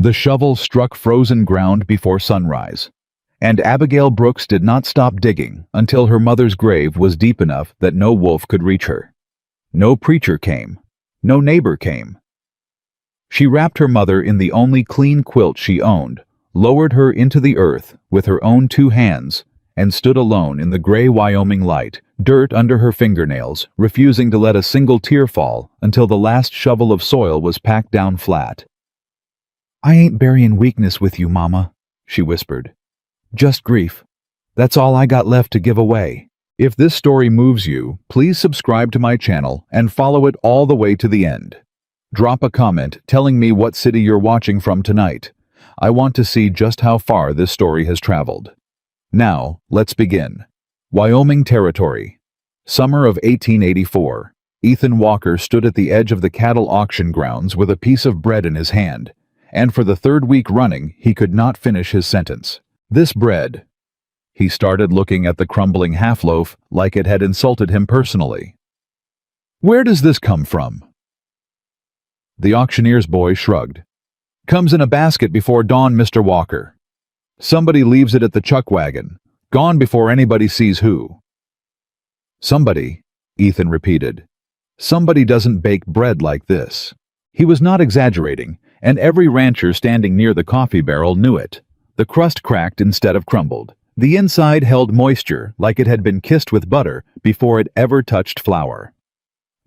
The shovel struck frozen ground before sunrise, and Abigail Brooks did not stop digging until her mother's grave was deep enough that no wolf could reach her. No preacher came. No neighbor came. She wrapped her mother in the only clean quilt she owned, lowered her into the earth with her own 2 hands, and stood alone in the gray Wyoming light, dirt under her fingernails, refusing to let a single tear fall until the last shovel of soil was packed down flat. "I ain't burying weakness with you, Mama," she whispered. "Just grief. That's all I got left to give away." If this story moves you, please subscribe to my channel and follow it all the way to the end. Drop a comment telling me what city you're watching from tonight. I want to see just how far this story has traveled. Now, let's begin. Wyoming Territory. Summer of 1884. Ethan Walker stood at the edge of the cattle auction grounds with a piece of bread in his hand, and for the 3rd week running, he could not finish his sentence. This bread. He started looking at the crumbling half-loaf like it had insulted him personally. "Where does this come from?" The auctioneer's boy shrugged. "Comes in a basket before dawn, Mr. Walker. Somebody leaves it at the chuck wagon. Gone before anybody sees who." "Somebody," Ethan repeated. "Somebody doesn't bake bread like this." He was not exaggerating, and every rancher standing near the coffee barrel knew it. The crust cracked instead of crumbled. The inside held moisture like it had been kissed with butter before it ever touched flour.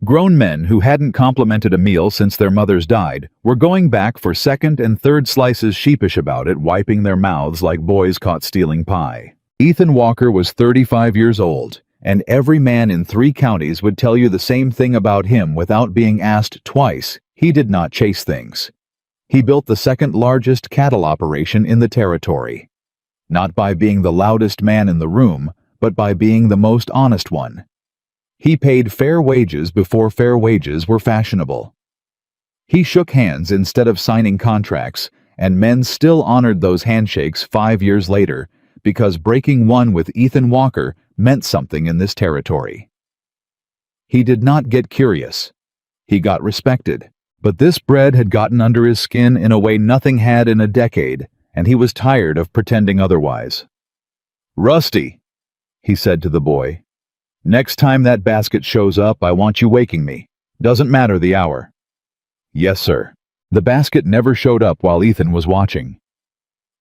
Grown men who hadn't complimented a meal since their mothers died were going back for 2nd and 3rd slices, sheepish about it, wiping their mouths like boys caught stealing pie. Ethan Walker was 35 years old, and every man in 3 counties would tell you the same thing about him without being asked twice. He did not chase things. He built the 2nd largest cattle operation in the territory. Not by being the loudest man in the room, but by being the most honest one. He paid fair wages before fair wages were fashionable. He shook hands instead of signing contracts, and men still honored those handshakes 5 years later, because breaking one with Ethan Walker meant something in this territory. He did not get curious. He got respected. But this bread had gotten under his skin in a way nothing had in a decade, and he was tired of pretending otherwise. "Rusty," he said to the boy, "next time that basket shows up, I want you waking me. Doesn't matter the hour." "Yes, sir." The basket never showed up while Ethan was watching.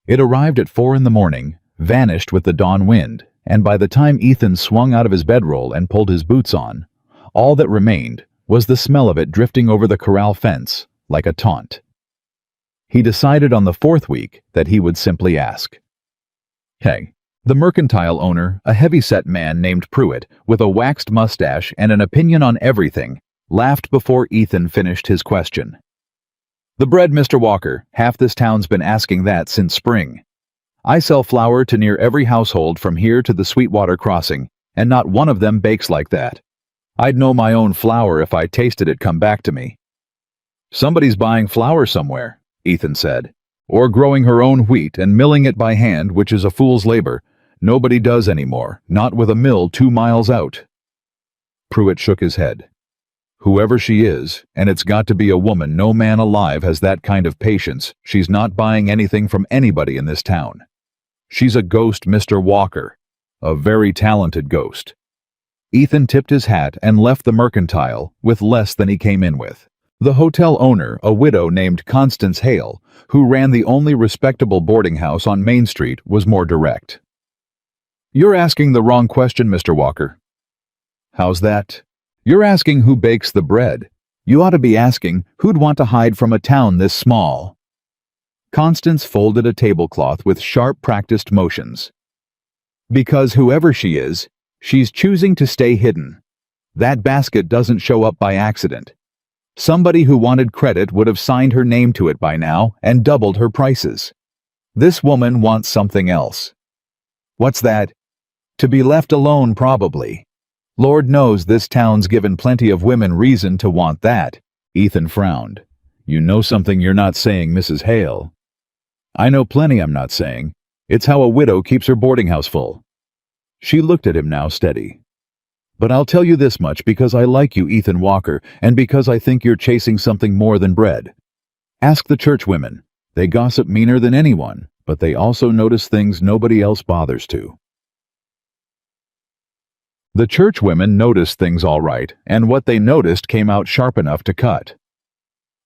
It arrived at 4 in the morning, vanished with the dawn wind, and by the time Ethan swung out of his bedroll and pulled his boots on, all that remained was the smell of it drifting over the corral fence like a taunt. He decided on the 4th week that he would simply ask. "Hey." The mercantile owner, a heavy-set man named Pruitt, with a waxed mustache and an opinion on everything, laughed before Ethan finished his question. "The bread, Mr. Walker. Half this town's been asking that since spring. I sell flour to near every household from here to the Sweetwater crossing, and not one of them bakes like that. I'd know my own flour if I tasted it come back to me." "Somebody's buying flour somewhere," Ethan said, "or growing her own wheat and milling it by hand, which is a fool's labor. Nobody does anymore, not with a mill 2 miles out." Pruitt shook his head. "Whoever she is, and it's got to be a woman, no man alive has that kind of patience. She's not buying anything from anybody in this town. She's a ghost, Mr. Walker. A very talented ghost." Ethan tipped his hat and left the mercantile with less than he came in with. The hotel owner, a widow named Constance Hale, who ran the only respectable boarding house on Main Street, was more direct. "You're asking the wrong question, Mr. Walker." "How's that?" "You're asking who bakes the bread. You ought to be asking who'd want to hide from a town this small." Constance folded a tablecloth with sharp, practiced motions. "Because whoever she is, she's choosing to stay hidden. That basket doesn't show up by accident. Somebody who wanted credit would have signed her name to it by now and doubled her prices. This woman wants something else." "What's that?" "To be left alone, probably. Lord knows this town's given plenty of women reason to want that." Ethan frowned. "You know something you're not saying, Mrs. Hale." "I know plenty I'm not saying. It's how a widow keeps her boarding house full." She looked at him now, steady. "But I'll tell you this much because I like you, Ethan Walker, and because I think you're chasing something more than bread. Ask the church women. They gossip meaner than anyone, but they also notice things nobody else bothers to. The church women noticed things all right, and what they noticed came out sharp enough to cut.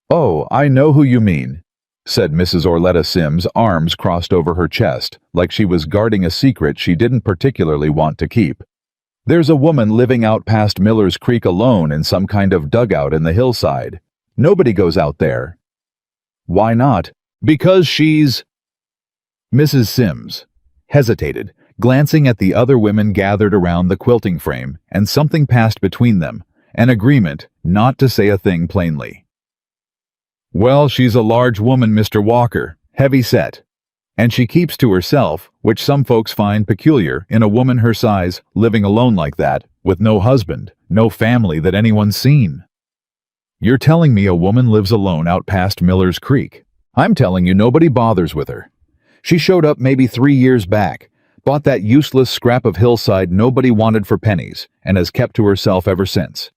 "Oh, I know who you mean," said Mrs. Orletta Sims, arms crossed over her chest, like she was guarding a secret she didn't particularly want to keep. "There's a woman living out past Miller's Creek alone in some kind of dugout in the hillside. Nobody goes out there." "Why not?" "Because she's—" Mrs. Sims hesitated, glancing at the other women gathered around the quilting frame, and something passed between them, an agreement not to say a thing plainly. "Well, she's a large woman, Mr. Walker, heavy set. And she keeps to herself, which some folks find peculiar in a woman her size, living alone like that, with no husband, no family that anyone's seen." "You're telling me a woman lives alone out past Miller's Creek?" "I'm telling you nobody bothers with her. She showed up maybe 3 years back, bought that useless scrap of hillside nobody wanted for pennies, and has kept to herself ever since.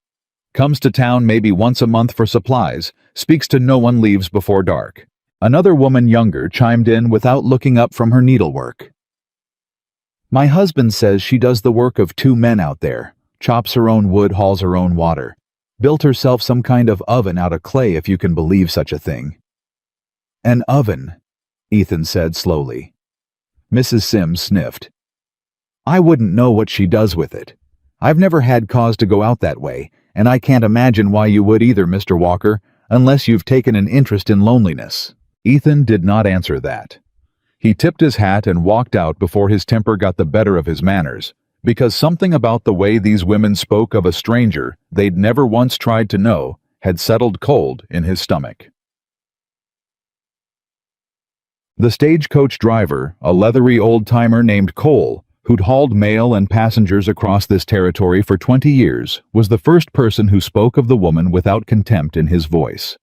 Comes to town maybe once a month for supplies, speaks to no one, leaves before dark." Another woman younger chimed in without looking up from her needlework. "My husband says she does the work of 2 men out there, chops her own wood, hauls her own water. Built herself some kind of oven out of clay, if you can believe such a thing." "An oven," Ethan said slowly. Mrs. Sims sniffed. "I wouldn't know what she does with it. I've never had cause to go out that way, and I can't imagine why you would either, Mr. Walker, unless you've taken an interest in loneliness." Ethan did not answer that. He tipped his hat and walked out before his temper got the better of his manners, because something about the way these women spoke of a stranger they'd never once tried to know had settled cold in his stomach. The stagecoach driver, a leathery old-timer named Cole, who'd hauled mail and passengers across this territory for 20 years, was the first person who spoke of the woman without contempt in his voice.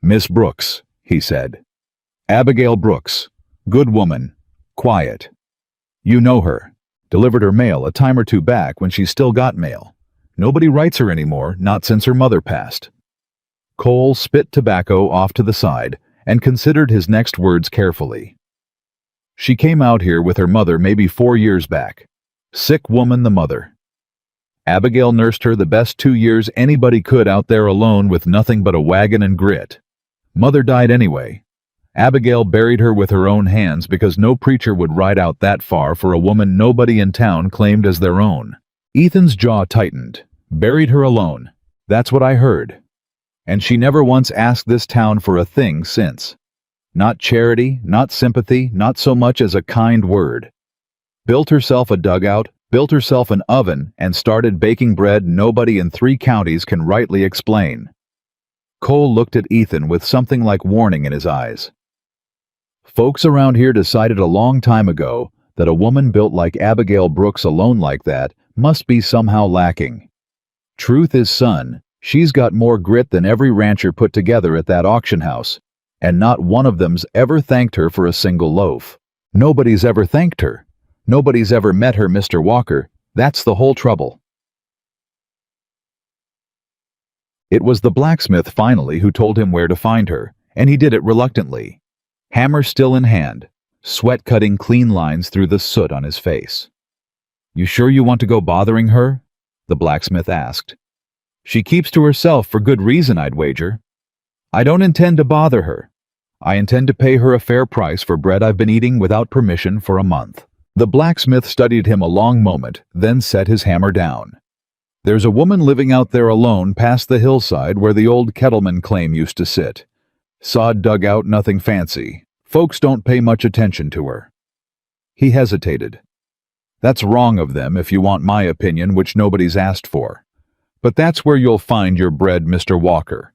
"Miss Brooks," he said. "Abigail Brooks. Good woman. Quiet. You know her. Delivered her mail a time or 2 back when she still got mail. Nobody writes her anymore, not since her mother passed." Cole spit tobacco off to the side and considered his next words carefully. "She came out here with her mother maybe 4 years back. Sick woman, the mother. Abigail nursed her the best 2 years anybody could out there alone with nothing but a wagon and grit. Mother died anyway. Abigail buried her with her own hands because no preacher would ride out that far for a woman nobody in town claimed as their own." Ethan's jaw tightened. "Buried her alone. That's what I heard. And she never once asked this town for a thing since. Not charity, not sympathy, not so much as a kind word. Built herself a dugout, built herself an oven, and started baking bread nobody in 3 counties can rightly explain." Cole looked at Ethan with something like warning in his eyes. "Folks around here decided a long time ago that a woman built like Abigail Brooks alone like that must be somehow lacking. Truth is, son, she's got more grit than every rancher put together at that auction house, and not one of them's ever thanked her for a single loaf. Nobody's ever thanked her. Nobody's ever met her, Mr. Walker. That's the whole trouble." It was the blacksmith finally who told him where to find her, and he did it reluctantly, hammer still in hand, sweat cutting clean lines through the soot on his face. "You sure you want to go bothering her?" the blacksmith asked. "She keeps to herself for good reason, I'd wager." "I don't intend to bother her. I intend to pay her a fair price for bread I've been eating without permission for a month." The blacksmith studied him a long moment, then set his hammer down. "There's a woman living out there alone past the hillside where the old Kettleman claim used to sit. Sod dugout, nothing fancy. Folks don't pay much attention to her." He hesitated. "That's wrong of them if you want my opinion, which nobody's asked for. But that's where you'll find your bread, Mr. Walker,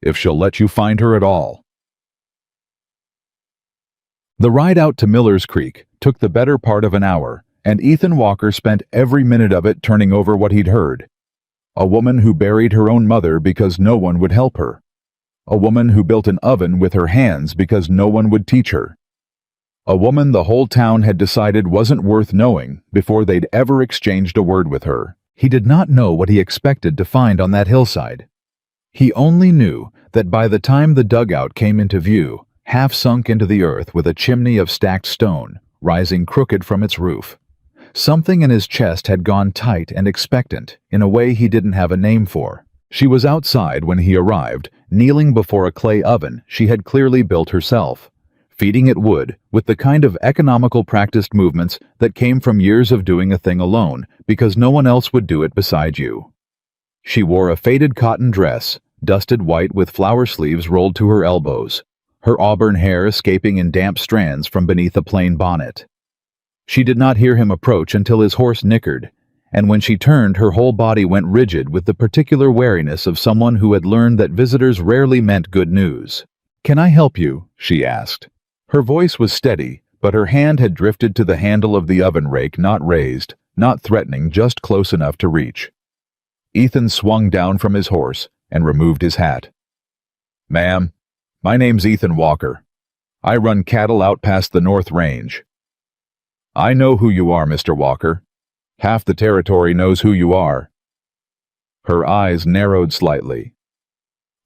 if she'll let you find her at all." The ride out to Miller's Creek took the better part of an hour, and Ethan Walker spent every minute of it turning over what he'd heard. A woman who buried her own mother because no one would help her. A woman who built an oven with her hands because no one would teach her. A woman the whole town had decided wasn't worth knowing before they'd ever exchanged a word with her. He did not know what he expected to find on that hillside. He only knew that by the time the dugout came into view, half sunk into the earth with a chimney of stacked stone, rising crooked from its roof. Something in his chest had gone tight and expectant, in a way he didn't have a name for. She was outside when he arrived, kneeling before a clay oven she had clearly built herself, feeding it wood with the kind of economical practiced movements that came from years of doing a thing alone because no one else would do it beside you. She wore a faded cotton dress, dusted white with flower sleeves rolled to her elbows, her auburn hair escaping in damp strands from beneath a plain bonnet. She did not hear him approach until his horse nickered, and when she turned, her whole body went rigid with the particular wariness of someone who had learned that visitors rarely meant good news. "Can I help you?" she asked. Her voice was steady, but her hand had drifted to the handle of the oven rake, not raised, not threatening, just close enough to reach. Ethan swung down from his horse and removed his hat. "Ma'am, my name's Ethan Walker. I run cattle out past the North Range." "I know who you are, Mr. Walker. Half the territory knows who you are." Her eyes narrowed slightly.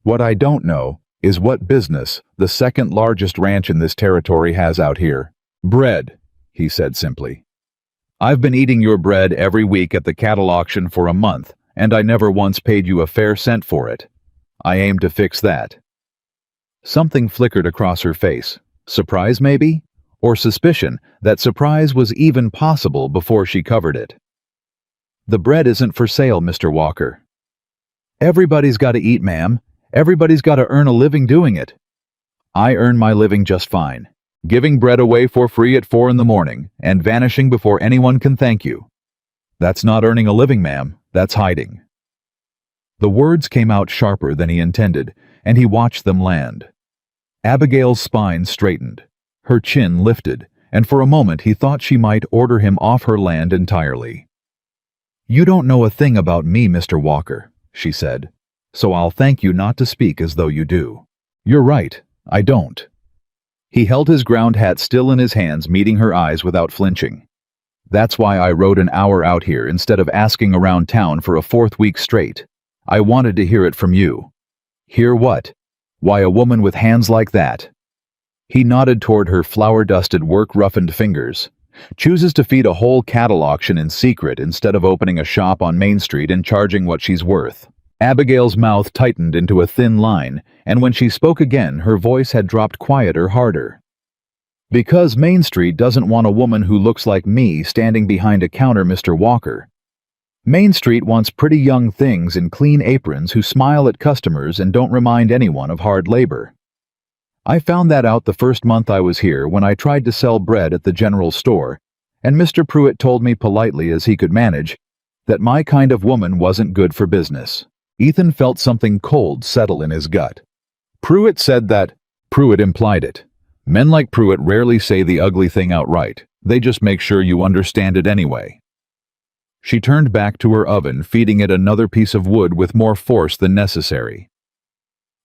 "What I don't know is what business the second largest ranch in this territory has out here." "Bread," he said simply. "I've been eating your bread every week at the cattle auction for a month, and I never once paid you a fair cent for it. I aim to fix that." Something flickered across her face. Surprise, maybe? Or suspicion that surprise was even possible before she covered it. "The bread isn't for sale, Mr. Walker." "Everybody's got to eat, ma'am. Everybody's got to earn a living doing it." "I earn my living just fine, giving bread away for free at 4 in the morning and vanishing before anyone can thank you." "That's not earning a living, ma'am. That's hiding." The words came out sharper than he intended, and he watched them land. Abigail's spine straightened. Her chin lifted, and for a moment he thought she might order him off her land entirely. "You don't know a thing about me, Mr. Walker," she said, "so I'll thank you not to speak as though you do." "You're right, I don't." He held his ground hat still in his hands, meeting her eyes without flinching. "That's why I rode an hour out here instead of asking around town for a 4th week straight. I wanted to hear it from you." "Hear what?" "Why a woman with hands like that," he nodded toward her flour-dusted, work-roughened fingers, "chooses to feed a whole cattle auction in secret instead of opening a shop on Main Street and charging what she's worth." Abigail's mouth tightened into a thin line, and when she spoke again, her voice had dropped quieter, harder. "Because Main Street doesn't want a woman who looks like me standing behind a counter, Mr. Walker. Main Street wants pretty young things in clean aprons who smile at customers and don't remind anyone of hard labor. I found that out the first month I was here when I tried to sell bread at the general store, and Mr. Pruitt told me politely as he could manage that my kind of woman wasn't good for business." Ethan felt something cold settle in his gut. "Pruitt said that." "Pruitt implied it. Men like Pruitt rarely say the ugly thing outright. They just make sure you understand it anyway." She turned back to her oven, feeding it another piece of wood with more force than necessary.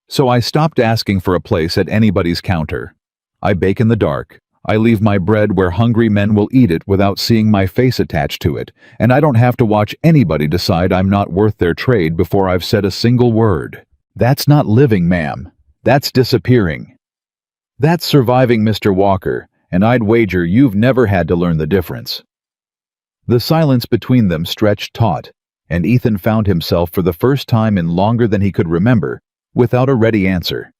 "So I stopped asking for a place at anybody's counter. I bake in the dark. I leave my bread where hungry men will eat it without seeing my face attached to it, and I don't have to watch anybody decide I'm not worth their trade before I've said a single word. That's not living, ma'am. That's disappearing. That's surviving, Mr. Walker, and I'd wager you've never had to learn the difference." The silence between them stretched taut, and Ethan found himself for the first time in longer than he could remember, without a ready answer.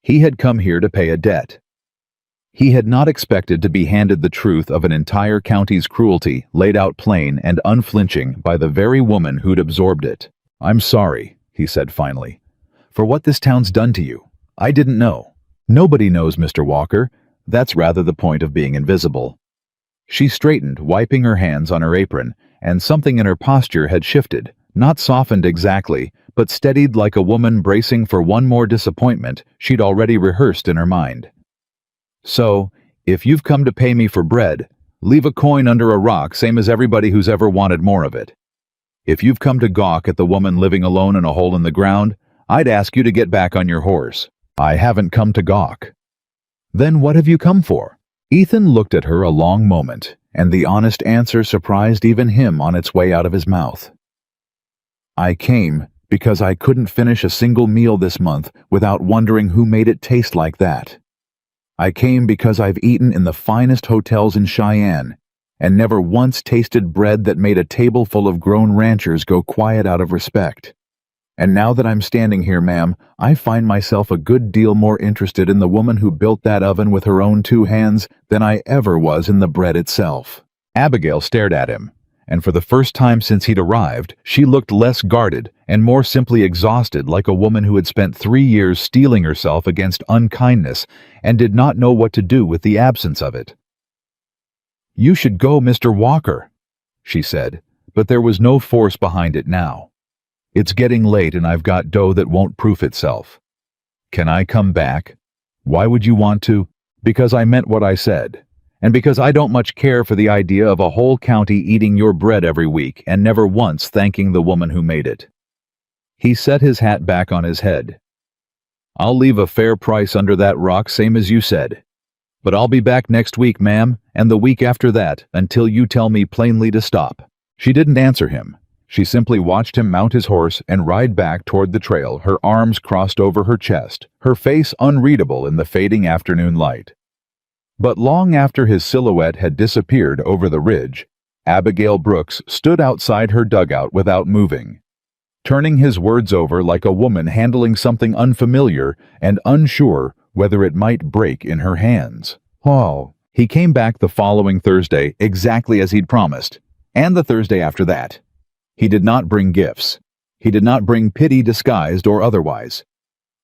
He had come here to pay a debt. He had not expected to be handed the truth of an entire county's cruelty, laid out plain and unflinching by the very woman who'd absorbed it. "I'm sorry," he said finally, "for what this town's done to you. I didn't know." "Nobody knows, Mr. Walker. That's rather the point of being invisible." She straightened, wiping her hands on her apron, and something in her posture had shifted, not softened exactly, but steadied like a woman bracing for one more disappointment she'd already rehearsed in her mind. "So, if you've come to pay me for bread, leave a coin under a rock, same as everybody who's ever wanted more of it. If you've come to gawk at the woman living alone in a hole in the ground, I'd ask you to get back on your horse." "I haven't come to gawk." "Then what have you come for?" Ethan looked at her a long moment, and the honest answer surprised even him on its way out of his mouth. "I came because I couldn't finish a single meal this month without wondering who made it taste like that." I came because I've eaten in the finest hotels in Cheyenne and never once tasted bread that made a table full of grown ranchers go quiet out of respect. And now that I'm standing here, ma'am, I find myself a good deal more interested in the woman who built that oven with her own 2 hands than I ever was in the bread itself." Abigail stared at him, and for the first time since he'd arrived, she looked less guarded and more simply exhausted, like a woman who had spent 3 years steeling herself against unkindness and did not know what to do with the absence of it. "You should go, Mr. Walker," she said, but there was no force behind it now. "It's getting late and I've got dough that won't proof itself. Can I come back?" "Why would you want to?" "Because I meant what I said. And because I don't much care for the idea of a whole county eating your bread every week and never once thanking the woman who made it." He set his hat back on his head. "I'll leave a fair price under that rock, same as you said. But I'll be back next week, ma'am, and the week after that, until you tell me plainly to stop." She didn't answer him. She simply watched him mount his horse and ride back toward the trail, her arms crossed over her chest, her face unreadable in the fading afternoon light. But long after his silhouette had disappeared over the ridge, Abigail Brooks stood outside her dugout without moving, turning his words over like a woman handling something unfamiliar and unsure whether it might break in her hands. Oh, he came back the following Thursday exactly as he'd promised, and the Thursday after that. He did not bring gifts. He did not bring pity disguised or otherwise.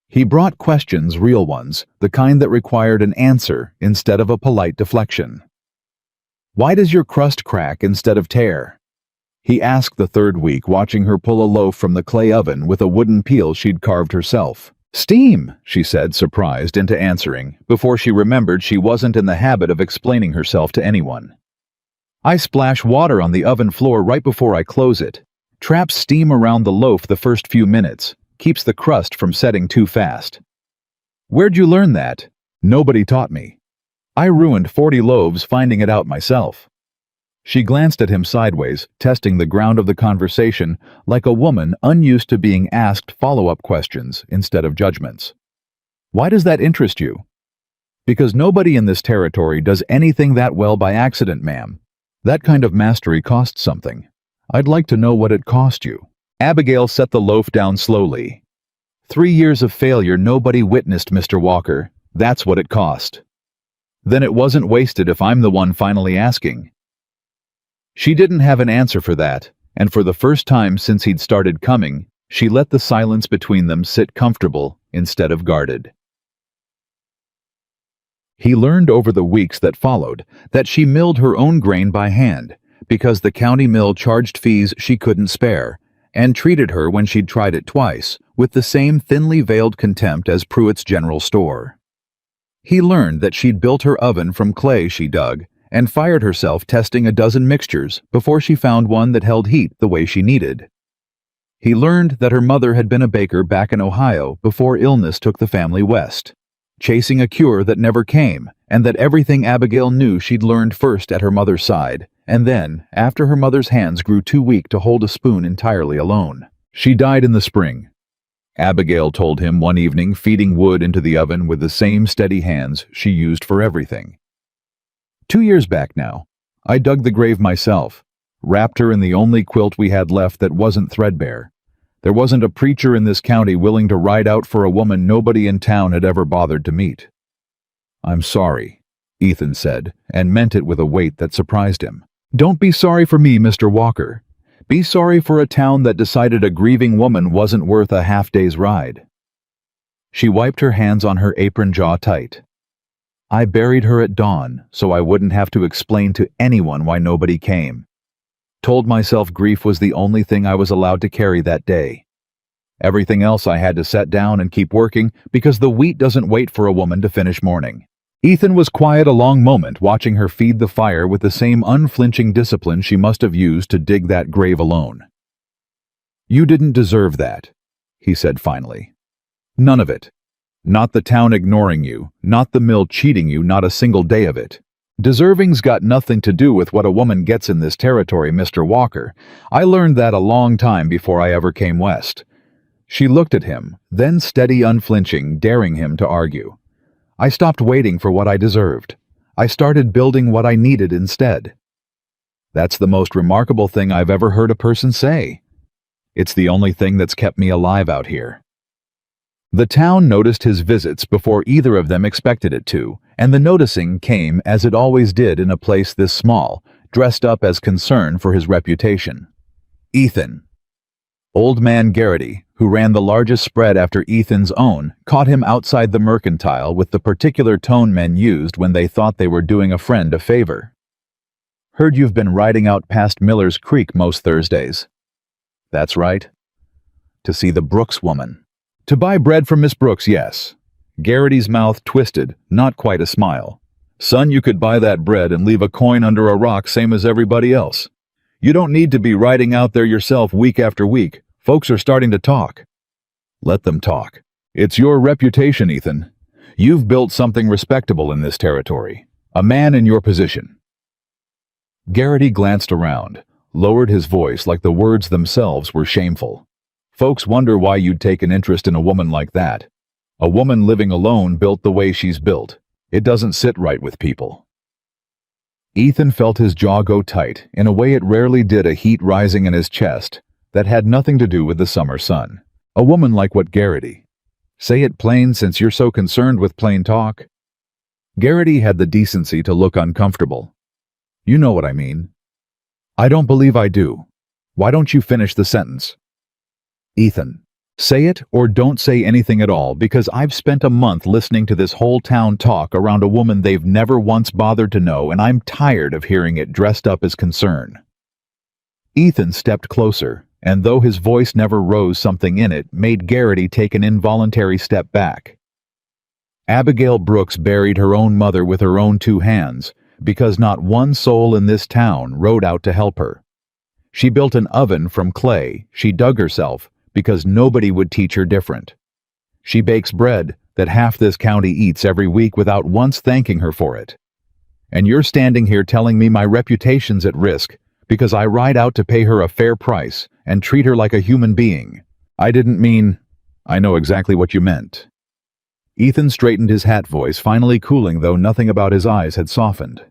He brought questions, real ones, the kind that required an answer instead of a polite deflection. "Why does your crust crack instead of tear?" he asked the third week, watching her pull a loaf from the clay oven with a wooden peel she'd carved herself. "Steam," she said, surprised into answering, before she remembered she wasn't in the habit of explaining herself to anyone. "I splash water on the oven floor right before I close it. Traps steam around the loaf the first few minutes, keeps the crust from setting too fast." "Where'd you learn that?" "Nobody taught me. I ruined 40 loaves finding it out myself." She glanced at him sideways, testing the ground of the conversation like a woman unused to being asked follow-up questions instead of judgments. "Why does that interest you?" "Because nobody in this territory does anything that well by accident, ma'am. That kind of mastery costs something. I'd like to know what it cost you." Abigail set the loaf down slowly. 3 years of failure nobody witnessed, Mr. Walker. That's what it cost." "Then it wasn't wasted if I'm the one finally asking." She didn't have an answer for that, and for the first time since he'd started coming, she let the silence between them sit comfortable instead of guarded. He learned over the weeks that followed that she milled her own grain by hand, because the county mill charged fees she couldn't spare, and treated her when she'd tried it twice with the same thinly veiled contempt as Pruitt's General Store. He learned that she'd built her oven from clay she dug, and fired herself testing a dozen mixtures before she found one that held heat the way she needed. He learned that her mother had been a baker back in Ohio before illness took the family west, chasing a cure that never came, and that everything Abigail knew she'd learned first at her mother's side, and then, after her mother's hands grew too weak to hold a spoon entirely alone. "She died in the spring," Abigail told him one evening, feeding wood into the oven with the same steady hands she used for everything. 2 years back now. I dug the grave myself, wrapped her in the only quilt we had left that wasn't threadbare. There wasn't a preacher in this county willing to ride out for a woman nobody in town had ever bothered to meet. "I'm sorry," Ethan said, and meant it with a weight that surprised him. "Don't be sorry for me, Mr. Walker. Be sorry for a town that decided a grieving woman wasn't worth a half-day's ride." She wiped her hands on her apron, jaw tight. "I buried her at dawn so I wouldn't have to explain to anyone why nobody came. Told myself grief was the only thing I was allowed to carry that day. Everything else I had to set down and keep working because the wheat doesn't wait for a woman to finish mourning." Ethan was quiet a long moment, watching her feed the fire with the same unflinching discipline she must have used to dig that grave alone. "You didn't deserve that," he said finally. "None of it. Not the town ignoring you, not the mill cheating you, not a single day of it. Deserving's got nothing to do with what a woman gets in this territory, Mr. Walker. I learned that a long time before I ever came west." She looked at him, then steady, unflinching, daring him to argue. I stopped waiting for what I deserved. I started building what I needed instead. That's the most remarkable thing I've ever heard a person say. It's the only thing that's kept me alive out here. The town noticed his visits before either of them expected it to, and the noticing came as it always did in a place this small, dressed up as concern for his reputation. Ethan. Old man Garrity, who ran the largest spread after Ethan's own, caught him outside the mercantile with the particular tone men used when they thought they were doing a friend a favor. Heard you've been riding out past Miller's Creek most Thursdays. That's right. To see the Brooks woman. To buy bread from Miss Brooks, yes. Garrity's mouth twisted, not quite a smile. Son, you could buy that bread and leave a coin under a rock same as everybody else. You don't need to be riding out there yourself week after week. Folks are starting to talk. Let them talk. It's your reputation, Ethan. You've built something respectable in this territory. A man in your position. Garrity glanced around, lowered his voice like the words themselves were shameful. Folks wonder why you'd take an interest in a woman like that. A woman living alone built the way she's built. It doesn't sit right with people. Ethan felt his jaw go tight in a way it rarely did, a heat rising in his chest that had nothing to do with the summer sun. A woman like what, Garrity? Say it plain since you're so concerned with plain talk. Garrity had the decency to look uncomfortable. You know what I mean. I don't believe I do. Why don't you finish the sentence? Ethan, say it or don't say anything at all, because I've spent a month listening to this whole town talk around a woman they've never once bothered to know, and I'm tired of hearing it dressed up as concern. Ethan stepped closer, and though his voice never rose, something in it made Garrity take an involuntary step back. Abigail Brooks buried her own mother with her own two hands, because not one soul in this town rode out to help her. She built an oven from clay she dug herself, because nobody would teach her different. She bakes bread that half this county eats every week without once thanking her for it. And you're standing here telling me my reputation's at risk because I ride out to pay her a fair price and treat her like a human being. I didn't mean... I know exactly what you meant. Ethan straightened his hat, voice finally cooling, though nothing about his eyes had softened.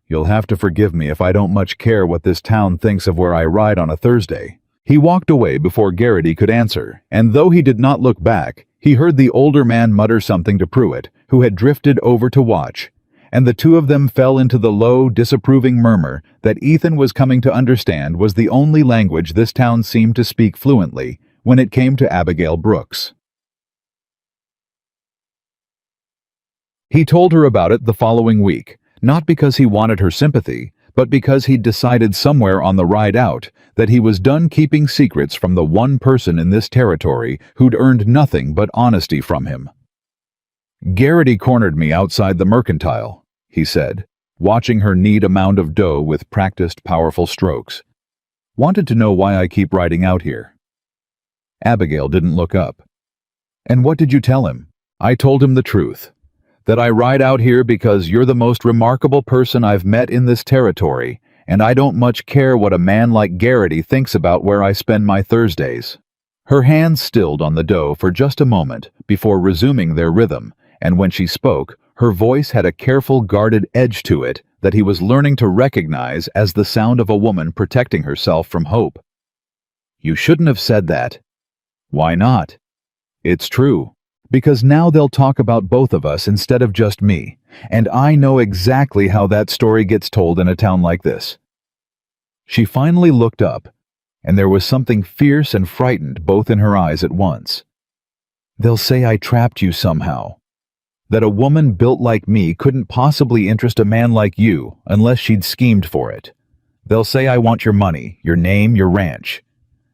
You'll have to forgive me if I don't much care what this town thinks of where I ride on a Thursday. He walked away before Garrity could answer, and though he did not look back, he heard the older man mutter something to Pruitt, who had drifted over to watch, and the two of them fell into the low, disapproving murmur that Ethan was coming to understand was the only language this town seemed to speak fluently when it came to Abigail Brooks. He told her about it the following week, not because he wanted her sympathy, but because he'd decided somewhere on the ride out that he was done keeping secrets from the one person in this territory who'd earned nothing but honesty from him. Garrity cornered me outside the mercantile, he said, watching her knead a mound of dough with practiced, powerful strokes. Wanted to know why I keep riding out here. Abigail didn't look up. And what did you tell him? I told him the truth. That I ride out here because you're the most remarkable person I've met in this territory, and I don't much care what a man like Garrity thinks about where I spend my Thursdays. Her hands stilled on the dough for just a moment before resuming their rhythm, and when she spoke, her voice had a careful, guarded edge to it that he was learning to recognize as the sound of a woman protecting herself from hope. You shouldn't have said that. Why not? It's true. Because now they'll talk about both of us instead of just me, and I know exactly how that story gets told in a town like this. She finally looked up, and there was something fierce and frightened both in her eyes at once. They'll say I trapped you somehow. That a woman built like me couldn't possibly interest a man like you unless she'd schemed for it. They'll say I want your money, your name, your ranch.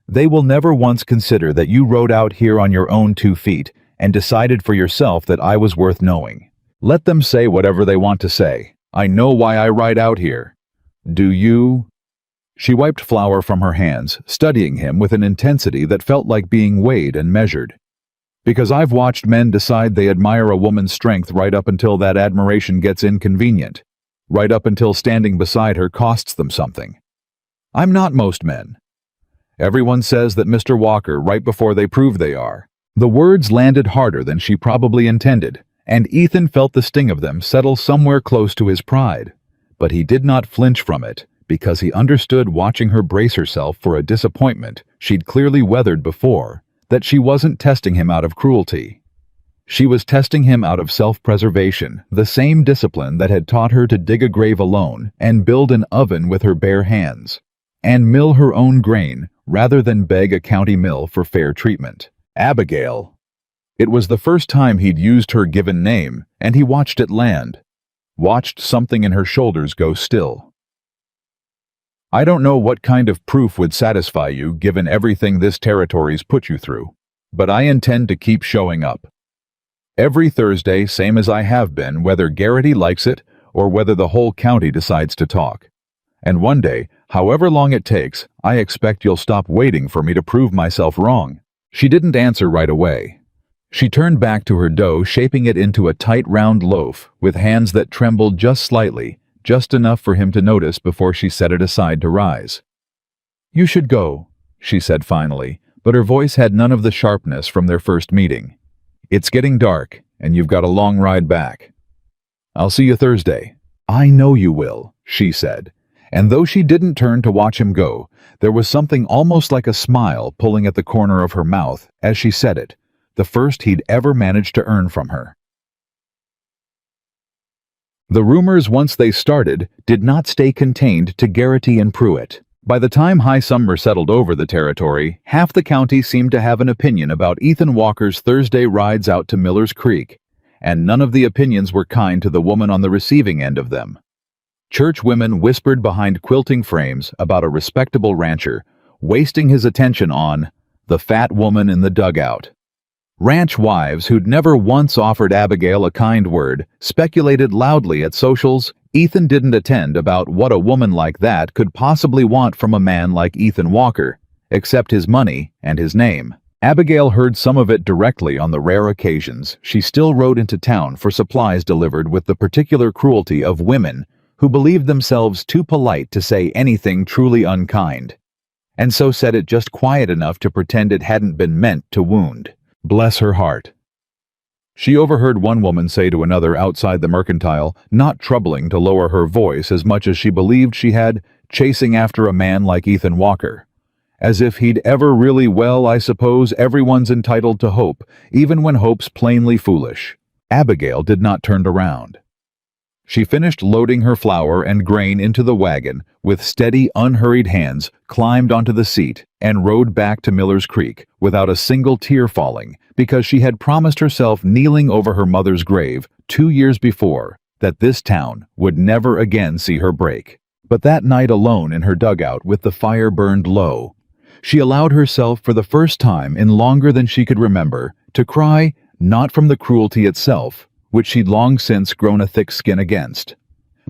They will never once consider that you rode out here on your own 2 feet and decided for yourself that I was worth knowing. Let them say whatever they want to say. I know why I ride out here. Do you? She wiped flour from her hands, studying him with an intensity that felt like being weighed and measured. Because I've watched men decide they admire a woman's strength right up until that admiration gets inconvenient, right up until standing beside her costs them something. I'm not most men. Everyone says that Mr. Walker right before they prove they are. The words landed harder than she probably intended, and Ethan felt the sting of them settle somewhere close to his pride. But he did not flinch from it, because he understood, watching her brace herself for a disappointment she'd clearly weathered before, that she wasn't testing him out of cruelty. She was testing him out of self-preservation, the same discipline that had taught her to dig a grave alone and build an oven with her bare hands, and mill her own grain rather than beg a county mill for fair treatment. Abigail. It was the first time he'd used her given name, and he watched it land. Watched something in her shoulders go still. I don't know what kind of proof would satisfy you given everything this territory's put you through, but I intend to keep showing up. Every Thursday, same as I have been, whether Garrity likes it or whether the whole county decides to talk. And one day, however long it takes, I expect you'll stop waiting for me to prove myself wrong. She didn't answer right away. She turned back to her dough, shaping it into a tight round loaf with hands that trembled just slightly, just enough for him to notice before she set it aside to rise. "You should go," she said finally, but her voice had none of the sharpness from their first meeting. "It's getting dark, and you've got a long ride back." "I'll see you Thursday." "I know you will," she said, and though she didn't turn to watch him go, there was something almost like a smile pulling at the corner of her mouth as she said it, the first he'd ever managed to earn from her. The rumors, once they started, did not stay contained to Garrity and Pruitt. By the time high summer settled over the territory, half the county seemed to have an opinion about Ethan Walker's Thursday rides out to Miller's Creek, and none of the opinions were kind to the woman on the receiving end of them. Church women whispered behind quilting frames about a respectable rancher, wasting his attention on the fat woman in the dugout. Ranch wives who'd never once offered Abigail a kind word speculated loudly at socials Ethan didn't attend about what a woman like that could possibly want from a man like Ethan Walker, except his money and his name. Abigail heard some of it directly on the rare occasions she still rode into town for supplies delivered with the particular cruelty of women who believed themselves too polite to say anything truly unkind, and so said it just quiet enough to pretend it hadn't been meant to wound. Bless her heart. She overheard one woman say to another outside the mercantile, not troubling to lower her voice as much as she believed she had, chasing after a man like Ethan Walker. As if he'd ever really, well, I suppose everyone's entitled to hope, even when hope's plainly foolish. Abigail did not turn around. She finished loading her flour and grain into the wagon, with steady, unhurried hands, climbed onto the seat, and rode back to Miller's Creek without a single tear falling, because she had promised herself, kneeling over her mother's grave 2 years before, that this town would never again see her break. But that night alone in her dugout with the fire burned low, she allowed herself for the first time in longer than she could remember to cry, not from the cruelty itself, which she'd long since grown a thick skin against,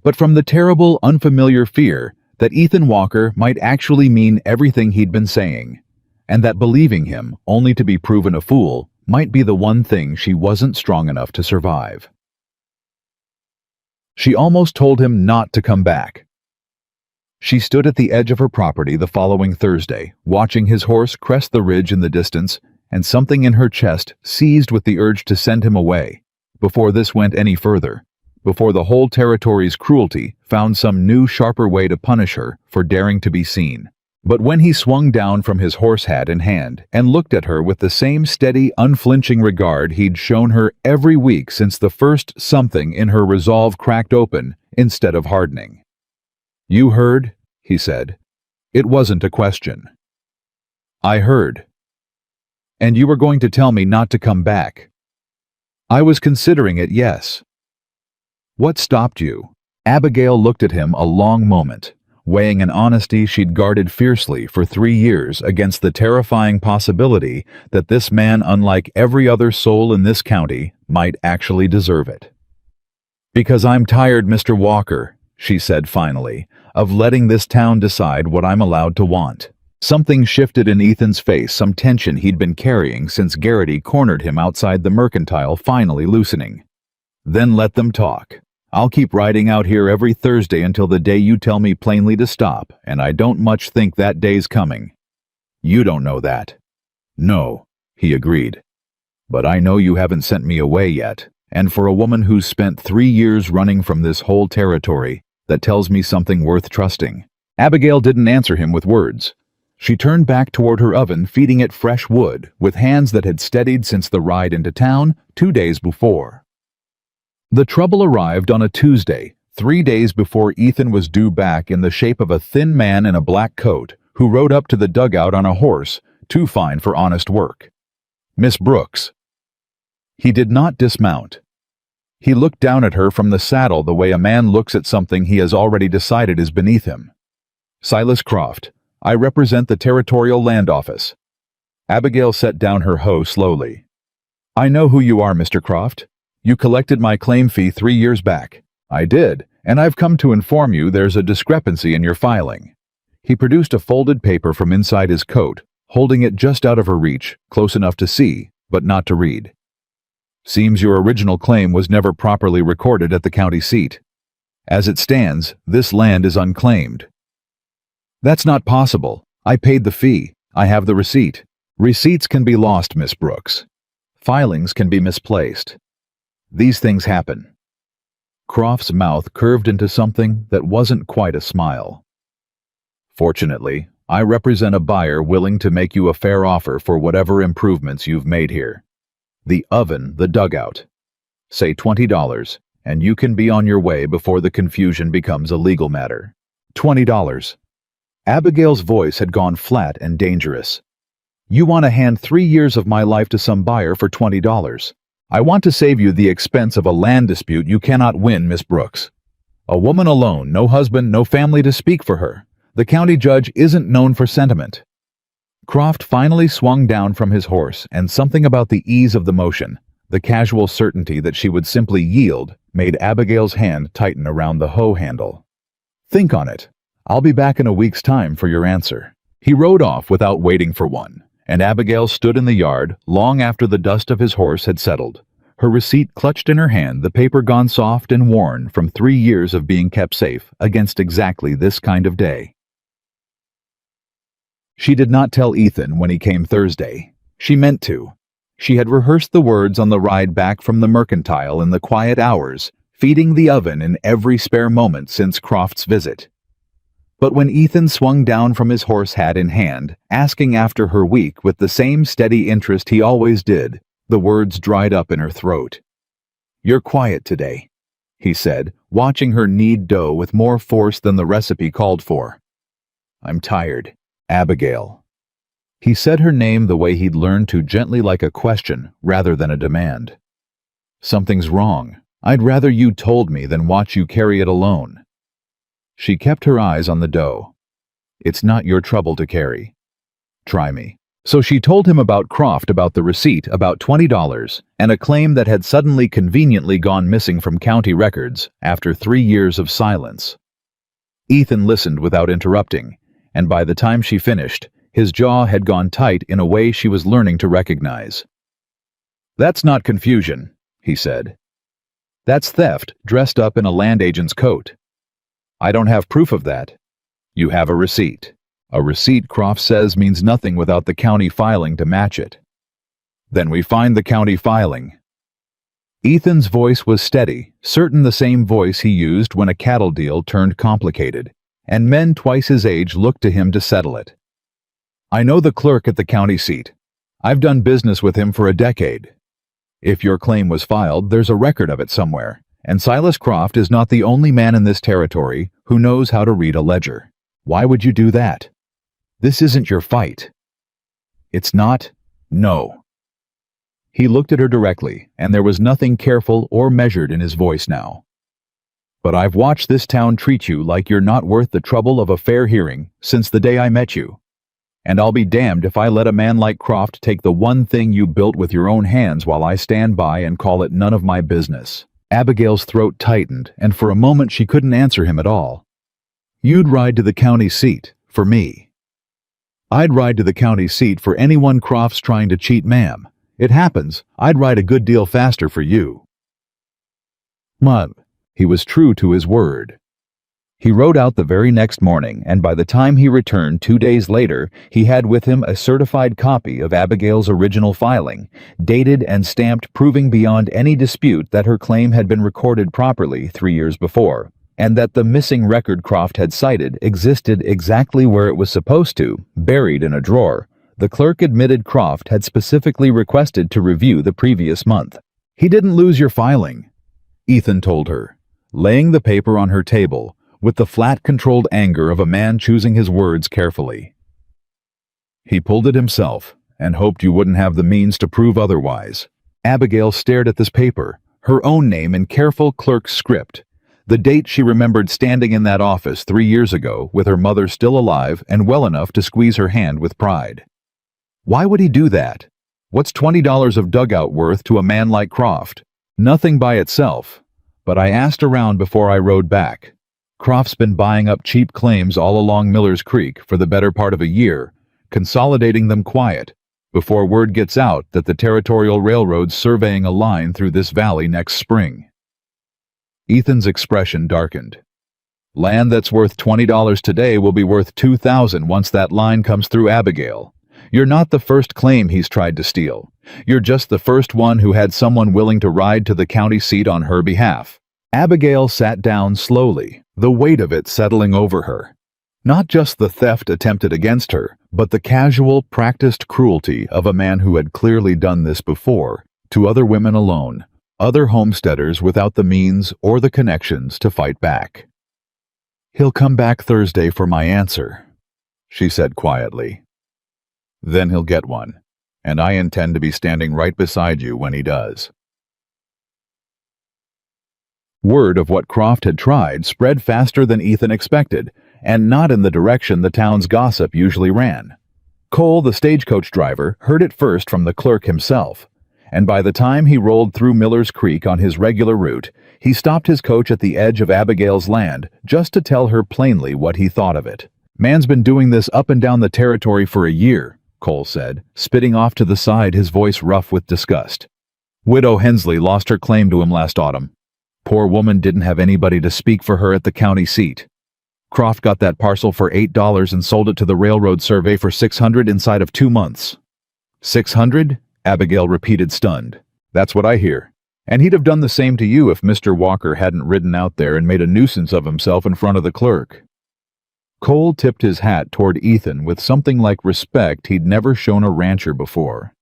but from the terrible, unfamiliar fear that Ethan Walker might actually mean everything he'd been saying, and that believing him only to be proven a fool might be the one thing she wasn't strong enough to survive. She almost told him not to come back. She stood at the edge of her property the following Thursday, watching his horse crest the ridge in the distance, and something in her chest seized with the urge to send him away, before this went any further, before the whole territory's cruelty found some new, sharper way to punish her for daring to be seen. But when he swung down from his horse hat in hand and looked at her with the same steady, unflinching regard he'd shown her every week since the first something in her resolve cracked open instead of hardening. "You heard," he said. "It wasn't a question." "I heard." "And you were going to tell me not to come back." "I was considering it, yes." "What stopped you?" Abigail looked at him a long moment, weighing an honesty she'd guarded fiercely for 3 years against the terrifying possibility that this man, unlike every other soul in this county, might actually deserve it. "Because I'm tired, Mr. Walker," she said finally, "of letting this town decide what I'm allowed to want." Something shifted in Ethan's face, some tension he'd been carrying since Garrity cornered him outside the mercantile finally loosening. "Then let them talk. I'll keep riding out here every Thursday until the day you tell me plainly to stop, and I don't much think that day's coming." "You don't know that." "No," he agreed. "But I know you haven't sent me away yet." And for a woman who's spent 3 years running from this whole territory, that tells me something worth trusting. Abigail didn't answer him with words. She turned back toward her oven, feeding it fresh wood, with hands that had steadied since the ride into town 2 days before. The trouble arrived on a Tuesday, 3 days before Ethan was due back, in the shape of a thin man in a black coat who rode up to the dugout on a horse, too fine for honest work. Miss Brooks. He did not dismount. He looked down at her from the saddle the way a man looks at something he has already decided is beneath him. Silas Croft, I represent the Territorial Land Office. Abigail set down her hoe slowly. I know who you are, Mr. Croft. You collected my claim fee 3 years back. I did, and I've come to inform you there's a discrepancy in your filing. He produced a folded paper from inside his coat, holding it just out of her reach, close enough to see, but not to read. Seems your original claim was never properly recorded at the county seat. As it stands, this land is unclaimed. That's not possible. I paid the fee. I have the receipt. Receipts can be lost, Miss Brooks. Filings can be misplaced. These things happen. Croft's mouth curved into something that wasn't quite a smile. Fortunately, I represent a buyer willing to make you a fair offer for whatever improvements you've made here. The oven, the dugout. Say $20, and you can be on your way before the confusion becomes a legal matter. $20. Abigail's voice had gone flat and dangerous. You want to hand 3 years of my life to some buyer for $20. I want to save you the expense of a land dispute you cannot win, Miss Brooks. A woman alone, no husband, no family to speak for her. The county judge isn't known for sentiment. Croft finally swung down from his horse, and something about the ease of the motion, the casual certainty that she would simply yield, made Abigail's hand tighten around the hoe handle. Think on it. I'll be back in a week's time for your answer. He rode off without waiting for one, and Abigail stood in the yard long after the dust of his horse had settled, her receipt clutched in her hand, the paper gone soft and worn from 3 years of being kept safe against exactly this kind of day. She did not tell Ethan when he came Thursday. She meant to. She had rehearsed the words on the ride back from the mercantile in the quiet hours, feeding the oven in every spare moment since Croft's visit. But when Ethan swung down from his horse hat in hand, asking after her week with the same steady interest he always did, the words dried up in her throat. "You're quiet today," he said, watching her knead dough with more force than the recipe called for. "I'm tired. Abigail." He said her name the way he'd learned to, gently, like a question rather than a demand. "Something's wrong. I'd rather you told me than watch you carry it alone." She kept her eyes on the dough. "It's not your trouble to carry. Try me." So she told him about Croft, about the receipt, about $20, and a claim that had suddenly conveniently gone missing from county records after 3 years of silence. Ethan listened without interrupting, and by the time she finished, his jaw had gone tight in a way she was learning to recognize. "That's not confusion," he said. "That's theft dressed up in a land agent's coat. I don't have proof of that. You have a receipt. A receipt, Croft says, means nothing without the county filing to match it. Then we find the county filing." Ethan's voice was steady, certain the same voice he used when a cattle deal turned complicated, and men twice his age looked to him to settle it. "I know the clerk at the county seat. I've done business with him for a decade. If your claim was filed, there's a record of it somewhere, and Silas Croft is not the only man in this territory who knows how to read a ledger. Why would you do that? This isn't your fight." "It's not? No." He looked at her directly, and there was nothing careful or measured in his voice now. "But I've watched this town treat you like you're not worth the trouble of a fair hearing since the day I met you. And I'll be damned if I let a man like Croft take the one thing you built with your own hands while I stand by and call it none of my business." Abigail's throat tightened, and for a moment she couldn't answer him at all. "You'd ride to the county seat, for me." "I'd ride to the county seat for anyone Croft's trying to cheat, ma'am. It happens, I'd ride a good deal faster for you." Mud. He was true to his word. He rode out the very next morning, and by the time he returned 2 days later, he had with him a certified copy of Abigail's original filing, dated and stamped, proving beyond any dispute that her claim had been recorded properly 3 years before, and that the missing record Croft had cited existed exactly where it was supposed to, buried in a drawer. The clerk admitted Croft had specifically requested to review the previous month. "He didn't lose your filing," Ethan told her, laying the paper on her table, with the flat, controlled anger of a man choosing his words carefully. "He pulled it himself, and hoped you wouldn't have the means to prove otherwise." Abigail stared at this paper, her own name in careful clerk's script, the date she remembered standing in that office 3 years ago, with her mother still alive and well enough to squeeze her hand with pride. Why would he do that? What's $20 of Dugout worth to a man like Croft? Nothing by itself, but I asked around before I rode back. Croft's been buying up cheap claims all along Miller's Creek for the better part of a year, consolidating them quiet, before word gets out that the Territorial Railroad's surveying a line through this valley next spring. Ethan's expression darkened. "Land that's worth $20 today will be worth $2,000 once that line comes through, Abigail. You're not the first claim he's tried to steal. You're just the first one who had someone willing to ride to the county seat on her behalf." Abigail sat down slowly, the weight of it settling over her. Not just the theft attempted against her, but the casual, practiced cruelty of a man who had clearly done this before, to other women alone, other homesteaders without the means or the connections to fight back. "He'll come back Thursday for my answer," she said quietly. "Then he'll get one, and I intend to be standing right beside you when he does." Word of what Croft had tried spread faster than Ethan expected, and not in the direction the town's gossip usually ran. Cole, the stagecoach driver, heard it first from the clerk himself, and by the time he rolled through Miller's Creek on his regular route, he stopped his coach at the edge of Abigail's land just to tell her plainly what he thought of it. "Man's been doing this up and down the territory for a year," Cole said, spitting off to the side, his voice rough with disgust. "Widow Hensley lost her claim to him last autumn. Poor woman didn't have anybody to speak for her at the county seat. Croft got that parcel for $8 and sold it to the railroad survey for $600 inside of 2 months. $600? Abigail repeated, stunned. "That's what I hear. And he'd have done the same to you if Mr. Walker hadn't ridden out there and made a nuisance of himself in front of the clerk." Cole tipped his hat toward Ethan with something like respect he'd never shown a rancher before.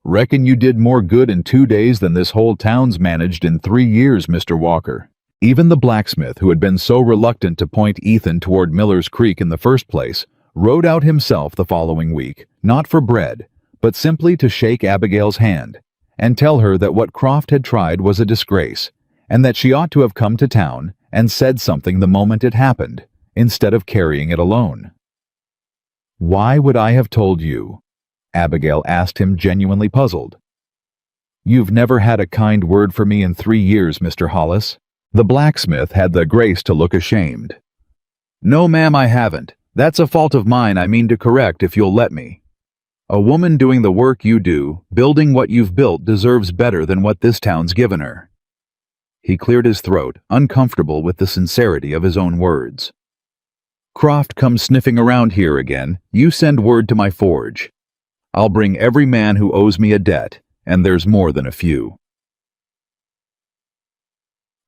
"Reckon you did more good in 2 days than this whole town's managed in 3 years, Mr. Walker." Even the blacksmith, who had been so reluctant to point Ethan toward Miller's Creek in the first place, rode out himself the following week, not for bread, but simply to shake Abigail's hand, and tell her that what Croft had tried was a disgrace, and that she ought to have come to town and said something the moment it happened, instead of carrying it alone. "Why would I have told you?" Abigail asked him, genuinely puzzled. "You've never had a kind word for me in 3 years, Mr. Hollis." The blacksmith had the grace to look ashamed. "No, ma'am, I haven't. That's a fault of mine I mean to correct if you'll let me. A woman doing the work you do, building what you've built, deserves better than what this town's given her." He cleared his throat, uncomfortable with the sincerity of his own words. "Croft comes sniffing around here again, you send word to my forge. I'll bring every man who owes me a debt, and there's more than a few."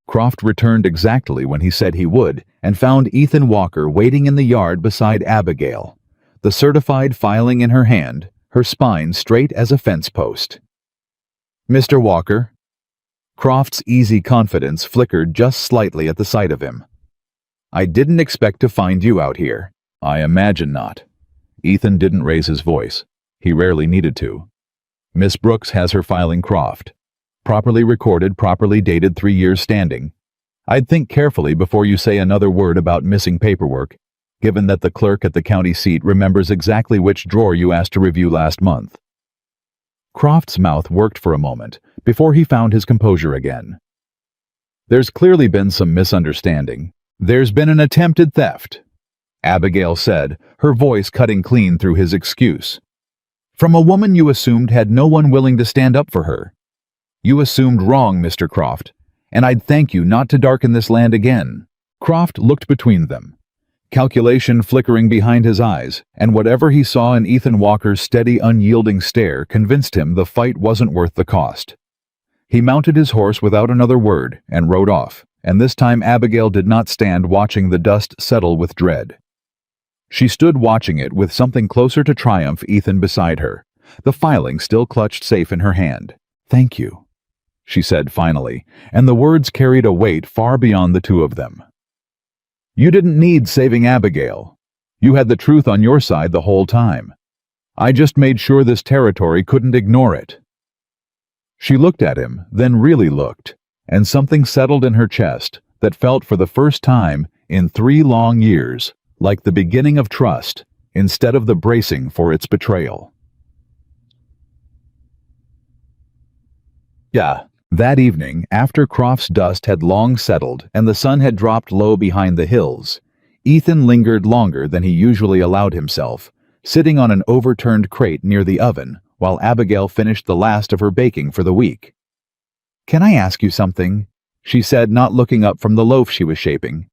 Croft returned exactly when he said he would, and found Ethan Walker waiting in the yard beside Abigail, the certified filing in her hand, her spine straight as a fence post. "Mr. Walker?" Croft's easy confidence flickered just slightly at the sight of him. "I didn't expect to find you out here." "I imagine not." Ethan didn't raise his voice. He rarely needed to. "Miss Brooks has her filing Croft. Properly recorded, properly dated, 3 years standing. I'd think carefully before you say another word about missing paperwork, given that the clerk at the county seat remembers exactly which drawer you asked to review last month." Croft's mouth worked for a moment before he found his composure again. "There's clearly been some misunderstanding. There's been an attempted theft," Abigail said, her voice cutting clean through his excuse. "From a woman you assumed had no one willing to stand up for her. You assumed wrong, Mr. Croft, and I'd thank you not to darken this land again." Croft looked between them, calculation flickering behind his eyes, and whatever he saw in Ethan Walker's steady, unyielding stare convinced him the fight wasn't worth the cost. He mounted his horse without another word and rode off, and this time Abigail did not stand watching the dust settle with dread. She stood watching it with something closer to triumph Ethan beside her, the filing still clutched safe in her hand. "Thank you," she said finally, and the words carried a weight far beyond the two of them. "You didn't need saving Abigail. You had the truth on your side the whole time. I just made sure this territory couldn't ignore it." She looked at him, then really looked, and something settled in her chest that felt for the first time in 3 long years like the beginning of trust instead of the bracing for its betrayal. That evening, after Croft's dust had long settled and the sun had dropped low behind the hills, Ethan lingered longer than he usually allowed himself, sitting on an overturned crate near the oven while Abigail finished the last of her baking for the week. "Can I ask you something?" she said, not looking up from the loaf she was shaping.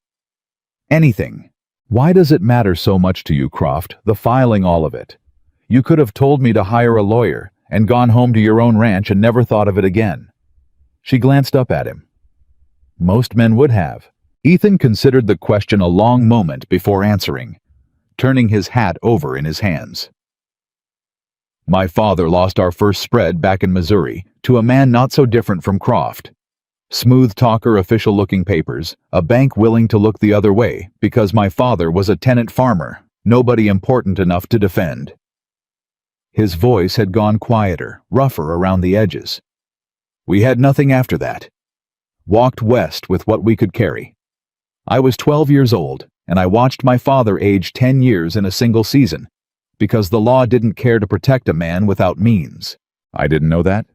"Anything. Why does it matter so much to you, Croft, the filing, all of it? You could have told me to hire a lawyer and gone home to your own ranch and never thought of it again." She glanced up at him. Most men would have. Ethan considered the question a long moment before answering, turning his hat over in his hands. "My father lost our first spread back in Missouri to a man not so different from Croft. Smooth talker, official-looking papers, a bank willing to look the other way because my father was a tenant farmer, nobody important enough to defend." His voice had gone quieter, rougher around the edges. "We had nothing after that. Walked west with what we could carry. I was 12 years old, and I watched my father age 10 years in a single season, because the law didn't care to protect a man without means." "I didn't know that."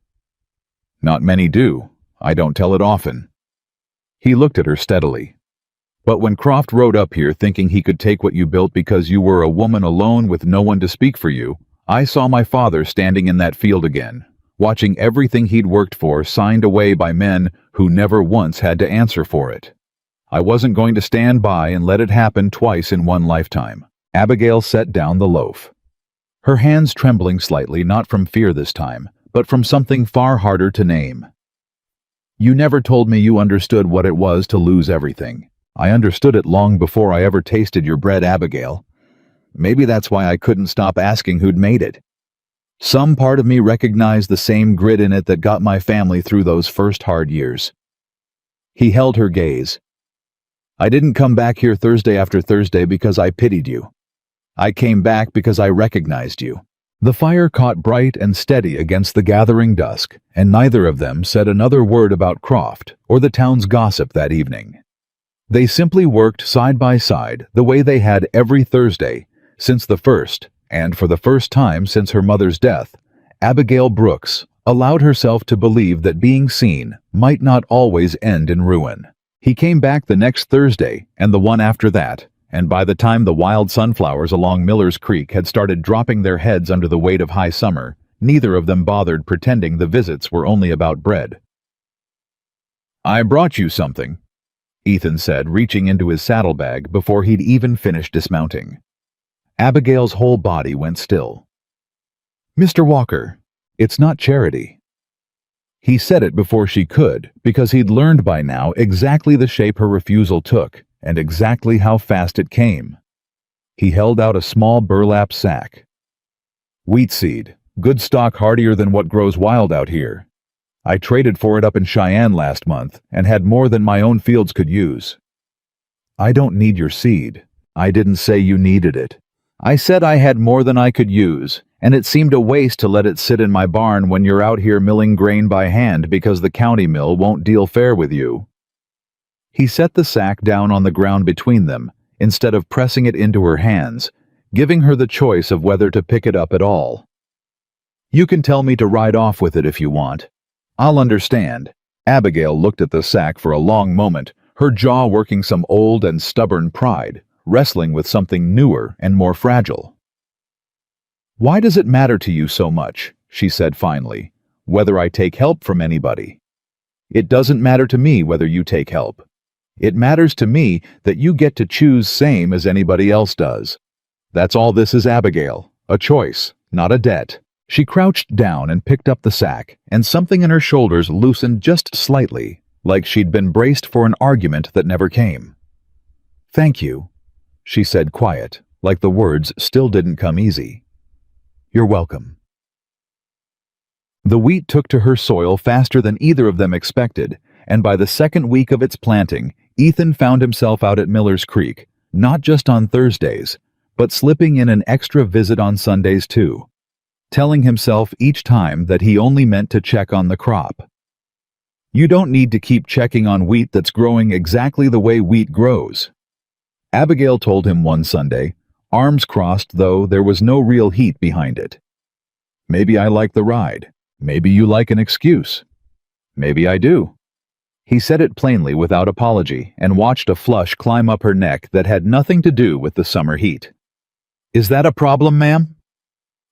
"Not many do. I don't tell it often." He looked at her steadily. "But when Croft rode up here thinking he could take what you built because you were a woman alone with no one to speak for you, I saw my father standing in that field again, watching everything he'd worked for signed away by men who never once had to answer for it. I wasn't going to stand by and let it happen twice in one lifetime." Abigail set down the loaf, her hands trembling slightly, not from fear this time, but from something far harder to name. "You never told me you understood what it was to lose everything. I understood it long before I ever tasted your bread, Abigail. Maybe that's why I couldn't stop asking who'd made it. Some part of me recognized the same grit in it that got my family through those first hard years." He held her gaze. "I didn't come back here Thursday after Thursday because I pitied you. I came back because I recognized you." The fire caught bright and steady against the gathering dusk, and neither of them said another word about Croft or the town's gossip that evening. They simply worked side by side the way they had every Thursday since the first, and for the first time since her mother's death, Abigail Brooks allowed herself to believe that being seen might not always end in ruin. He came back the next Thursday and the one after that, and by the time the wild sunflowers along Miller's Creek had started dropping their heads under the weight of high summer, neither of them bothered pretending the visits were only about bread. "I brought you something," Ethan said, reaching into his saddlebag before he'd even finished dismounting. Abigail's whole body went still. "Mr. Walker, it's not charity." He said it before she could, because he'd learned by now exactly the shape her refusal took, and exactly how fast it came. He held out a small burlap sack. "Wheat seed, good stock, hardier than what grows wild out here. I traded for it up in Cheyenne last month, and had more than my own fields could use." "I don't need your seed. I didn't say you needed it. I said I had more than I could use, and it seemed a waste to let it sit in my barn when you're out here milling grain by hand because the county mill won't deal fair with you." He set the sack down on the ground between them, instead of pressing it into her hands, giving her the choice of whether to pick it up at all. "You can tell me to ride off with it if you want. I'll understand." Abigail looked at the sack for a long moment, her jaw working some old and stubborn pride, wrestling with something newer and more fragile. "Why does it matter to you so much," she said finally, "whether I take help from anybody? It doesn't matter to me whether you take help. It matters to me that you get to choose same as anybody else does. That's all this is, Abigail. A choice, not a debt. She crouched down and picked up the sack, and something in her shoulders loosened just slightly, like she'd been braced for an argument that never came. "Thank you," she said, quiet, like the words still didn't come easy. "You're welcome." The wheat took to her soil faster than either of them expected, and by the second week of its planting, Ethan found himself out at Miller's Creek, not just on Thursdays, but slipping in an extra visit on Sundays too, telling himself each time that he only meant to check on the crop. You don't need to keep checking on wheat that's growing exactly the way wheat grows. Abigail told him one Sunday, arms crossed though there was no real heat behind it. "Maybe I like the ride. Maybe you like an excuse." "Maybe I do." He said it plainly without apology and watched a flush climb up her neck that had nothing to do with the summer heat. "Is that a problem, ma'am?"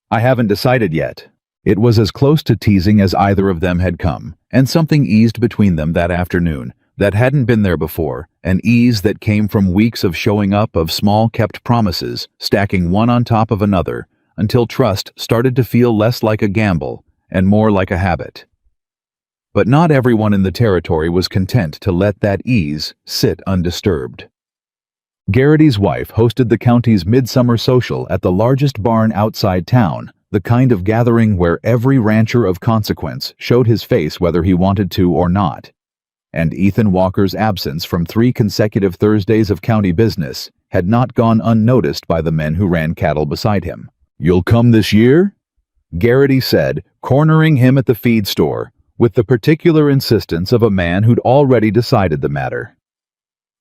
"I haven't decided yet." It was as close to teasing as either of them had come, and something eased between them that afternoon that hadn't been there before, an ease that came from weeks of showing up of small kept promises, stacking one on top of another, until trust started to feel less like a gamble and more like a habit. But not everyone in the territory was content to let that ease sit undisturbed. Garrity's wife hosted the county's midsummer social at the largest barn outside town, the kind of gathering where every rancher of consequence showed his face whether he wanted to or not. And Ethan Walker's absence from 3 consecutive Thursdays of county business had not gone unnoticed by the men who ran cattle beside him. "You'll come this year?" Garrity said, cornering him at the feed store, with the particular insistence of a man who'd already decided the matter.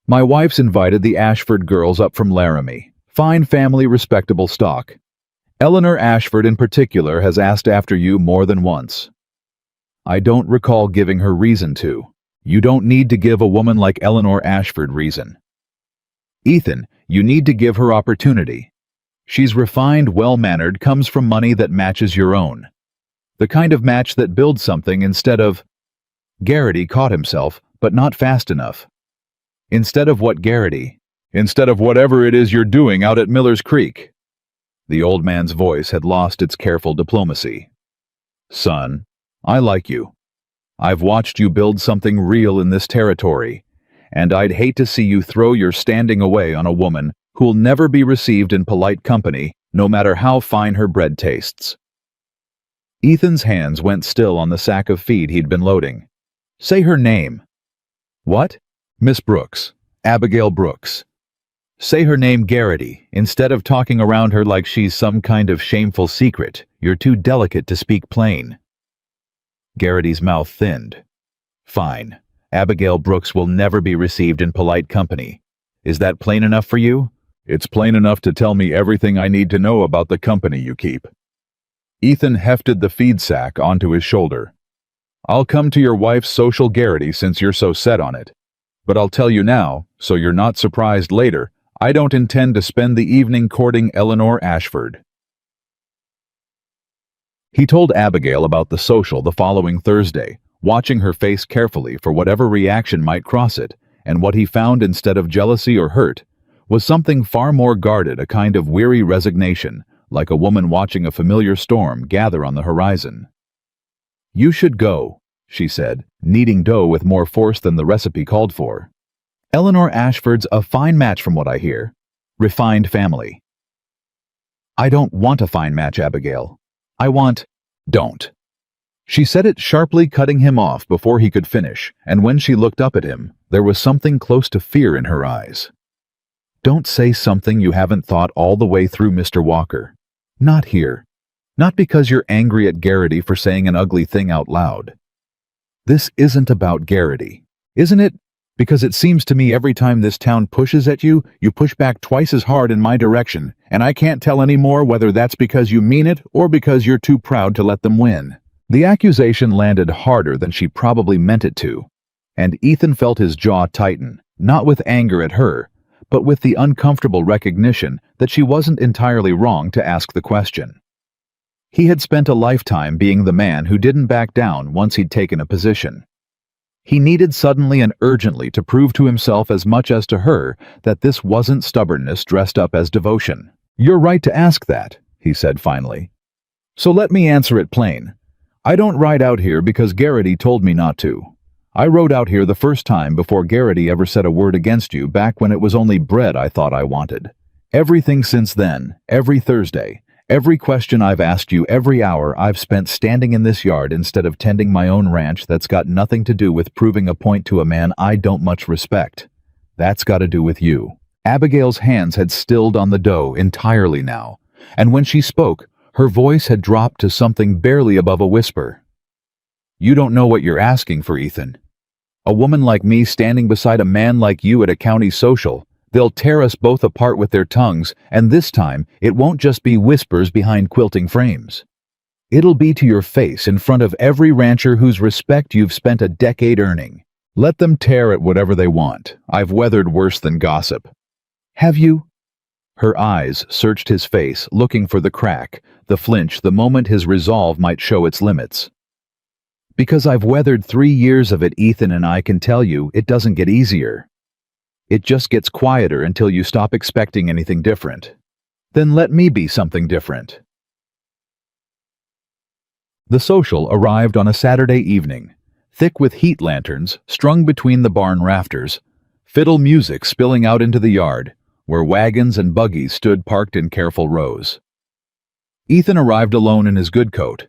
"My wife's invited the Ashford girls up from Laramie. Fine family, respectable stock. Eleanor Ashford in particular has asked after you more than once." "I don't recall giving her reason to." "You don't need to give a woman like Eleanor Ashford reason." "Ethan, you need to give her opportunity. She's refined, well-mannered, comes from money that matches your own. The kind of match that builds something instead of—" Garrity caught himself, but not fast enough. "Instead of what, Garrity?" "Instead of whatever it is you're doing out at Miller's Creek." The old man's voice had lost its careful diplomacy. "Son, I like you. I've watched you build something real in this territory, and I'd hate to see you throw your standing away on a woman who'll never be received in polite company, no matter how fine her bread tastes." Ethan's hands went still on the sack of feed he'd been loading. "Say her name." "What?" "Miss Brooks. Abigail Brooks. Say her name, Garrity, instead of talking around her like she's some kind of shameful secret. You're too delicate to speak plain." Garrity's mouth thinned. "Fine. Abigail Brooks will never be received in polite company. Is that plain enough for you?" "It's plain enough to tell me everything I need to know about the company you keep." Ethan hefted the feed sack onto his shoulder. "I'll come to your wife's social, Garrity, since you're so set on it. But I'll tell you now, so you're not surprised later, I don't intend to spend the evening courting Eleanor Ashford." He told Abigail about the social the following Thursday, watching her face carefully for whatever reaction might cross it, and what he found instead of jealousy or hurt was something far more guarded, a kind of weary resignation, like a woman watching a familiar storm gather on the horizon. "You should go," she said, kneading dough with more force than the recipe called for. "Eleanor Ashford's a fine match from what I hear. Refined family." "I don't want a fine match, Abigail. I want—" "Don't." She said it sharply, cutting him off before he could finish, and when she looked up at him, there was something close to fear in her eyes. "Don't say something you haven't thought all the way through, Mr. Walker. Not here. Not because you're angry at Garrity for saying an ugly thing out loud. This isn't about Garrity, isn't it? Because it seems to me every time this town pushes at you, you push back twice as hard in my direction, and I can't tell anymore whether that's because you mean it or because you're too proud to let them win." The accusation landed harder than she probably meant it to, and Ethan felt his jaw tighten, not with anger at her, but with the uncomfortable recognition that she wasn't entirely wrong to ask the question. He had spent a lifetime being the man who didn't back down once he'd taken a position. He needed suddenly and urgently to prove to himself as much as to her that this wasn't stubbornness dressed up as devotion. "You're right to ask that," he said finally. "So let me answer it plain. I don't ride out here because Garrity told me not to. I rode out here the first time before Garrity ever said a word against you, back when it was only bread I thought I wanted. Everything since then, every Thursday, every question I've asked you, every hour I've spent standing in this yard instead of tending my own ranch that's got nothing to do with proving a point to a man I don't much respect. That's got to do with you." Abigail's hands had stilled on the dough entirely now, and when she spoke, her voice had dropped to something barely above a whisper. "You don't know what you're asking for, Ethan. A woman like me standing beside a man like you at a county social, they'll tear us both apart with their tongues, and this time it won't just be whispers behind quilting frames. It'll be to your face in front of every rancher whose respect you've spent a decade earning. Let them tear at whatever they want. I've weathered worse than gossip." "Have you?" Her eyes searched his face, looking for the crack, the flinch, the moment his resolve might show its limits. "Because I've weathered 3 years of it, Ethan, and I can tell you it doesn't get easier. It just gets quieter until you stop expecting anything different. Then let me be something different." The social arrived on a Saturday evening, thick with heat lanterns strung between the barn rafters, fiddle music spilling out into the yard, where wagons and buggies stood parked in careful rows. Ethan arrived alone in his good coat,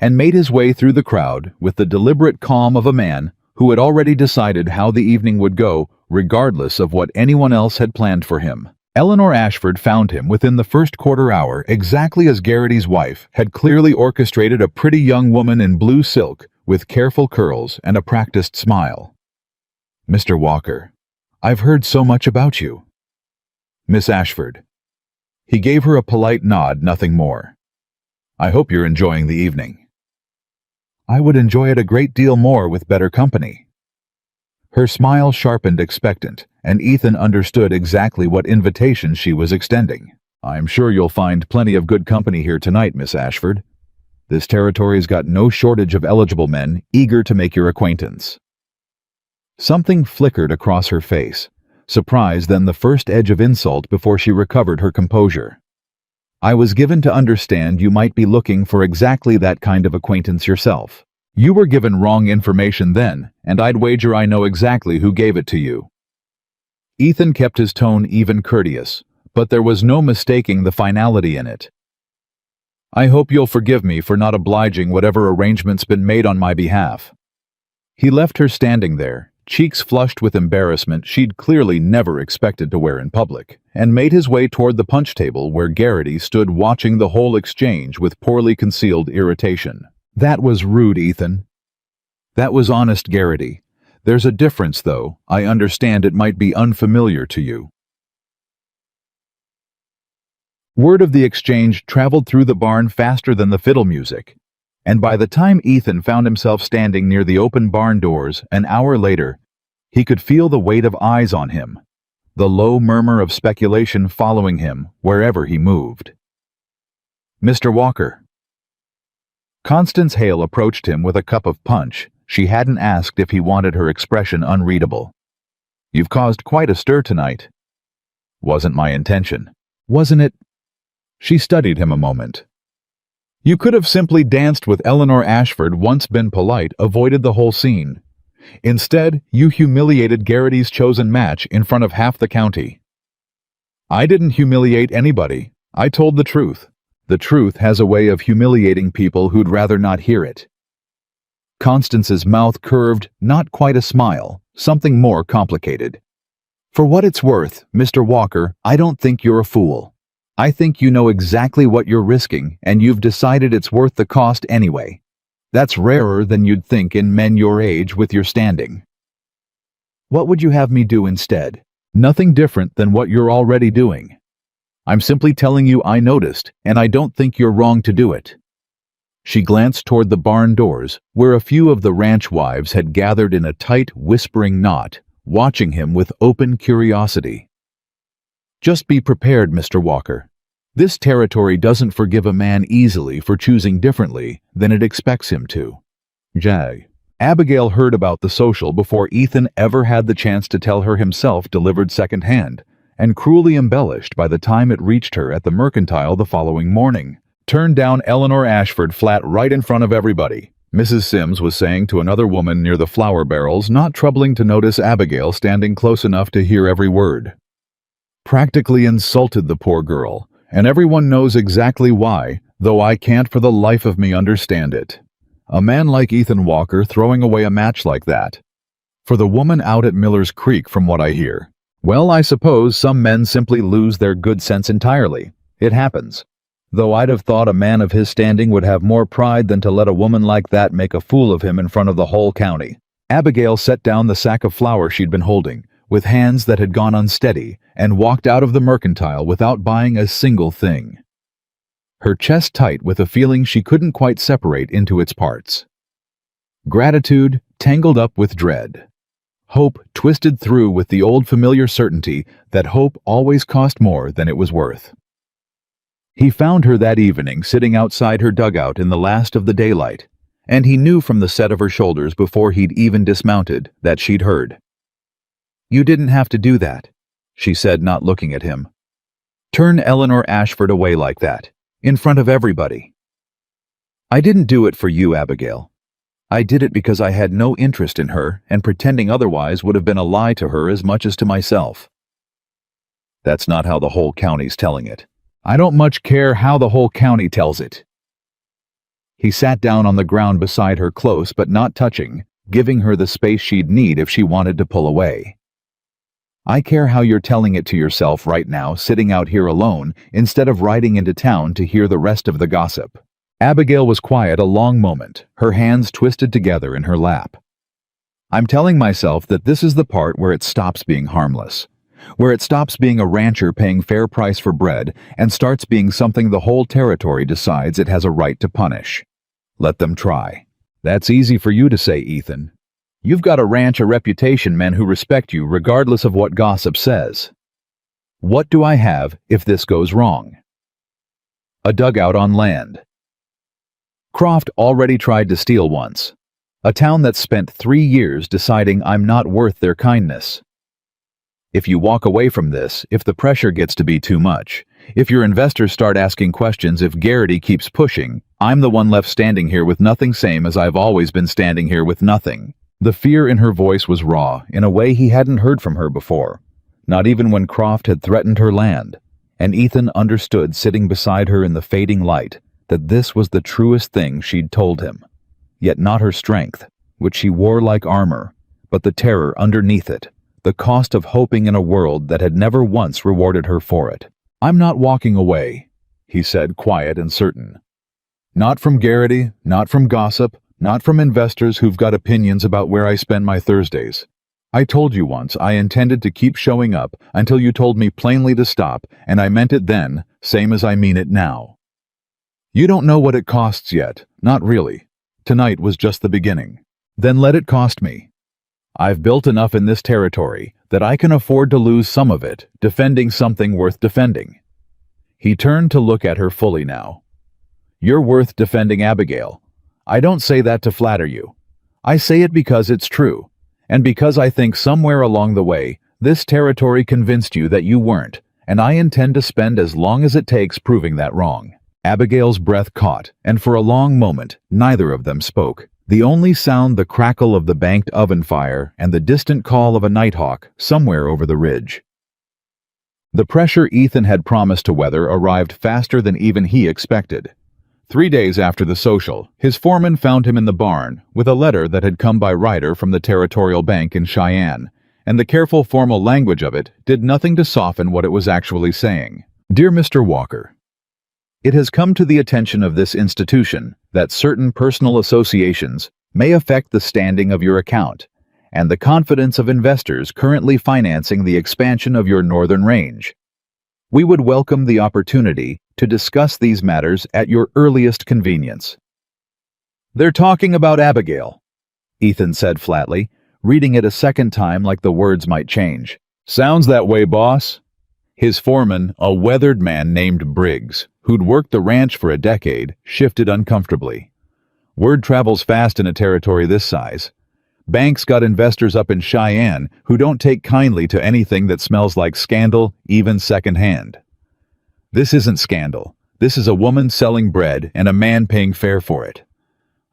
and made his way through the crowd with the deliberate calm of a man who had already decided how the evening would go, regardless of what anyone else had planned for him. Eleanor Ashford found him within the first quarter hour, exactly as Garrity's wife had clearly orchestrated, a pretty young woman in blue silk with careful curls and a practiced smile. "Mr. Walker, I've heard so much about you." "Miss Ashford." He gave her a polite nod, nothing more. "I hope you're enjoying the evening." "I would enjoy it a great deal more with better company." Her smile sharpened expectant, and Ethan understood exactly what invitation she was extending. "I'm sure you'll find plenty of good company here tonight, Miss Ashford. This territory's got no shortage of eligible men eager to make your acquaintance." Something flickered across her face, surprise then the first edge of insult before she recovered her composure. "I was given to understand you might be looking for exactly that kind of acquaintance yourself. You were given wrong information then, and I'd wager I know exactly who gave it to you." Ethan kept his tone even courteous, but there was no mistaking the finality in it. "I hope you'll forgive me for not obliging whatever arrangement's been made on my behalf." He left her standing there, cheeks flushed with embarrassment she'd clearly never expected to wear in public, and made his way toward the punch table where Garrity stood watching the whole exchange with poorly concealed irritation. "That was rude, Ethan." "That was honest, Garrity. There's a difference, though. I understand it might be unfamiliar to you." Word of the exchange traveled through the barn faster than the fiddle music, and by the time Ethan found himself standing near the open barn doors an hour later, he could feel the weight of eyes on him, the low murmur of speculation following him wherever he moved. "Mr. Walker." Constance Hale approached him with a cup of punch. She hadn't asked if he wanted her expression unreadable. "You've caused quite a stir tonight." "Wasn't my intention." "Wasn't it?" She studied him a moment. "You could have simply danced with Eleanor Ashford, once been polite, avoided the whole scene. Instead, you humiliated Garrity's chosen match in front of half the county." "I didn't humiliate anybody. I told the truth. The truth has a way of humiliating people who'd rather not hear it." Constance's mouth curved, not quite a smile, something more complicated. "For what it's worth, Mr. Walker, I don't think you're a fool. I think you know exactly what you're risking, and you've decided it's worth the cost anyway. That's rarer than you'd think in men your age with your standing." "What would you have me do instead?" "Nothing different than what you're already doing. I'm simply telling you I noticed, and I don't think you're wrong to do it." She glanced toward the barn doors, where a few of the ranch wives had gathered in a tight, whispering knot, watching him with open curiosity. "Just be prepared, Mr. Walker. This territory doesn't forgive a man easily for choosing differently than it expects him to." "Jag." Abigail heard about the social before Ethan ever had the chance to tell her himself, delivered secondhand, and cruelly embellished by the time it reached her at the Mercantile the following morning. "Turned down Eleanor Ashford flat right in front of everybody," Mrs. Sims was saying to another woman near the flour barrels, not troubling to notice Abigail standing close enough to hear every word. "Practically insulted the poor girl, and everyone knows exactly why, though I can't for the life of me understand it. A man like Ethan Walker throwing away a match like that. For the woman out at Miller's Creek, from what I hear. Well, I suppose some men simply lose their good sense entirely. It happens. Though I'd have thought a man of his standing would have more pride than to let a woman like that make a fool of him in front of the whole county." Abigail set down the sack of flour she'd been holding, with hands that had gone unsteady, and walked out of the Mercantile without buying a single thing. Her chest tight with a feeling she couldn't quite separate into its parts. Gratitude tangled up with dread. Hope twisted through with the old familiar certainty that hope always cost more than it was worth. He found her that evening sitting outside her dugout in the last of the daylight, and he knew from the set of her shoulders before he'd even dismounted that she'd heard. "You didn't have to do that," she said, not looking at him. "Turn Eleanor Ashford away like that. In front of everybody." "I didn't do it for you, Abigail. I did it because I had no interest in her, and pretending otherwise would have been a lie to her as much as to myself." "That's not how the whole county's telling it." "I don't much care how the whole county tells it." He sat down on the ground beside her, close but not touching, giving her the space she'd need if she wanted to pull away. "I care how you're telling it to yourself right now, sitting out here alone, instead of riding into town to hear the rest of the gossip." Abigail was quiet a long moment, her hands twisted together in her lap. "I'm telling myself that this is the part where it stops being harmless, where it stops being a rancher paying fair price for bread and starts being something the whole territory decides it has a right to punish. Let them try." "That's easy for you to say, Ethan. You've got a ranch, a reputation, men who respect you regardless of what gossip says. What do I have if this goes wrong?" A dugout on land. Croft already tried to steal once. A town that spent 3 years deciding I'm not worth their kindness. If you walk away from this, if the pressure gets to be too much, if your investors start asking questions, if Garrity keeps pushing, I'm the one left standing here with nothing, same as I've always been standing here with nothing. The fear in her voice was raw, in a way he hadn't heard from her before, not even when Croft had threatened her land, and Ethan understood, sitting beside her in the fading light, that this was the truest thing she'd told him. Yet not her strength, which she wore like armor, but the terror underneath it, the cost of hoping in a world that had never once rewarded her for it. "I'm not walking away," he said, quiet and certain. "Not from Garrity, not from gossip, not from investors who've got opinions about where I spend my Thursdays. I told you once I intended to keep showing up until you told me plainly to stop, and I meant it then, same as I mean it now. You don't know what it costs yet, not really. Tonight was just the beginning. Then let it cost me. I've built enough in this territory that I can afford to lose some of it, defending something worth defending." He turned to look at her fully now. "You're worth defending, Abigail. I don't say that to flatter you. I say it because it's true, and because I think somewhere along the way, this territory convinced you that you weren't, and I intend to spend as long as it takes proving that wrong." Abigail's breath caught, and for a long moment, neither of them spoke. The only sound the crackle of the banked oven fire and the distant call of a nighthawk somewhere over the ridge. The pressure Ethan had promised to weather arrived faster than even he expected. 3 days after the social, his foreman found him in the barn with a letter that had come by rider from the Territorial Bank in Cheyenne, and the careful formal language of it did nothing to soften what it was actually saying. "Dear Mr. Walker, it has come to the attention of this institution that certain personal associations may affect the standing of your account and the confidence of investors currently financing the expansion of your northern range. We would welcome the opportunity to discuss these matters at your earliest convenience." "They're talking about Abigail," Ethan said flatly, reading it a second time like the words might change. "Sounds that way, boss." His foreman, a weathered man named Briggs, who'd worked the ranch for a decade, shifted uncomfortably. Word travels fast in a territory this size. Banks got investors up in Cheyenne who don't take kindly to anything that smells like scandal, even secondhand. This isn't scandal. This is a woman selling bread and a man paying fair for it.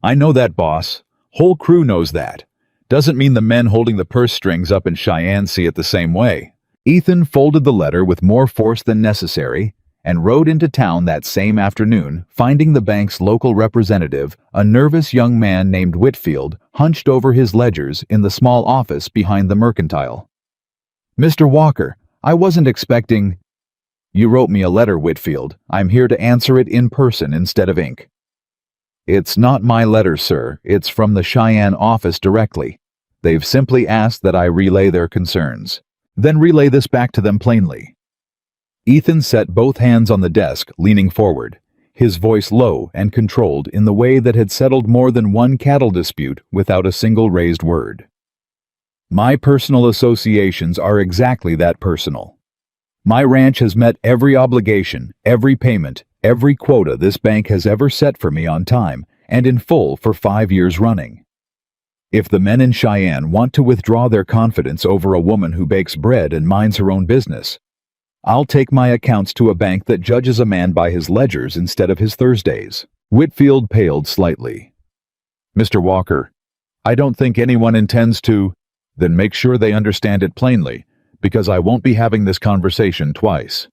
I know that, boss. Whole crew knows that. Doesn't mean the men holding the purse strings up in Cheyenne see it the same way. Ethan folded the letter with more force than necessary and rode into town that same afternoon, finding the bank's local representative, a nervous young man named Whitfield, hunched over his ledgers in the small office behind the mercantile. "Mr. Walker, I wasn't expecting—" "You wrote me a letter, Whitfield. I'm here to answer it in person instead of ink." "It's not my letter, sir. It's from the Cheyenne office directly. They've simply asked that I relay their concerns." "Then relay this back to them plainly." Ethan set both hands on the desk, leaning forward, his voice low and controlled in the way that had settled more than one cattle dispute without a single raised word. "My personal associations are exactly that personal. My ranch has met every obligation, every payment, every quota this bank has ever set for me on time and in full for 5 years running. If the men in Cheyenne want to withdraw their confidence over a woman who bakes bread and minds her own business, I'll take my accounts to a bank that judges a man by his ledgers instead of his Thursdays." Whitfield paled slightly. "Mr. Walker, I don't think anyone intends to—" "Then make sure they understand it plainly, because I won't be having this conversation twice."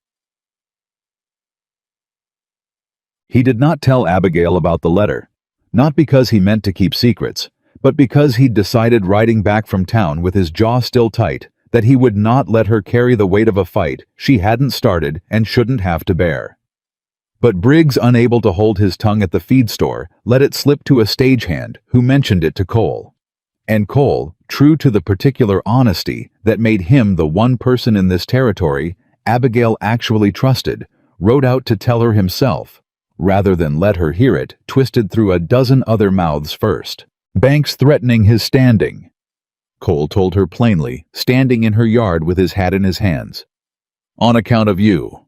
He did not tell Abigail about the letter, not because he meant to keep secrets, but because he'd decided riding back from town with his jaw still tight that he would not let her carry the weight of a fight she hadn't started and shouldn't have to bear. But Briggs, unable to hold his tongue at the feed store, let it slip to a stagehand who mentioned it to Cole. And Cole, true to the particular honesty that made him the one person in this territory Abigail actually trusted, rode out to tell her himself, rather than let her hear it twisted through a dozen other mouths first. "Banks threatening his standing," Cole told her plainly, standing in her yard with his hat in his hands. "On account of you.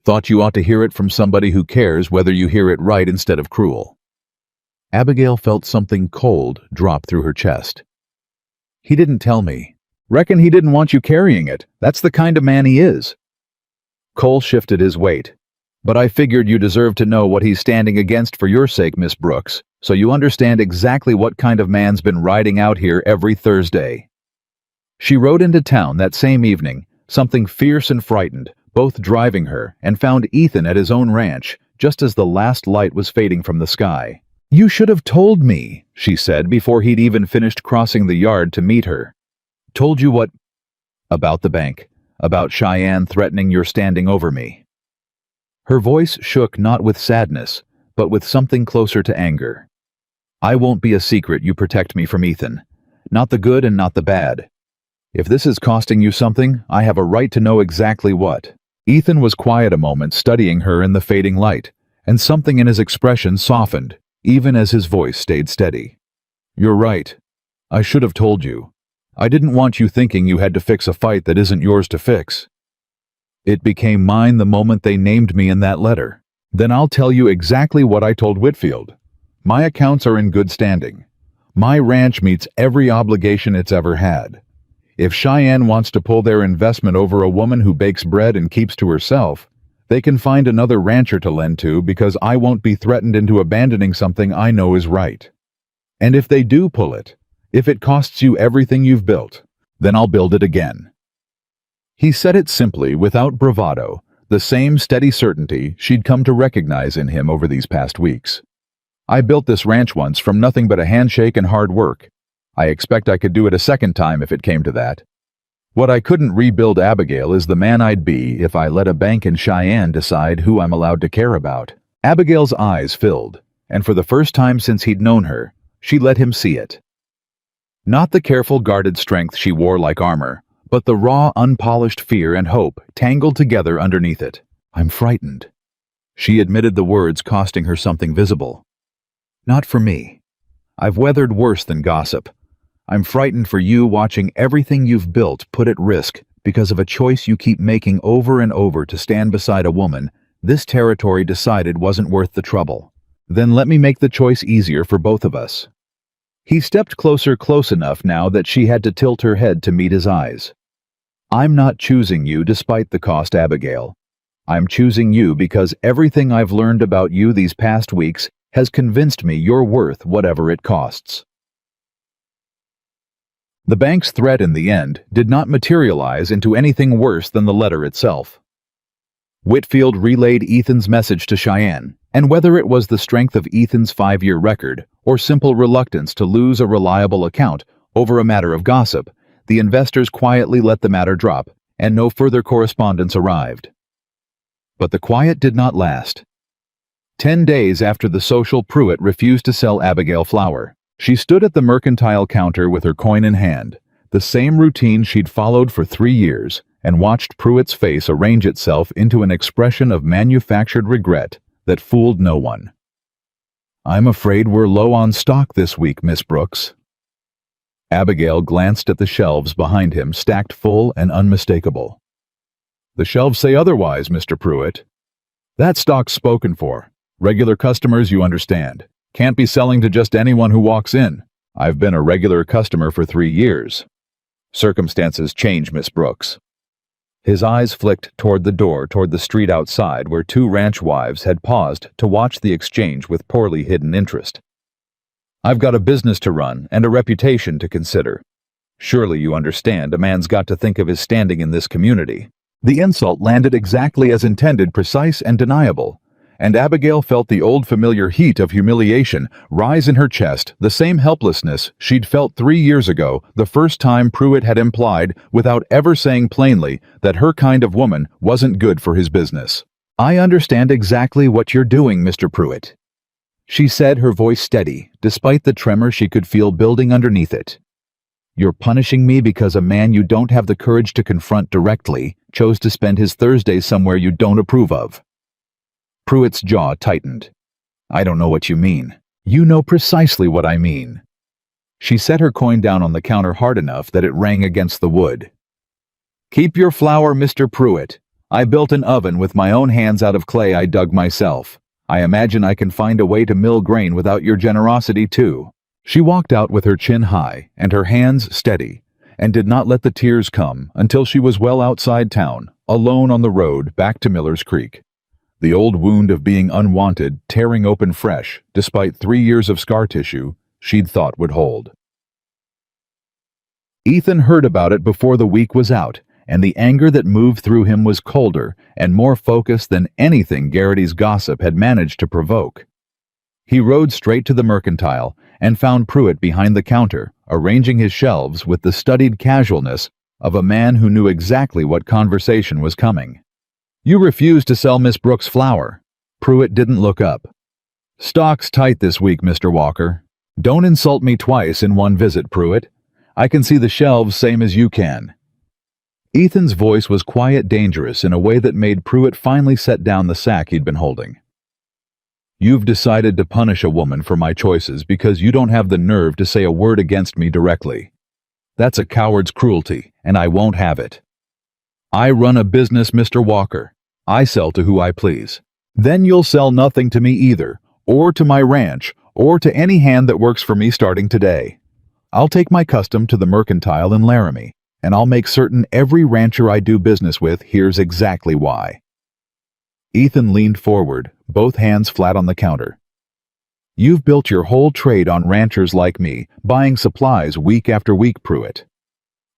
Thought you ought to hear it from somebody who cares whether you hear it right instead of cruel." Abigail felt something cold drop through her chest. "He didn't tell me. Reckon he didn't want you carrying it. That's the kind of man he is." Cole shifted his weight. "But I figured you deserve to know what he's standing against for your sake, Miss Brooks, so you understand exactly what kind of man's been riding out here every Thursday." She rode into town that same evening, something fierce and frightened, both driving her, and found Ethan at his own ranch, just as the last light was fading from the sky. "You should have told me," she said before he'd even finished crossing the yard to meet her. "Told you what?" "About the bank. About Cheyenne threatening your standing over me." Her voice shook not with sadness, but with something closer to anger. "I won't be a secret you protect me from Ethan. Not the good and not the bad. If this is costing you something, I have a right to know exactly what." Ethan was quiet a moment, studying her in the fading light, and something in his expression softened, even as his voice stayed steady. "You're right. I should have told you. I didn't want you thinking you had to fix a fight that isn't yours to fix. It became mine the moment they named me in that letter. Then I'll tell you exactly what I told Whitfield. My accounts are in good standing. My ranch meets every obligation it's ever had. If Cheyenne wants to pull their investment over a woman who bakes bread and keeps to herself, they can find another rancher to lend to because I won't be threatened into abandoning something I know is right. And if they do pull it, if it costs you everything you've built, then I'll build it again." He said it simply, without bravado, the same steady certainty she'd come to recognize in him over these past weeks. "I built this ranch once from nothing but a handshake and hard work. I expect I could do it a second time if it came to that. What I couldn't rebuild, Abigail, is the man I'd be if I let a bank in Cheyenne decide who I'm allowed to care about." Abigail's eyes filled, and for the first time since he'd known her, she let him see it. Not the careful, guarded strength she wore like armor, but the raw, unpolished fear and hope tangled together underneath it. "I'm frightened." She admitted the words costing her something visible. "Not for me. I've weathered worse than gossip. I'm frightened for you watching everything you've built put at risk because of a choice you keep making over and over to stand beside a woman this territory decided wasn't worth the trouble. Then let me make the choice easier for both of us. He stepped close enough now that she had to tilt her head to meet his eyes. I'm not choosing you despite the cost, Abigail. I'm choosing you because everything I've learned about you these past weeks has convinced me you're worth whatever it costs. The bank's threat in the end did not materialize into anything worse than the letter itself. Whitfield relayed Ethan's message to Cheyenne, and whether it was the strength of Ethan's 5-year record or simple reluctance to lose a reliable account over a matter of gossip, the investors quietly let the matter drop, and no further correspondence arrived. But the quiet did not last. 10 days after the social Pruitt refused to sell Abigail flour, she stood at the mercantile counter with her coin in hand, the same routine she'd followed for 3 years, and watched Pruitt's face arrange itself into an expression of manufactured regret that fooled no one. I'm afraid we're low on stock this week, Miss Brooks. Abigail glanced at the shelves behind him, stacked full and unmistakable. The shelves say otherwise, Mr. Pruitt. That stock's spoken for. Regular customers, you understand. Can't be selling to just anyone who walks in. I've been a regular customer for 3 years. Circumstances change, Miss Brooks. His eyes flicked toward the door toward the street outside where 2 ranch wives had paused to watch the exchange with poorly hidden interest. I've got a business to run and a reputation to consider. Surely you understand a man's got to think of his standing in this community. The insult landed exactly as intended, precise and deniable, and Abigail felt the old familiar heat of humiliation rise in her chest, the same helplessness she'd felt 3 years ago, the first time Pruitt had implied, without ever saying plainly, that her kind of woman wasn't good for his business. I understand exactly what you're doing, Mr. Pruitt, she said, her voice steady, despite the tremor she could feel building underneath it. You're punishing me because a man you don't have the courage to confront directly chose to spend his Thursdays somewhere you don't approve of. Pruitt's jaw tightened. I don't know what you mean. You know precisely what I mean. She set her coin down on the counter hard enough that it rang against the wood. Keep your flour, Mr. Pruitt. I built an oven with my own hands out of clay I dug myself. I imagine I can find a way to mill grain without your generosity, too. She walked out with her chin high and her hands steady, and did not let the tears come until she was well outside town, alone on the road back to Miller's Creek. The old wound of being unwanted tearing open fresh, despite 3 years of scar tissue she'd thought would hold. Ethan heard about it before the week was out, and the anger that moved through him was colder and more focused than anything Garrity's gossip had managed to provoke. He rode straight to the mercantile and found Pruitt behind the counter, arranging his shelves with the studied casualness of a man who knew exactly what conversation was coming. You refuse to sell Miss Brooks flour. Pruitt didn't look up. Stock's tight this week, Mr. Walker. Don't insult me twice in one visit, Pruitt. I can see the shelves same as you can. Ethan's voice was quiet, dangerous in a way that made Pruitt finally set down the sack he'd been holding. You've decided to punish a woman for my choices because you don't have the nerve to say a word against me directly. That's a coward's cruelty, and I won't have it. I run a business, Mr. Walker. I sell to who I please. Then you'll sell nothing to me either, or to my ranch, or to any hand that works for me starting today. I'll take my custom to the mercantile in Laramie, and I'll make certain every rancher I do business with hears exactly why. Ethan leaned forward, both hands flat on the counter. You've built your whole trade on ranchers like me, buying supplies week after week, Pruitt.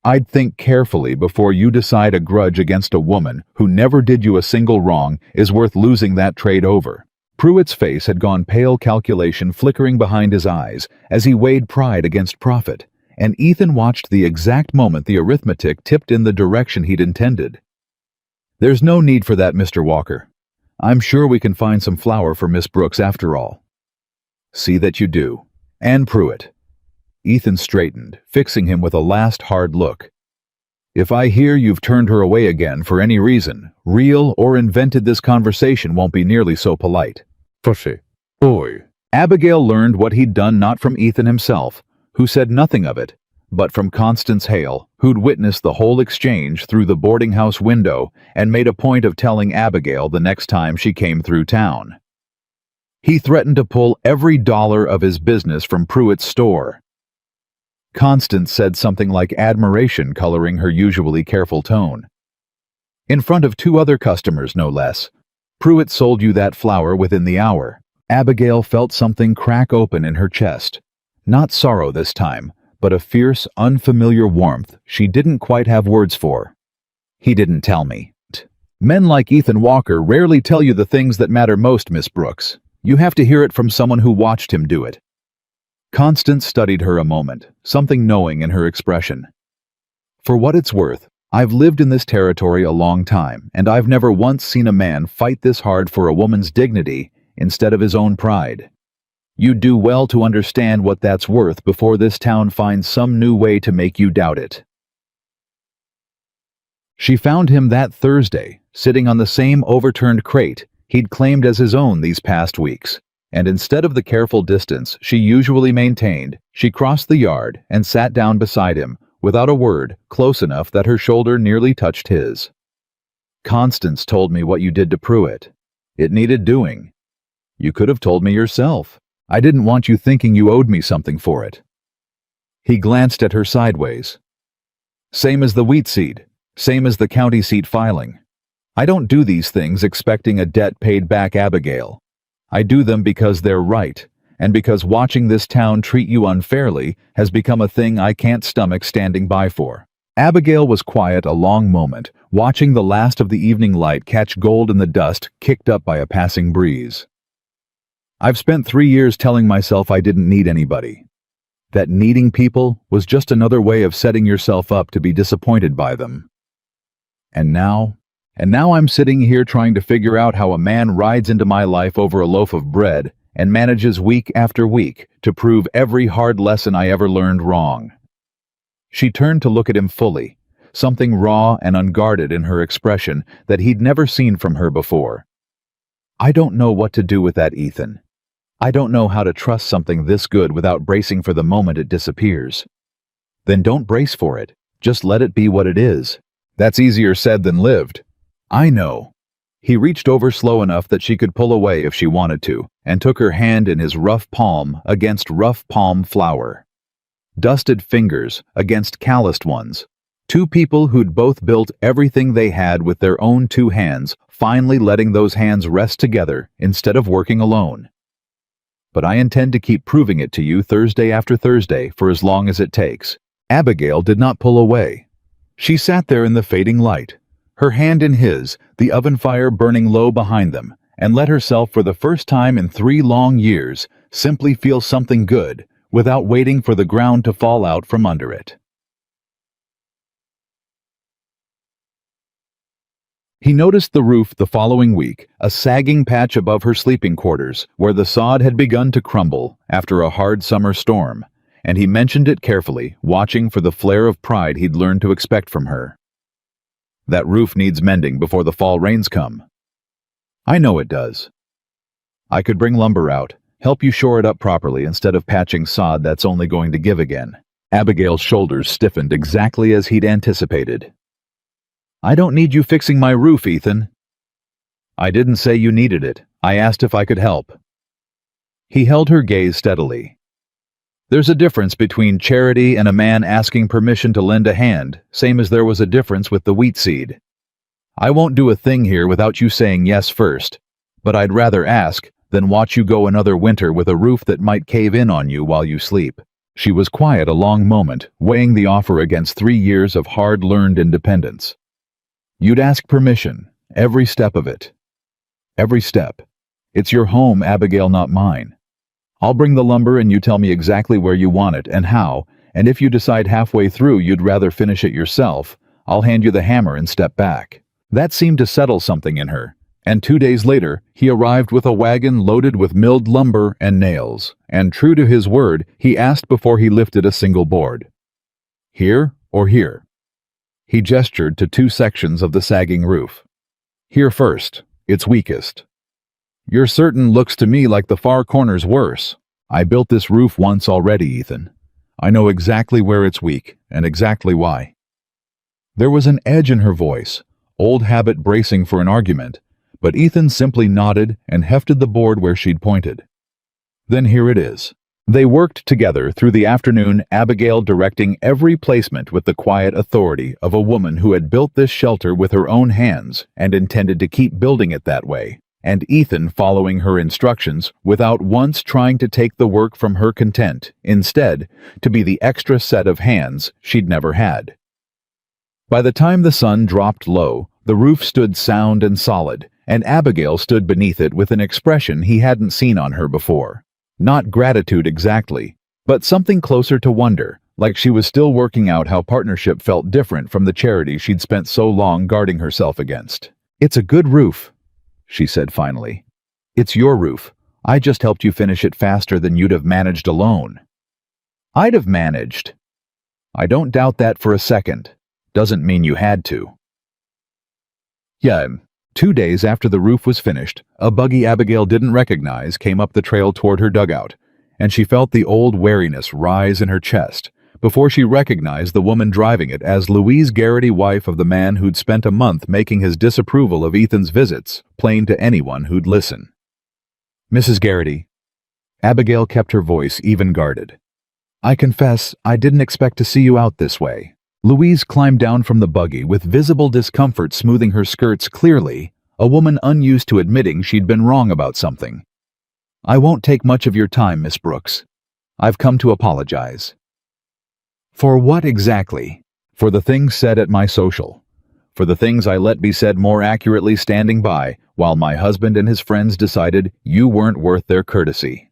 I'd think carefully before you decide a grudge against a woman who never did you a single wrong is worth losing that trade over. Pruitt's face had gone pale, calculation flickering behind his eyes as he weighed pride against profit, and Ethan watched the exact moment the arithmetic tipped in the direction he'd intended. There's no need for that, Mr. Walker. I'm sure we can find some flour for Miss Brooks after all. See that you do. And Pruitt. Ethan straightened, fixing him with a last hard look. If I hear you've turned her away again for any reason, real or invented, this conversation won't be nearly so polite. Pussy. Oi. Abigail learned what he'd done not from Ethan himself, who said nothing of it, but from Constance Hale, who'd witnessed the whole exchange through the boarding house window and made a point of telling Abigail the next time she came through town. He threatened to pull every dollar of his business from Pruitt's store. Constance said something like admiration coloring her usually careful tone. In front of 2 other customers, no less. Pruitt sold you that flower within the hour. Abigail felt something crack open in her chest. Not sorrow this time, but a fierce, unfamiliar warmth she didn't quite have words for. He didn't tell me. Men like Ethan Walker rarely tell you the things that matter most, Miss Brooks. You have to hear it from someone who watched him do it. Constance studied her a moment, something knowing in her expression. For what it's worth, I've lived in this territory a long time, and I've never once seen a man fight this hard for a woman's dignity instead of his own pride. You'd do well to understand what that's worth before this town finds some new way to make you doubt it. She found him that Thursday, sitting on the same overturned crate he'd claimed as his own these past weeks, and instead of the careful distance she usually maintained, she crossed the yard and sat down beside him, without a word, close enough that her shoulder nearly touched his. Constance told me what you did to Pruitt. It needed doing. You could have told me yourself. I didn't want you thinking you owed me something for it. He glanced at her sideways. Same as the wheat seed. Same as the county seat filing. I don't do these things expecting a debt paid back, Abigail. I do them because they're right, and because watching this town treat you unfairly has become a thing I can't stomach standing by for. Abigail was quiet a long moment, watching the last of the evening light catch gold in the dust kicked up by a passing breeze. I've spent 3 years telling myself I didn't need anybody. That needing people was just another way of setting yourself up to be disappointed by them. And now I'm sitting here trying to figure out how a man rides into my life over a loaf of bread and manages week after week to prove every hard lesson I ever learned wrong. She turned to look at him fully, something raw and unguarded in her expression that he'd never seen from her before. I don't know what to do with that, Ethan. I don't know how to trust something this good without bracing for the moment it disappears. Then don't brace for it. Just let it be what it is. That's easier said than lived. I know. He reached over slow enough that she could pull away if she wanted to, and took her hand in his rough palm against rough palm flower. Dusted fingers against calloused ones. 2 people who'd both built everything they had with their own 2 hands, finally letting those hands rest together instead of working alone. But I intend to keep proving it to you Thursday after Thursday for as long as it takes. Abigail did not pull away. She sat there in the fading light, her hand in his, the oven fire burning low behind them, and let herself for the first time in 3 long years simply feel something good without waiting for the ground to fall out from under it. He noticed the roof the following week, a sagging patch above her sleeping quarters where the sod had begun to crumble after a hard summer storm, and he mentioned it carefully, watching for the flare of pride he'd learned to expect from her. That roof needs mending before the fall rains come. I know it does. I could bring lumber out, help you shore it up properly instead of patching sod that's only going to give again. Abigail's shoulders stiffened exactly as he'd anticipated. I don't need you fixing my roof, Ethan. I didn't say you needed it. I asked if I could help. He held her gaze steadily. There's a difference between charity and a man asking permission to lend a hand, same as there was a difference with the wheat seed. I won't do a thing here without you saying yes first, but I'd rather ask than watch you go another winter with a roof that might cave in on you while you sleep. She was quiet a long moment, weighing the offer against 3 years of hard-learned independence. You'd ask permission, every step of it. Every step. It's your home, Abigail, not mine. I'll bring the lumber and you tell me exactly where you want it and how, and if you decide halfway through you'd rather finish it yourself, I'll hand you the hammer and step back. That seemed to settle something in her, and 2 days later he arrived with a wagon loaded with milled lumber and nails, and true to his word, he asked before he lifted a single board. Here or here? He gestured to 2 sections of the sagging roof. Here first, it's weakest. You're certain looks to me like the far corner's worse. I built this roof once already, Ethan. I know exactly where it's weak, and exactly why. There was an edge in her voice, old habit bracing for an argument, but Ethan simply nodded and hefted the board where she'd pointed. Then here it is. They worked together through the afternoon, Abigail directing every placement with the quiet authority of a woman who had built this shelter with her own hands and intended to keep building it that way, and Ethan following her instructions without once trying to take the work from her content, instead, to be the extra set of hands she'd never had. By the time the sun dropped low, the roof stood sound and solid, and Abigail stood beneath it with an expression he hadn't seen on her before. Not gratitude exactly, but something closer to wonder, like she was still working out how partnership felt different from the charity she'd spent so long guarding herself against. "It's a good roof," she said finally. "It's your roof. I just helped you finish it faster than you'd have managed alone." "I'd have managed." "I don't doubt that for a second. Doesn't mean you had to." Yeah, 2 days after the roof was finished, a buggy Abigail didn't recognize came up the trail toward her dugout, and she felt the old wariness rise in her chest before she recognized the woman driving it as Louise Garrity, wife of the man who'd spent a month making his disapproval of Ethan's visits plain to anyone who'd listen. "Mrs. Garrity." Abigail kept her voice even guarded. "I confess, I didn't expect to see you out this way." Louise climbed down from the buggy with visible discomfort smoothing her skirts clearly, a woman unused to admitting she'd been wrong about something. "I won't take much of your time, Miss Brooks. I've come to apologize." "For what exactly?" "For the things said at my social. For the things I let be said more accurately standing by, while my husband and his friends decided you weren't worth their courtesy."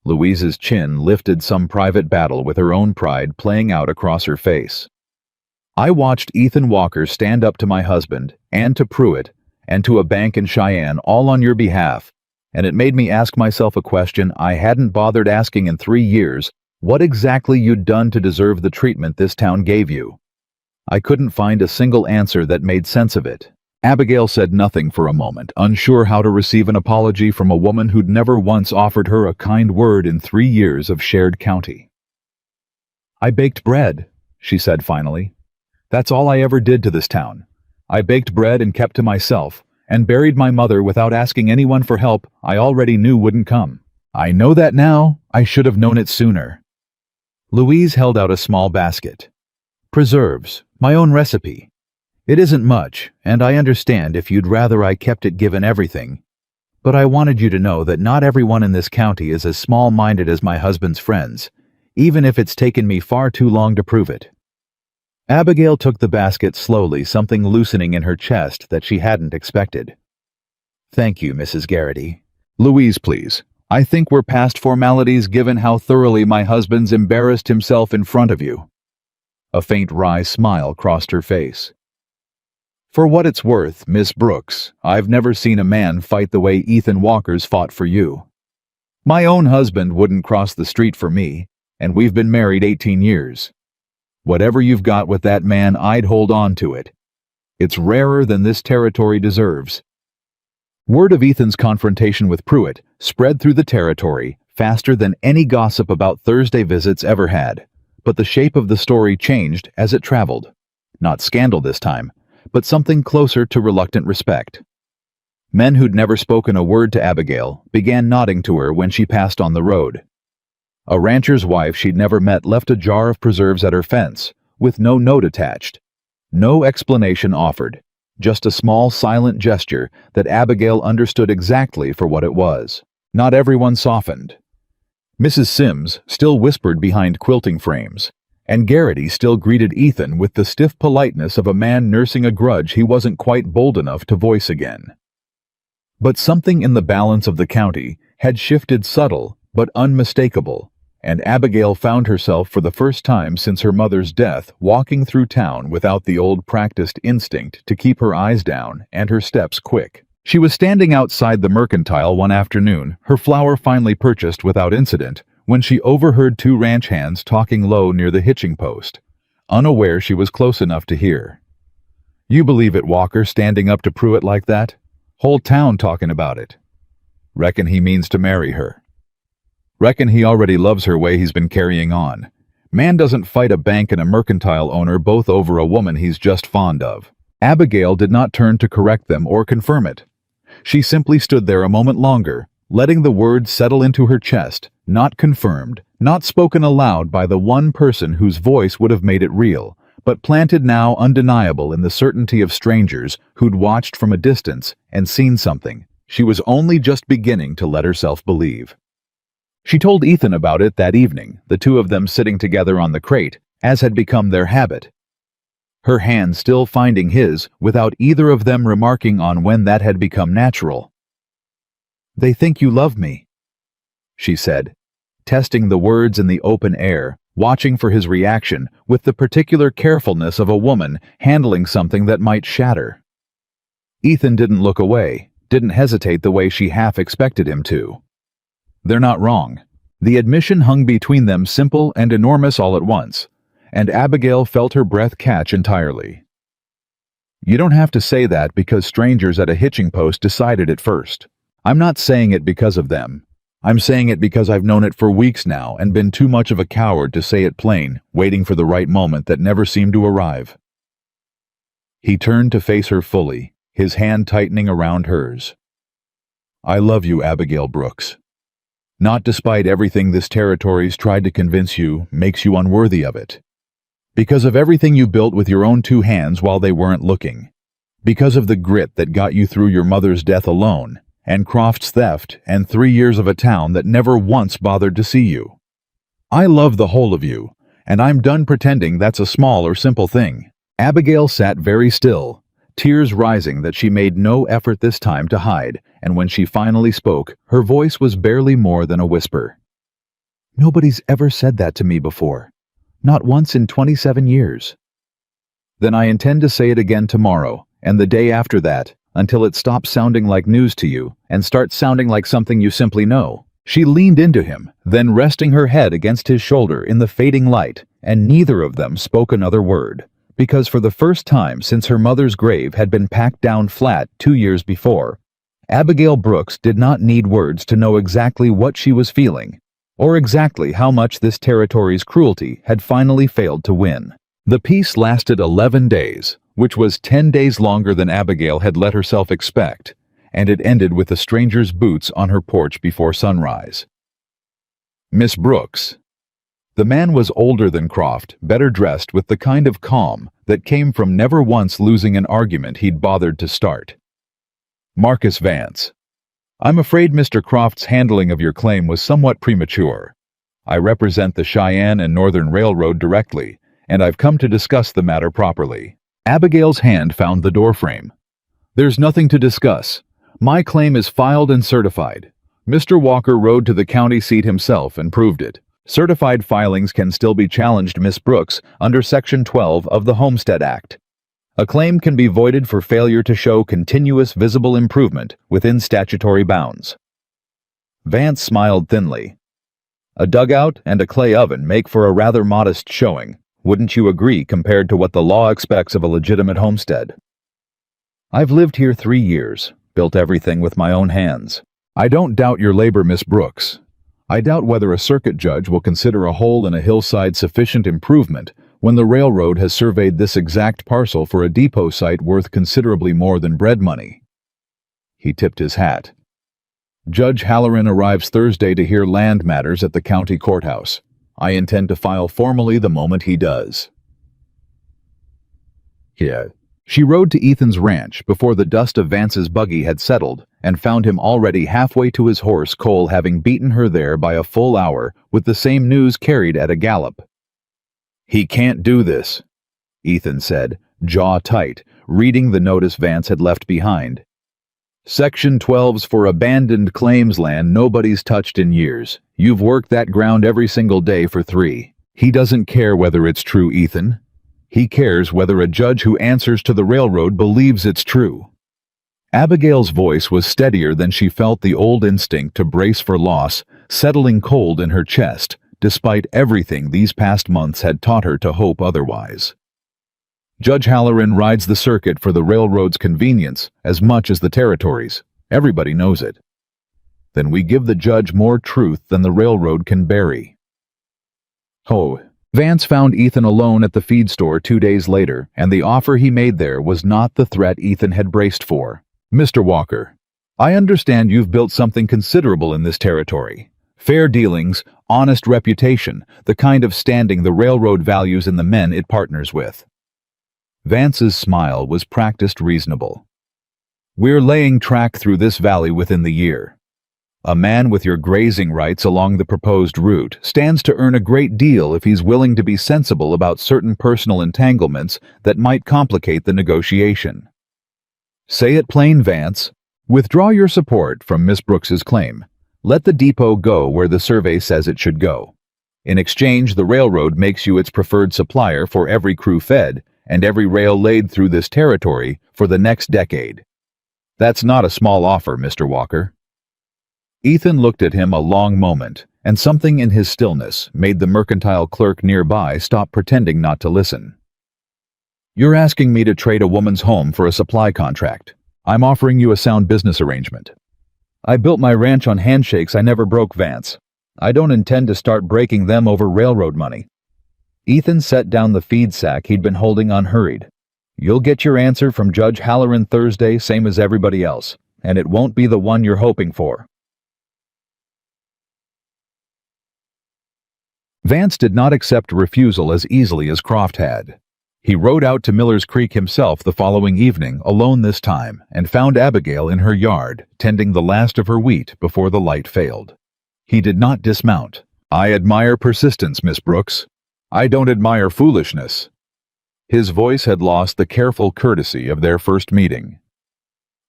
Louise's chin lifted, some private battle with her own pride playing out across her face. "I watched Ethan Walker stand up to my husband, and to Pruitt, and to a bank in Cheyenne, all on your behalf, and it made me ask myself a question I hadn't bothered asking in 3 years, what exactly you'd done to deserve the treatment this town gave you. I couldn't find a single answer that made sense of it." Abigail said nothing for a moment, unsure how to receive an apology from a woman who'd never once offered her a kind word in 3 years of shared county. "I baked bread," she said finally. "That's all I ever did to this town. I baked bread and kept to myself, and buried my mother without asking anyone for help I already knew wouldn't come. I know that now. I should have known it sooner." Louise held out a small basket. "Preserves, my own recipe. It isn't much, and I understand if you'd rather I kept it given everything. But I wanted you to know that not everyone in this county is as small-minded as my husband's friends, even if it's taken me far too long to prove it." Abigail took the basket slowly, something loosening in her chest that she hadn't expected. "Thank you, Mrs. Garrity." "Louise, please. I think we're past formalities given how thoroughly my husband's embarrassed himself in front of you." A faint wry smile crossed her face. "For what it's worth, Miss Brooks, I've never seen a man fight the way Ethan Walker's fought for you. My own husband wouldn't cross the street for me, and we've been married 18 years. Whatever you've got with that man, I'd hold on to it. It's rarer than this territory deserves." Word of Ethan's confrontation with Pruitt spread through the territory faster than any gossip about Thursday visits ever had, but the shape of the story changed as it traveled. Not scandal this time, but something closer to reluctant respect. Men who'd never spoken a word to Abigail began nodding to her when she passed on the road. A rancher's wife she'd never met left a jar of preserves at her fence, with no note attached. No explanation offered, just a small silent gesture that Abigail understood exactly for what it was. Not everyone softened. Mrs. Sims still whispered behind quilting frames, and Garrity still greeted Ethan with the stiff politeness of a man nursing a grudge he wasn't quite bold enough to voice again. But something in the balance of the county had shifted, subtle but unmistakable, and Abigail found herself for the first time since her mother's death walking through town without the old practiced instinct to keep her eyes down and her steps quick. She was standing outside the mercantile one afternoon, her flour finally purchased without incident, when she overheard 2 ranch hands talking low near the hitching post, unaware she was close enough to hear. "You believe it, Walker, standing up to Pruitt like that? Whole town talking about it. Reckon he means to marry her. Reckon he already loves her way he's been carrying on. Man doesn't fight a bank and a mercantile owner both over a woman he's just fond of." Abigail did not turn to correct them or confirm it. She simply stood there a moment longer, letting the words settle into her chest, not confirmed, not spoken aloud by the one person whose voice would have made it real, but planted now undeniable in the certainty of strangers who'd watched from a distance and seen something she was only just beginning to let herself believe. She told Ethan about it that evening, the two of them sitting together on the crate, as had become their habit. Her hand still finding his, without either of them remarking on when that had become natural. "They think you love me," she said, testing the words in the open air, watching for his reaction with the particular carefulness of a woman handling something that might shatter. Ethan didn't look away, didn't hesitate the way she half expected him to. They're not wrong. The admission hung between them simple and enormous all at once, and Abigail felt her breath catch entirely. "You don't have to say that because strangers at a hitching post decided it first. I'm not saying it because of them. I'm saying it because I've known it for weeks now and been too much of a coward to say it plain, waiting for the right moment that never seemed to arrive." He turned to face her fully, his hand tightening around hers. "I love you, Abigail Brooks. Not despite everything this territory's tried to convince you makes you unworthy of it. Because of everything you built with your own two hands while they weren't looking. Because of the grit that got you through your mother's death alone, and Croft's theft, and 3 years of a town that never once bothered to see you. I love the whole of you, and I'm done pretending that's a small or simple thing." Abigail sat very still, tears rising that she made no effort this time to hide, and when she finally spoke, her voice was barely more than a whisper. "Nobody's ever said that to me before. Not once in 27 years. Then I intend to say it again tomorrow, and the day after that, until it stops sounding like news to you and starts sounding like something you simply know." She leaned into him, then resting her head against his shoulder in the fading light, and neither of them spoke another word, because for the first time since her mother's grave had been packed down flat 2 years before, Abigail Brooks did not need words to know exactly what she was feeling, or exactly how much this territory's cruelty had finally failed to win. The peace lasted 11 days, which was 10 days longer than Abigail had let herself expect, and it ended with the stranger's boots on her porch before sunrise. "Miss Brooks." The man was older than Croft, better dressed with the kind of calm that came from never once losing an argument he'd bothered to start. "Marcus Vance. I'm afraid Mr. Croft's handling of your claim was somewhat premature. I represent the Cheyenne and Northern Railroad directly, and I've come to discuss the matter properly." Abigail's hand found the doorframe. "There's nothing to discuss. My claim is filed and certified. Mr. Walker rode to the county seat himself and proved it. Certified filings can still be challenged, Miss Brooks, under Section 12 of the Homestead Act. A claim can be voided for failure to show continuous visible improvement within statutory bounds." Vance smiled thinly. "A dugout and a clay oven make for a rather modest showing, wouldn't you agree, compared to what the law expects of a legitimate homestead? I've lived here 3 years, built everything with my own hands. I don't doubt your labor, Miss Brooks. I doubt whether a circuit judge will consider a hole in a hillside sufficient improvement when the railroad has surveyed this exact parcel for a depot site worth considerably more than bread money." He tipped his hat. "Judge Halloran arrives Thursday to hear land matters at the county courthouse. I intend to file formally the moment he does." Yeah. She rode to Ethan's ranch before the dust of Vance's buggy had settled and found him already halfway to his horse, Cole having beaten her there by a full hour with the same news carried at a gallop. "He can't do this," Ethan said, jaw tight, reading the notice Vance had left behind. "Section 12's for abandoned claims land nobody's touched in years. You've worked that ground every single day for 3. He doesn't care whether it's true, Ethan. He cares whether a judge who answers to the railroad believes it's true." Abigail's voice was steadier than she felt the old instinct to brace for loss settling cold in her chest, despite everything these past months had taught her to hope otherwise. "Judge Halloran rides the circuit for the railroad's convenience as much as the territory's. Everybody knows it. Then we give the judge more truth than the railroad can bury." Oh. Vance found Ethan alone at the feed store 2 days later, and the offer he made there was not the threat Ethan had braced for. "Mr. Walker, I understand you've built something considerable in this territory. Fair dealings, honest reputation, the kind of standing the railroad values in the men it partners with. Vance's smile was practiced reasonable. We're laying track through this valley within the year. A man with your grazing rights along the proposed route stands to earn a great deal if he's willing to be sensible about certain personal entanglements that might complicate the negotiation. Say it plain, Vance. Withdraw your support from Miss Brooks's claim. Let the depot go where the survey says it should go. In exchange, the railroad makes you its preferred supplier for every crew fed and every rail laid through this territory for the next decade. That's not a small offer, Mr. Walker. Ethan looked at him a long moment, and something in his stillness made the mercantile clerk nearby stop pretending not to listen. You're asking me to trade a woman's home for a supply contract. I'm offering you a sound business arrangement. I built my ranch on handshakes I never broke, Vance. I don't intend to start breaking them over railroad money. Ethan set down the feed sack he'd been holding unhurried. You'll get your answer from Judge Halloran Thursday, same as everybody else, and it won't be the one you're hoping for. Vance did not accept refusal as easily as Croft had. He rode out to Miller's Creek himself the following evening, alone this time, and found Abigail in her yard, tending the last of her wheat before the light failed. He did not dismount. I admire persistence, Miss Brooks. I don't admire foolishness. His voice had lost the careful courtesy of their first meeting.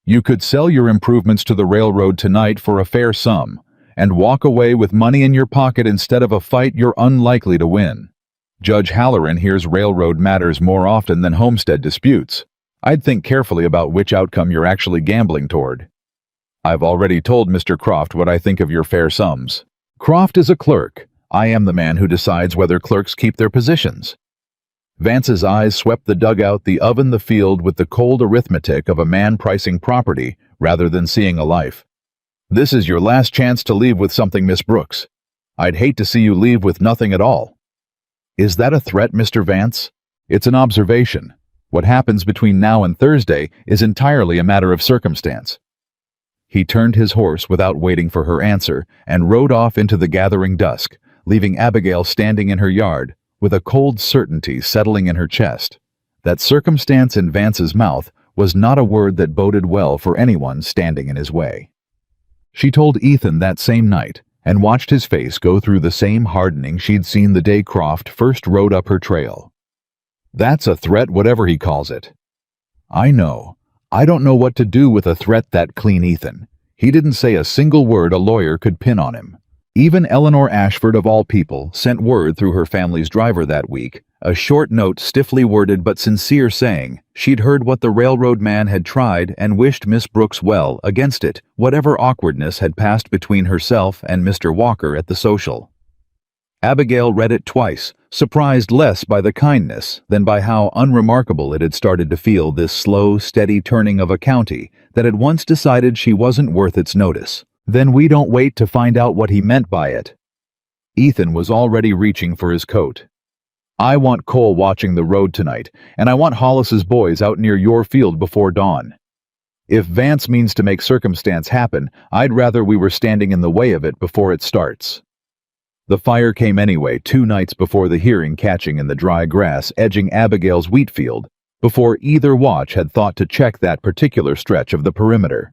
You could sell your improvements to the railroad tonight for a fair sum, and walk away with money in your pocket instead of a fight you're unlikely to win. Judge Halloran hears railroad matters more often than homestead disputes. I'd think carefully about which outcome you're actually gambling toward. I've already told Mr. Croft what I think of your fair sums. Croft is a clerk. I am the man who decides whether clerks keep their positions. Vance's eyes swept the dugout, the oven, the field with the cold arithmetic of a man pricing property rather than seeing a life. This is your last chance to leave with something, Miss Brooks. I'd hate to see you leave with nothing at all. Is that a threat, Mr. Vance? It's an observation. What happens between now and Thursday is entirely a matter of circumstance. He turned his horse without waiting for her answer and rode off into the gathering dusk, leaving Abigail standing in her yard with a cold certainty settling in her chest. That circumstance in Vance's mouth was not a word that boded well for anyone standing in his way. She told Ethan that same night, and watched his face go through the same hardening she'd seen the day Croft first rode up her trail. That's a threat, whatever he calls it. I know. I don't know what to do with a threat that clean, Ethan. He didn't say a single word a lawyer could pin on him. Even Eleanor Ashford, of all people, sent word through her family's driver that week, a short note stiffly worded but sincere saying she'd heard what the railroad man had tried and wished Miss Brooks well against it, whatever awkwardness had passed between herself and Mr. Walker at the social. Abigail read it twice, surprised less by the kindness than by how unremarkable it had started to feel, this slow, steady turning of a county that had once decided she wasn't worth its notice. Then we don't wait to find out what he meant by it. Ethan was already reaching for his coat. I want Cole watching the road tonight, and I want Hollis's boys out near your field before dawn. If Vance means to make circumstance happen, I'd rather we were standing in the way of it before it starts. The fire came anyway 2 nights before the hearing, catching in the dry grass edging Abigail's wheat field, before either watch had thought to check that particular stretch of the perimeter.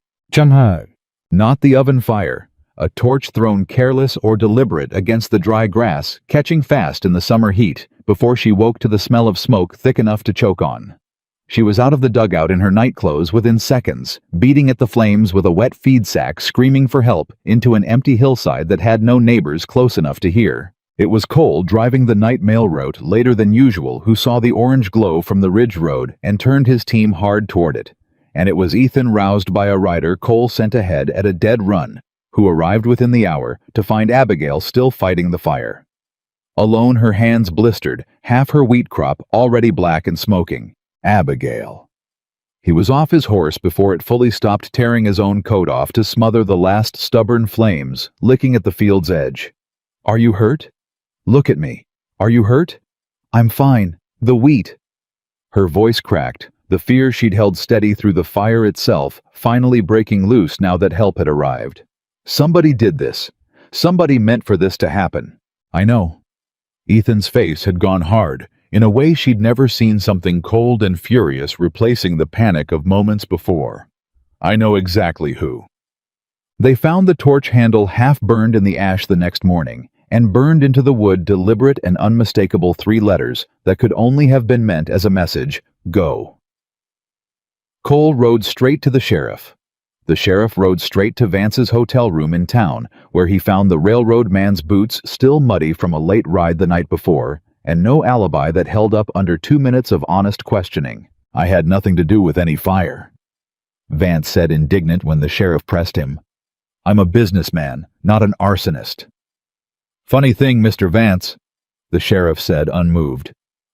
Not the oven fire, a torch thrown careless or deliberate against the dry grass, catching fast in the summer heat, before she woke to the smell of smoke thick enough to choke on. She was out of the dugout in her nightclothes within seconds, beating at the flames with a wet feed sack, screaming for help into an empty hillside that had no neighbors close enough to hear. It was Cole, driving the night mail route later than usual, who saw the orange glow from the ridge road and turned his team hard toward it. And it was Ethan, roused by a rider Cole sent ahead at a dead run, who arrived within the hour to find Abigail still fighting the fire. Alone, her hands blistered, half her wheat crop already black and smoking. Abigail. He was off his horse before it fully stopped tearing his own coat off to smother the last stubborn flames, licking at the field's edge. Are you hurt? Look at me. Are you hurt? I'm fine. The wheat. Her voice cracked, the fear she'd held steady through the fire itself finally breaking loose now that help had arrived. Somebody did this. Somebody meant for this to happen. I know. Ethan's face had gone hard, in a way she'd never seen something cold and furious replacing the panic of moments before. I know exactly who. They found the torch handle half burned in the ash the next morning, and burned into the wood deliberate and unmistakable 3 letters that could only have been meant as a message: go. Cole rode straight to the sheriff. The sheriff rode straight to Vance's hotel room in town, where he found the railroad man's boots still muddy from a late ride the night before, and no alibi that held up under 2 minutes of honest questioning. I had nothing to do with any fire, Vance said, indignant when the sheriff pressed him. I'm a businessman, not an arsonist. Funny thing, Mr. Vance, the sheriff said, unmoved.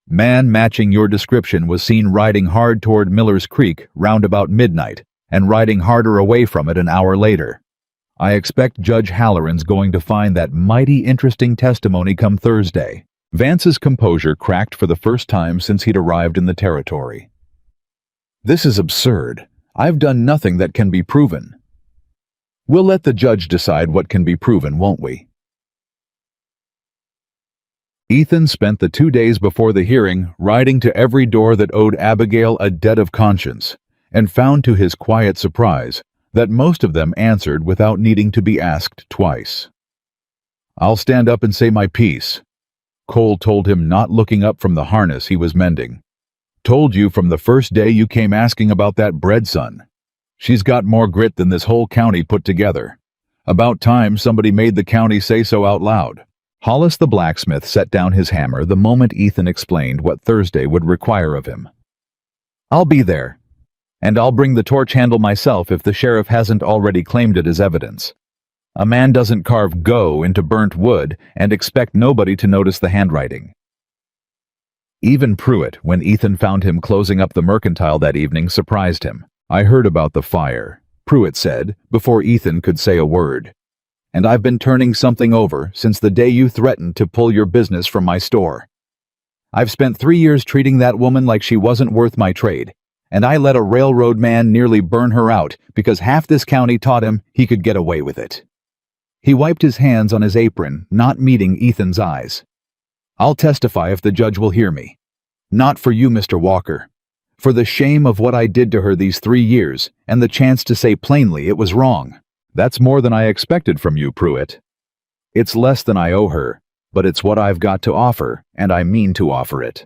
Man matching your description was seen riding hard toward Miller's Creek round about midnight, and riding harder away from it an hour later. I expect Judge Halloran's going to find that mighty interesting testimony come Thursday. Vance's composure cracked for the first time since he'd arrived in the territory. This is absurd. I've done nothing that can be proven. We'll let the judge decide what can be proven, won't we? Ethan spent the 2 days before the hearing riding to every door that owed Abigail a debt of conscience, and found to his quiet surprise that most of them answered without needing to be asked twice. I'll stand up and say my piece, Cole told him, not looking up from the harness he was mending. Told you from the first day you came asking about that bread son. She's got more grit than this whole county put together. About time somebody made the county say so out loud. Hollis the blacksmith set down his hammer the moment Ethan explained what Thursday would require of him. I'll be there, and I'll bring the torch handle myself if the sheriff hasn't already claimed it as evidence. A man doesn't carve "go" into burnt wood and expect nobody to notice the handwriting. Even Pruitt, when Ethan found him closing up the mercantile that evening, surprised him. I heard about the fire, Pruitt said, before Ethan could say a word. And I've been turning something over since the day you threatened to pull your business from my store. I've spent 3 years treating that woman like she wasn't worth my trade, and I let a railroad man nearly burn her out because half this county taught him he could get away with it. He wiped his hands on his apron, not meeting Ethan's eyes. I'll testify if the judge will hear me. Not for you, Mr. Walker. For the shame of what I did to her these 3 years, and the chance to say plainly it was wrong. That's more than I expected from you, Pruitt. It's less than I owe her, but it's what I've got to offer, and I mean to offer it.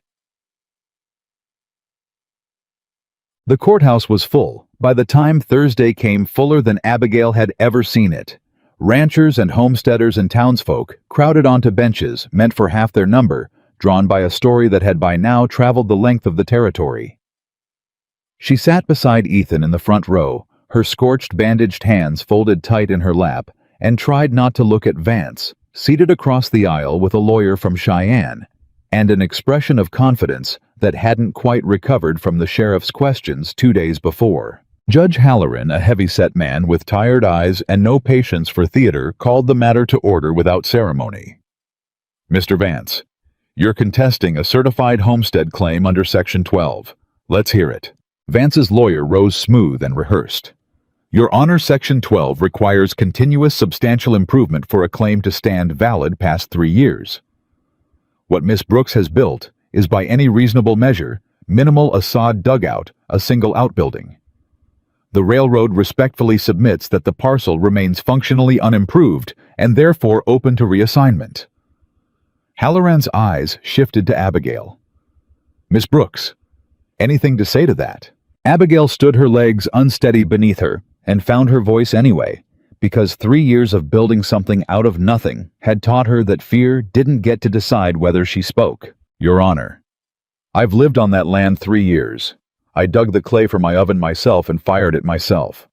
The courthouse was full. By the time Thursday came, fuller than Abigail had ever seen it. Ranchers and homesteaders and townsfolk crowded onto benches meant for half their number, drawn by a story that had by now traveled the length of the territory. She sat beside Ethan in the front row, her scorched, bandaged hands folded tight in her lap, and tried not to look at Vance, seated across the aisle with a lawyer from Cheyenne, and an expression of confidence that hadn't quite recovered from the sheriff's questions 2 days before. Judge Halloran, a heavy-set man with tired eyes and no patience for theater, called the matter to order without ceremony. Mr. Vance, you're contesting a certified homestead claim under Section 12. Let's hear it. Vance's lawyer rose smooth and rehearsed. Your Honor, Section 12 requires continuous substantial improvement for a claim to stand valid past 3 years. What Miss Brooks has built is, by any reasonable measure, minimal a sod dugout, a single outbuilding. The railroad respectfully submits that the parcel remains functionally unimproved and therefore open to reassignment. Halloran's eyes shifted to Abigail. Miss Brooks, anything to say to that? Abigail stood, her legs unsteady beneath her, and found her voice anyway, because 3 years of building something out of nothing had taught her that fear didn't get to decide whether she spoke. Your Honor, I've lived on that land 3 years. I dug the clay for my oven myself and fired it myself.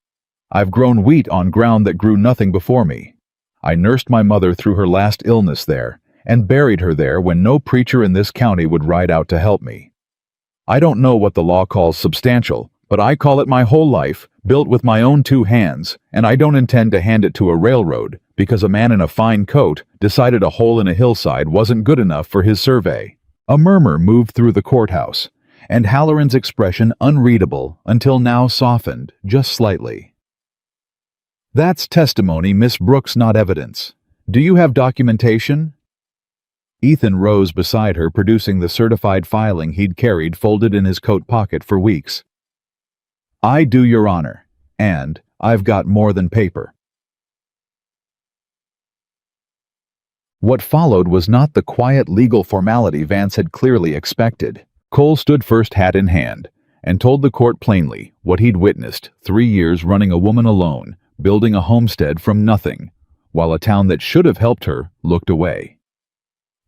I've grown wheat on ground that grew nothing before me. I nursed my mother through her last illness there, and buried her there when no preacher in this county would ride out to help me. I don't know what the law calls substantial, but I call it my whole life, built with my own 2 hands, and I don't intend to hand it to a railroad because a man in a fine coat decided a hole in a hillside wasn't good enough for his survey. A murmur moved through the courthouse, and Halloran's expression unreadable until now softened, just slightly. "That's testimony, Miss Brooks, not evidence. Do you have documentation?" Ethan rose beside her, producing the certified filing he'd carried folded in his coat pocket for weeks. "I do, Your Honor, and I've got more than paper." What followed was not the quiet legal formality Vance had clearly expected. Cole stood first, hat in hand, and told the court plainly what he'd witnessed: 3 years running a woman alone, building a homestead from nothing, while a town that should have helped her looked away.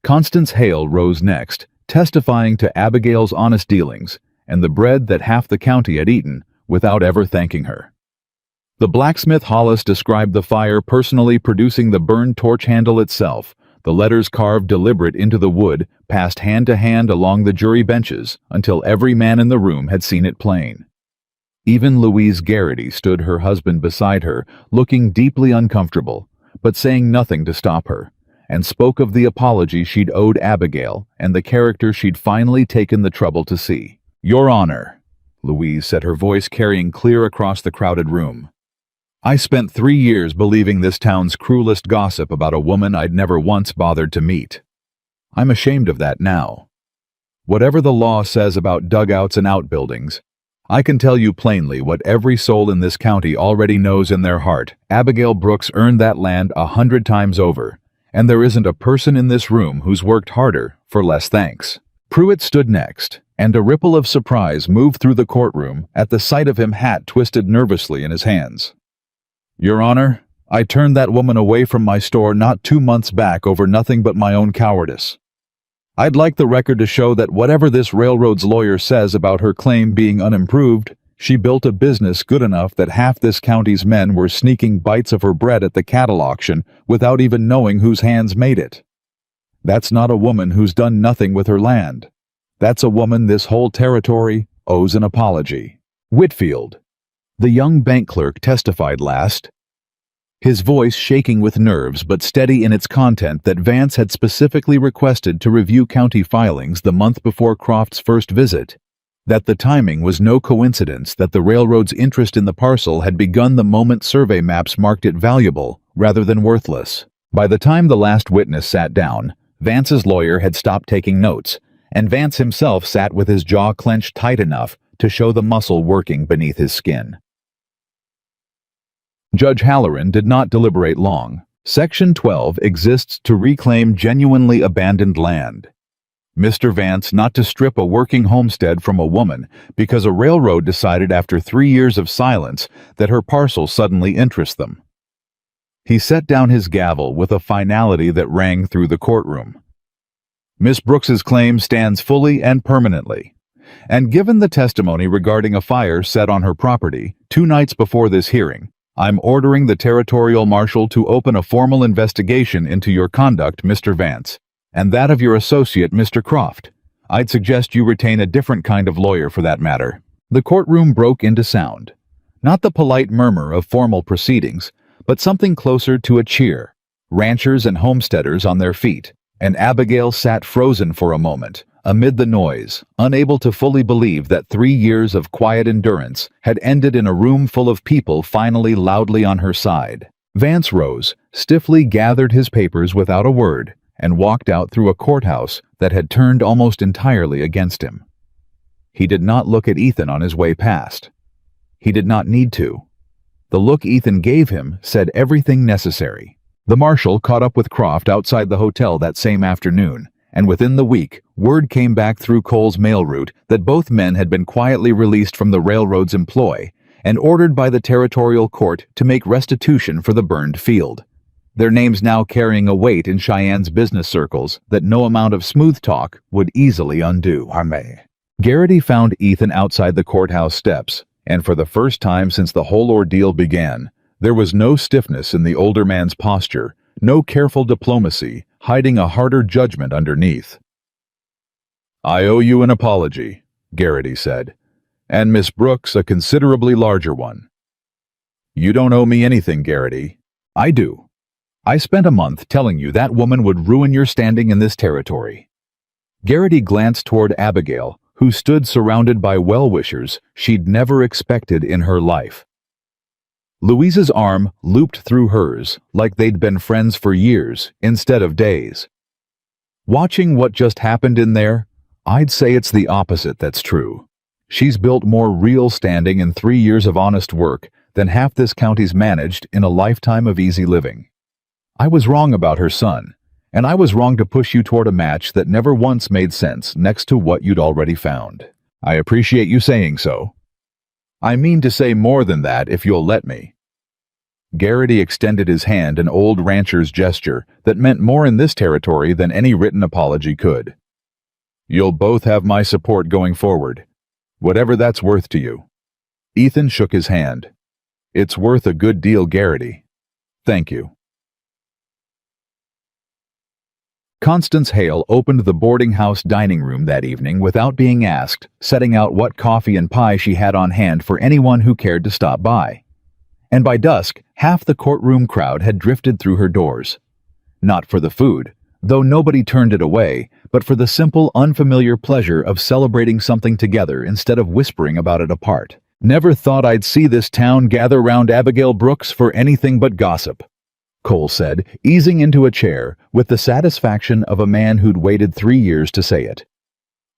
Constance Hale rose next, testifying to Abigail's honest dealings and the bread that half the county had eaten without ever thanking her. The blacksmith Hollis described the fire personally producing the burned torch handle itself, the letters carved deliberate into the wood, passed hand to hand along the jury benches until every man in the room had seen it plain. Even Louise Garrity stood her husband beside her, looking deeply uncomfortable, but saying nothing to stop her, and spoke of the apology she'd owed Abigail and the character she'd finally taken the trouble to see. "Your Honor," Louise said, her voice carrying clear across the crowded room, "I spent 3 years believing this town's cruelest gossip about a woman I'd never once bothered to meet. I'm ashamed of that now. Whatever the law says about dugouts and outbuildings, I can tell you plainly what every soul in this county already knows in their heart. Abigail Brooks earned that land 100 times over, and there isn't a person in this room who's worked harder for less thanks." Pruitt stood next, and a ripple of surprise moved through the courtroom at the sight of him, hat twisted nervously in his hands. "Your Honor, I turned that woman away from my store not 2 months back over nothing but my own cowardice. I'd like the record to show that whatever this railroad's lawyer says about her claim being unimproved, she built a business good enough that half this county's men were sneaking bites of her bread at the cattle auction without even knowing whose hands made it. That's not a woman who's done nothing with her land. That's a woman this whole territory owes an apology." Whitfield, the young bank clerk, testified last, his voice shaking with nerves but steady in its content that Vance had specifically requested to review county filings the month before Croft's first visit, that the timing was no coincidence, that the railroad's interest in the parcel had begun the moment survey maps marked it valuable rather than worthless. By the time the last witness sat down, Vance's lawyer had stopped taking notes, and Vance himself sat with his jaw clenched tight enough to show the muscle working beneath his skin. Judge Halloran did not deliberate long. Section 12 exists to reclaim genuinely abandoned land. Mr. Vance not to strip a working homestead from a woman because a railroad decided after 3 years of silence that her parcel suddenly interests them. He set down his gavel with a finality that rang through the courtroom. "Miss Brooks's claim stands fully and permanently. And given the testimony regarding a fire set on her property 2 nights before this hearing, I'm ordering the territorial marshal to open a formal investigation into your conduct, Mr. Vance, and that of your associate, Mr. Croft. I'd suggest you retain a different kind of lawyer for that matter." The courtroom broke into sound. Not the polite murmur of formal proceedings, but something closer to a cheer. Ranchers and homesteaders on their feet, and Abigail sat frozen for a moment, amid the noise, unable to fully believe that 3 years of quiet endurance had ended in a room full of people finally loudly on her side. Vance rose, stiffly gathered his papers without a word, and walked out through a courthouse that had turned almost entirely against him. He did not look at Ethan on his way past. He did not need to. The look Ethan gave him said everything necessary. The marshal caught up with Croft outside the hotel that same afternoon, and within the week, word came back through Cole's mail route that both men had been quietly released from the railroad's employ and ordered by the territorial court to make restitution for the burned field. Their names now carrying a weight in Cheyenne's business circles that no amount of smooth talk would easily undo. Garrity found Ethan outside the courthouse steps, and for the first time since the whole ordeal began, there was no stiffness in the older man's posture, no careful diplomacy, hiding a harder judgment underneath. "I owe you an apology," Garrity said, "and Miss Brooks a considerably larger one." "You don't owe me anything, Garrity. I do. I spent a month telling you that woman would ruin your standing in this territory." Garrity glanced toward Abigail, who stood surrounded by well-wishers she'd never expected in her life. Louise's arm looped through hers like they'd been friends for years instead of days. Watching what just happened in there, I'd say it's the opposite that's true. She's built more real standing in 3 years of honest work than half this county's managed in a lifetime of easy living. I was wrong about her son, and I was wrong to push you toward a match that never once made sense next to what you'd already found. I appreciate you saying so. I mean to say more than that if you'll let me. Garrity extended his hand, an old rancher's gesture that meant more in this territory than any written apology could. You'll both have my support going forward, whatever that's worth to you. Ethan shook his hand. It's worth a good deal, Garrity. Thank you. Constance Hale opened the boarding house dining room that evening without being asked, setting out what coffee and pie she had on hand for anyone who cared to stop by. And by dusk, half the courtroom crowd had drifted through her doors. Not for the food, though nobody turned it away, but for the simple, unfamiliar pleasure of celebrating something together instead of whispering about it apart. Never thought I'd see this town gather round Abigail Brooks for anything but gossip, Cole said, easing into a chair with the satisfaction of a man who'd waited 3 years to say it.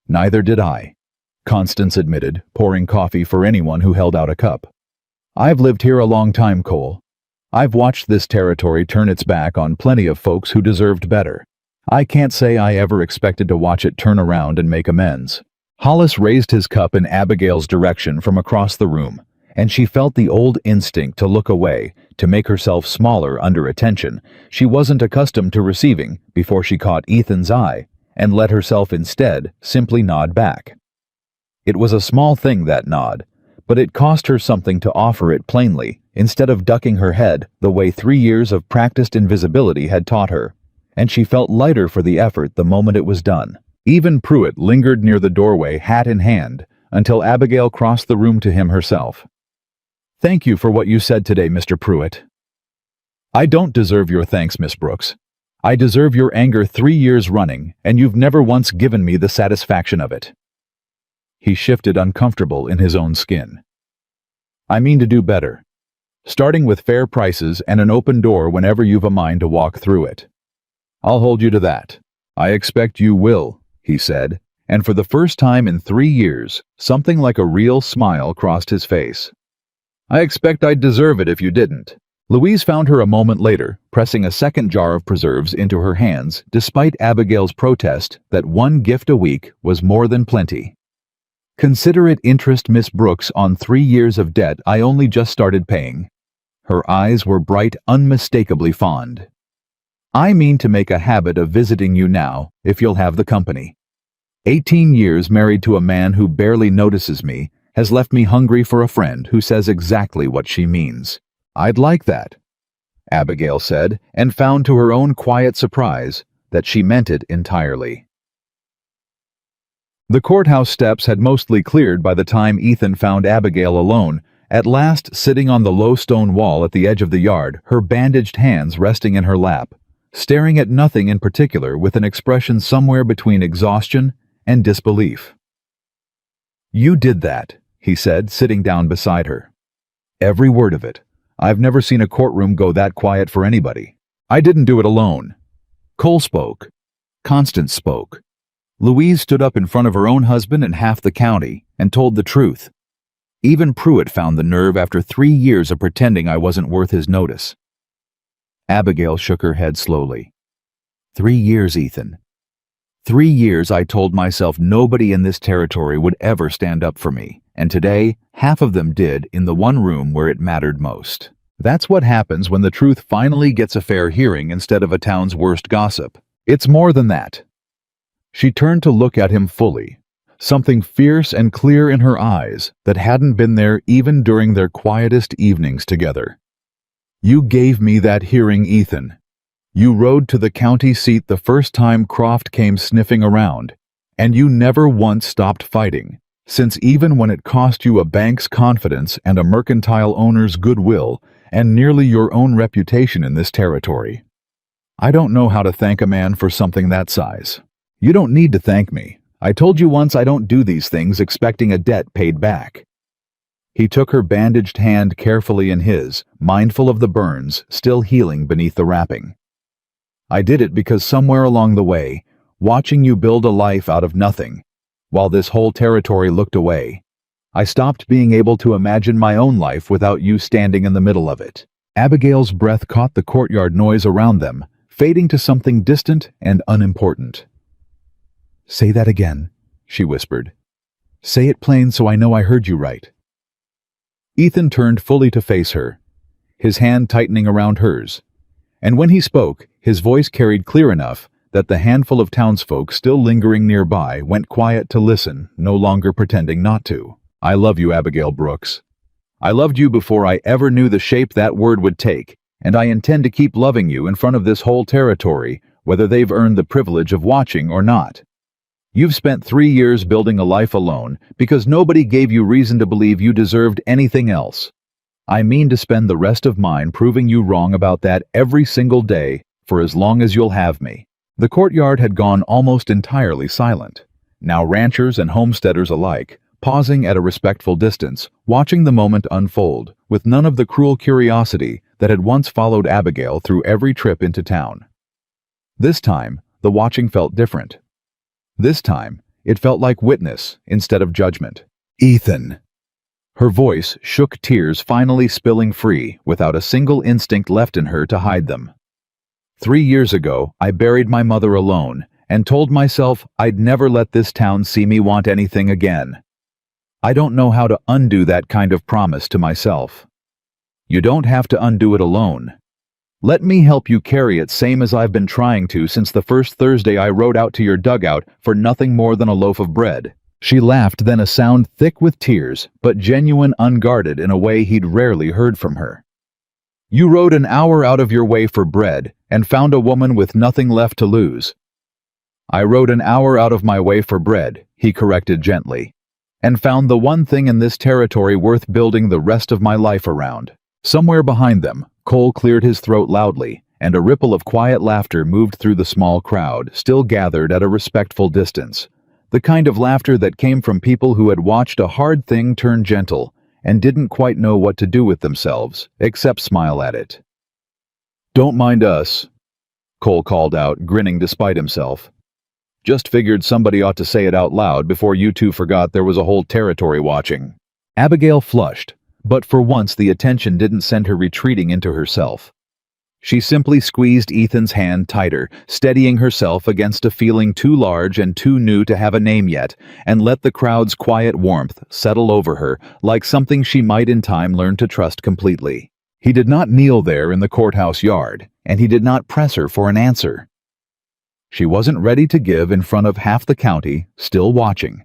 Neither did I, Constance admitted, pouring coffee for anyone who held out a cup. I've lived here a long time, Cole. I've watched this territory turn its back on plenty of folks who deserved better. I can't say I ever expected to watch it turn around and make amends. Hollis raised his cup in Abigail's direction from across the room, and she felt the old instinct to look away, to make herself smaller under attention she wasn't accustomed to receiving before she caught Ethan's eye, and let herself instead simply nod back. It was a small thing, that nod, but it cost her something to offer it plainly, instead of ducking her head the way 3 years of practiced invisibility had taught her, and she felt lighter for the effort the moment it was done. Even Pruitt lingered near the doorway, hat in hand, until Abigail crossed the room to him herself. Thank you for what you said today, Mr. Pruitt. I don't deserve your thanks, Miss Brooks. I deserve your anger 3 years running, and you've never once given me the satisfaction of it. He shifted, uncomfortable in his own skin. I mean to do better, starting with fair prices and an open door whenever you've a mind to walk through it. I'll hold you to that. I expect you will, he said, and for the first time in 3 years, something like a real smile crossed his face. I expect I'd deserve it if you didn't. Louise found her a moment later, pressing a second jar of preserves into her hands, despite Abigail's protest that 1 gift a week was more than plenty. Considerate interest, Miss Brooks, on 3 years of debt I only just started paying. Her eyes were bright, unmistakably fond. I mean to make a habit of visiting you now, if you'll have the company. 18 years married to a man who barely notices me has left me hungry for a friend who says exactly what she means. I'd like that, Abigail said, and found to her own quiet surprise that she meant it entirely. The courthouse steps had mostly cleared by the time Ethan found Abigail alone, at last sitting on the low stone wall at the edge of the yard, her bandaged hands resting in her lap, staring at nothing in particular with an expression somewhere between exhaustion and disbelief. You did that, he said, sitting down beside her. Every word of it. I've never seen a courtroom go that quiet for anybody. I didn't do it alone. Cole spoke. Constance spoke. Louise stood up in front of her own husband and half the county and told the truth. Even Pruitt found the nerve after 3 years of pretending I wasn't worth his notice. Abigail shook her head slowly. 3 years, Ethan. 3 years I told myself nobody in this territory would ever stand up for me, and today, half of them did in the one room where it mattered most. That's what happens when the truth finally gets a fair hearing instead of a town's worst gossip. It's more than that. She turned to look at him fully, something fierce and clear in her eyes that hadn't been there even during their quietest evenings together. You gave me that hearing, Ethan. You rode to the county seat the first time Croft came sniffing around, and you never once stopped fighting, since even when it cost you a bank's confidence and a mercantile owner's goodwill and nearly your own reputation in this territory. I don't know how to thank a man for something that size. You don't need to thank me. I told you once I don't do these things expecting a debt paid back. He took her bandaged hand carefully in his, mindful of the burns still healing beneath the wrapping. I did it because somewhere along the way, watching you build a life out of nothing, while this whole territory looked away, I stopped being able to imagine my own life without you standing in the middle of it. Abigail's breath caught the courtyard noise around them, fading to something distant and unimportant. Say that again, she whispered. Say it plain so I know I heard you right. Ethan turned fully to face her, his hand tightening around hers, and when he spoke, his voice carried clear enough that the handful of townsfolk still lingering nearby went quiet to listen, no longer pretending not to. I love you, Abigail Brooks. I loved you before I ever knew the shape that word would take, and I intend to keep loving you in front of this whole territory, whether they've earned the privilege of watching or not. You've spent 3 years building a life alone because nobody gave you reason to believe you deserved anything else. I mean to spend the rest of mine proving you wrong about that every single day for as long as you'll have me. The courtyard had gone almost entirely silent. Now ranchers and homesteaders alike, pausing at a respectful distance, watching the moment unfold, with none of the cruel curiosity that had once followed Abigail through every trip into town. This time, the watching felt different. This time, it felt like witness instead of judgment. Ethan. Her voice shook, tears finally spilling free without a single instinct left in her to hide them. 3 years ago, I buried my mother alone and told myself I'd never let this town see me want anything again. I don't know how to undo that kind of promise to myself. You don't have to undo it alone. Let me help you carry it, same as I've been trying to since the first Thursday I rode out to your dugout for nothing more than a loaf of bread. She laughed, then a sound thick with tears, but genuine, unguarded in a way he'd rarely heard from her. You rode an hour out of your way for bread and found a woman with nothing left to lose. I rode an hour out of my way for bread, he corrected gently, and found the one thing in this territory worth building the rest of my life around. Somewhere behind them, Cole cleared his throat loudly, and a ripple of quiet laughter moved through the small crowd, still gathered at a respectful distance. The kind of laughter that came from people who had watched a hard thing turn gentle and didn't quite know what to do with themselves, except smile at it. Don't mind us, Cole called out, grinning despite himself. Just figured somebody ought to say it out loud before you two forgot there was a whole territory watching. Abigail flushed, but for once the attention didn't send her retreating into herself. She simply squeezed Ethan's hand tighter, steadying herself against a feeling too large and too new to have a name yet, and let the crowd's quiet warmth settle over her like something she might in time learn to trust completely. He did not kneel there in the courthouse yard, and he did not press her for an answer. She wasn't ready to give in front of half the county, still watching.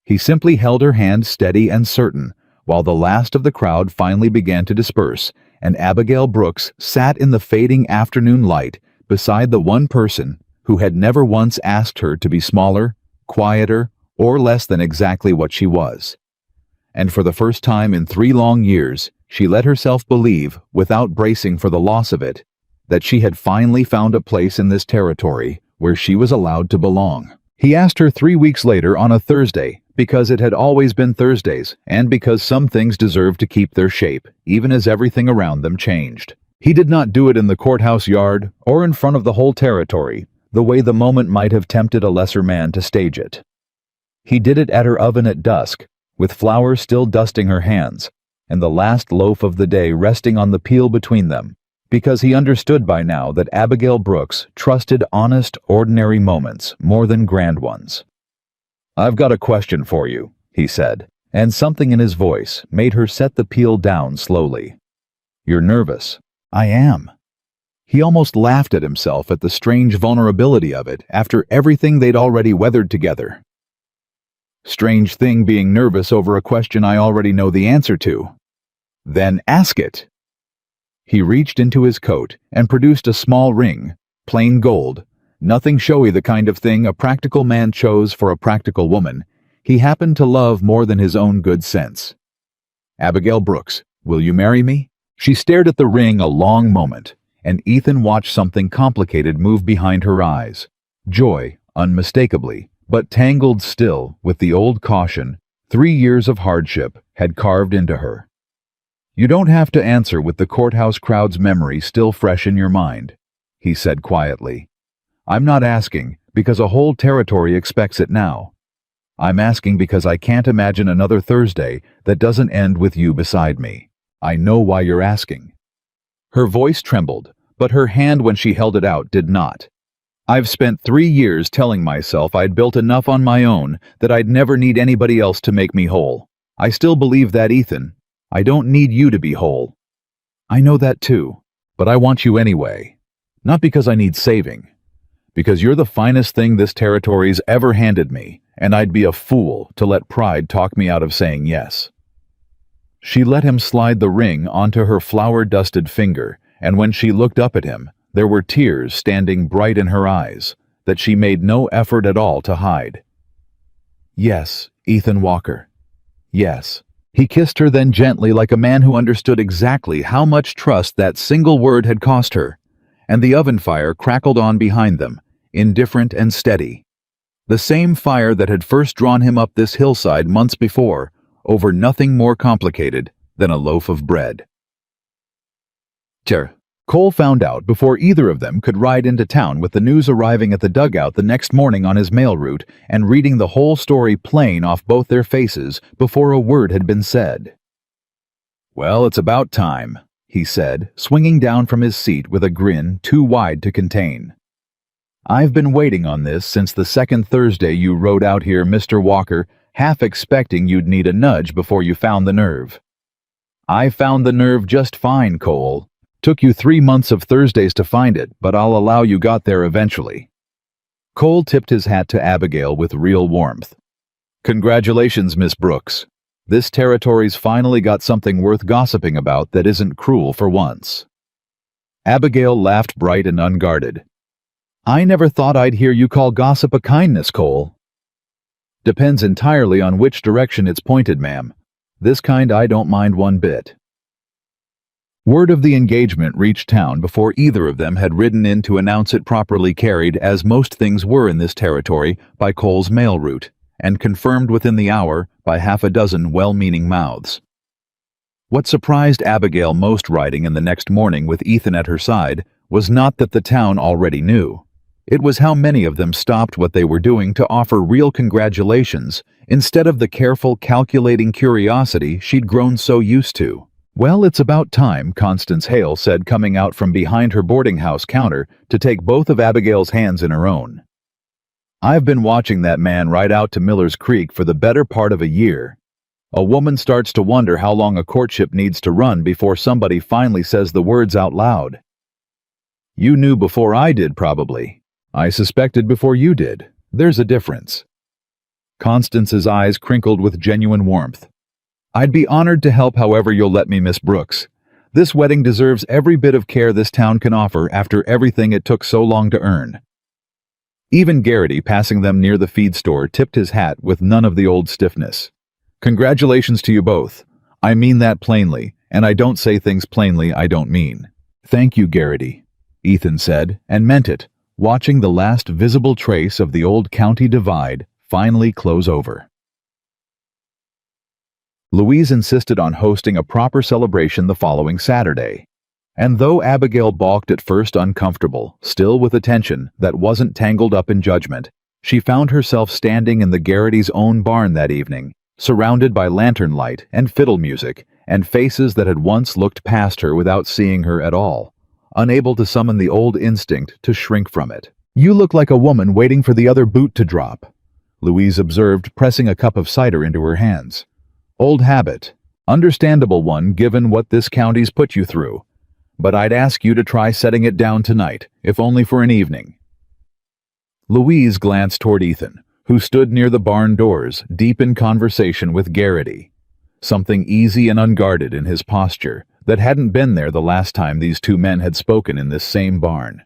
He simply held her hand steady and certain, while the last of the crowd finally began to disperse, and Abigail Brooks sat in the fading afternoon light beside the one person who had never once asked her to be smaller, quieter, or less than exactly what she was. And for the first time in 3 long years, she let herself believe, without bracing for the loss of it, that she had finally found a place in this territory where she was allowed to belong. He asked her 3 weeks later on a Thursday, because it had always been Thursdays, and because some things deserved to keep their shape, even as everything around them changed. He did not do it in the courthouse yard, or in front of the whole territory, the way the moment might have tempted a lesser man to stage it. He did it at her oven at dusk, with flour still dusting her hands, and the last loaf of the day resting on the peel between them, because he understood by now that Abigail Brooks trusted honest, ordinary moments more than grand ones. I've got a question for you, he said, and something in his voice made her set the peel down slowly. You're nervous. I am. He almost laughed at himself at the strange vulnerability of it after everything they'd already weathered together. Strange thing being nervous over a question I already know the answer to. Then ask it. He reached into his coat and produced a small ring, plain gold, nothing showy, the kind of thing a practical man chose for a practical woman he happened to love more than his own good sense. Abigail Brooks, will you marry me? She stared at the ring a long moment, and Ethan watched something complicated move behind her eyes. Joy, unmistakably, but tangled still with the old caution 3 years of hardship had carved into her. "You don't have to answer with the courthouse crowd's memory still fresh in your mind," he said quietly. "I'm not asking because a whole territory expects it now. I'm asking because I can't imagine another Thursday that doesn't end with you beside me. I know why you're asking." Her voice trembled, but her hand when she held it out did not. "I've spent 3 years telling myself I'd built enough on my own that I'd never need anybody else to make me whole. I still believe that, Ethan. I don't need you to be whole. I know that too, but I want you anyway. Not because I need saving. Because you're the finest thing this territory's ever handed me, and I'd be a fool to let pride talk me out of saying yes." She let him slide the ring onto her flour-dusted finger, and when she looked up at him, there were tears standing bright in her eyes that she made no effort at all to hide. "Yes, Ethan Walker. Yes." He kissed her then gently like a man who understood exactly how much trust that single word had cost her, and the oven fire crackled on behind them, indifferent and steady. The same fire that had first drawn him up this hillside months before, over nothing more complicated than a loaf of bread. Cole found out before either of them could ride into town, with the news arriving at the dugout the next morning on his mail route and reading the whole story plain off both their faces before a word had been said. "Well, it's about time," he said, swinging down from his seat with a grin too wide to contain. "I've been waiting on this since the second Thursday you rode out here, Mr. Walker, half expecting you'd need a nudge before you found the nerve." "I found the nerve just fine, Cole. Took you 3 months of Thursdays to find it, but I'll allow you got there eventually." Cole tipped his hat to Abigail with real warmth. "Congratulations, Miss Brooks. This territory's finally got something worth gossiping about that isn't cruel for once." Abigail laughed bright and unguarded. "I never thought I'd hear you call gossip a kindness, Cole." "Depends entirely on which direction it's pointed, ma'am. This kind I don't mind one bit." Word of the engagement reached town before either of them had ridden in to announce it, properly carried, as most things were in this territory, by Cole's mail route, and confirmed within the hour by half a dozen well-meaning mouths. What surprised Abigail most riding in the next morning with Ethan at her side was not that the town already knew. It was how many of them stopped what they were doing to offer real congratulations instead of the careful, calculating curiosity she'd grown so used to. "Well, it's about time," Constance Hale said, coming out from behind her boarding house counter to take both of Abigail's hands in her own. "I've been watching that man ride out to Miller's Creek for the better part of a year. A woman starts to wonder how long a courtship needs to run before somebody finally says the words out loud. You knew before I did, probably. I suspected before you did. There's a difference." Constance's eyes crinkled with genuine warmth. "I'd be honored to help however you'll let me, Miss Brooks. This wedding deserves every bit of care this town can offer after everything it took so long to earn." Even Garrity, passing them near the feed store, tipped his hat with none of the old stiffness. "Congratulations to you both. I mean that plainly, and I don't say things plainly I don't mean." "Thank you, Garrity," Ethan said, and meant it, watching the last visible trace of the old county divide finally close over. Louise insisted on hosting a proper celebration the following Saturday. And though Abigail balked at first, uncomfortable, still with attention that wasn't tangled up in judgment, she found herself standing in the Garrity's own barn that evening, surrounded by lantern light and fiddle music and faces that had once looked past her without seeing her at all, unable to summon the old instinct to shrink from it. "You look like a woman waiting for the other boot to drop," Louise observed, pressing a cup of cider into her hands. "Old habit. Understandable one given what this county's put you through. But I'd ask you to try setting it down tonight, if only for an evening." Louise glanced toward Ethan, who stood near the barn doors, deep in conversation with Garrity. Something easy and unguarded in his posture that hadn't been there the last time these two men had spoken in this same barn.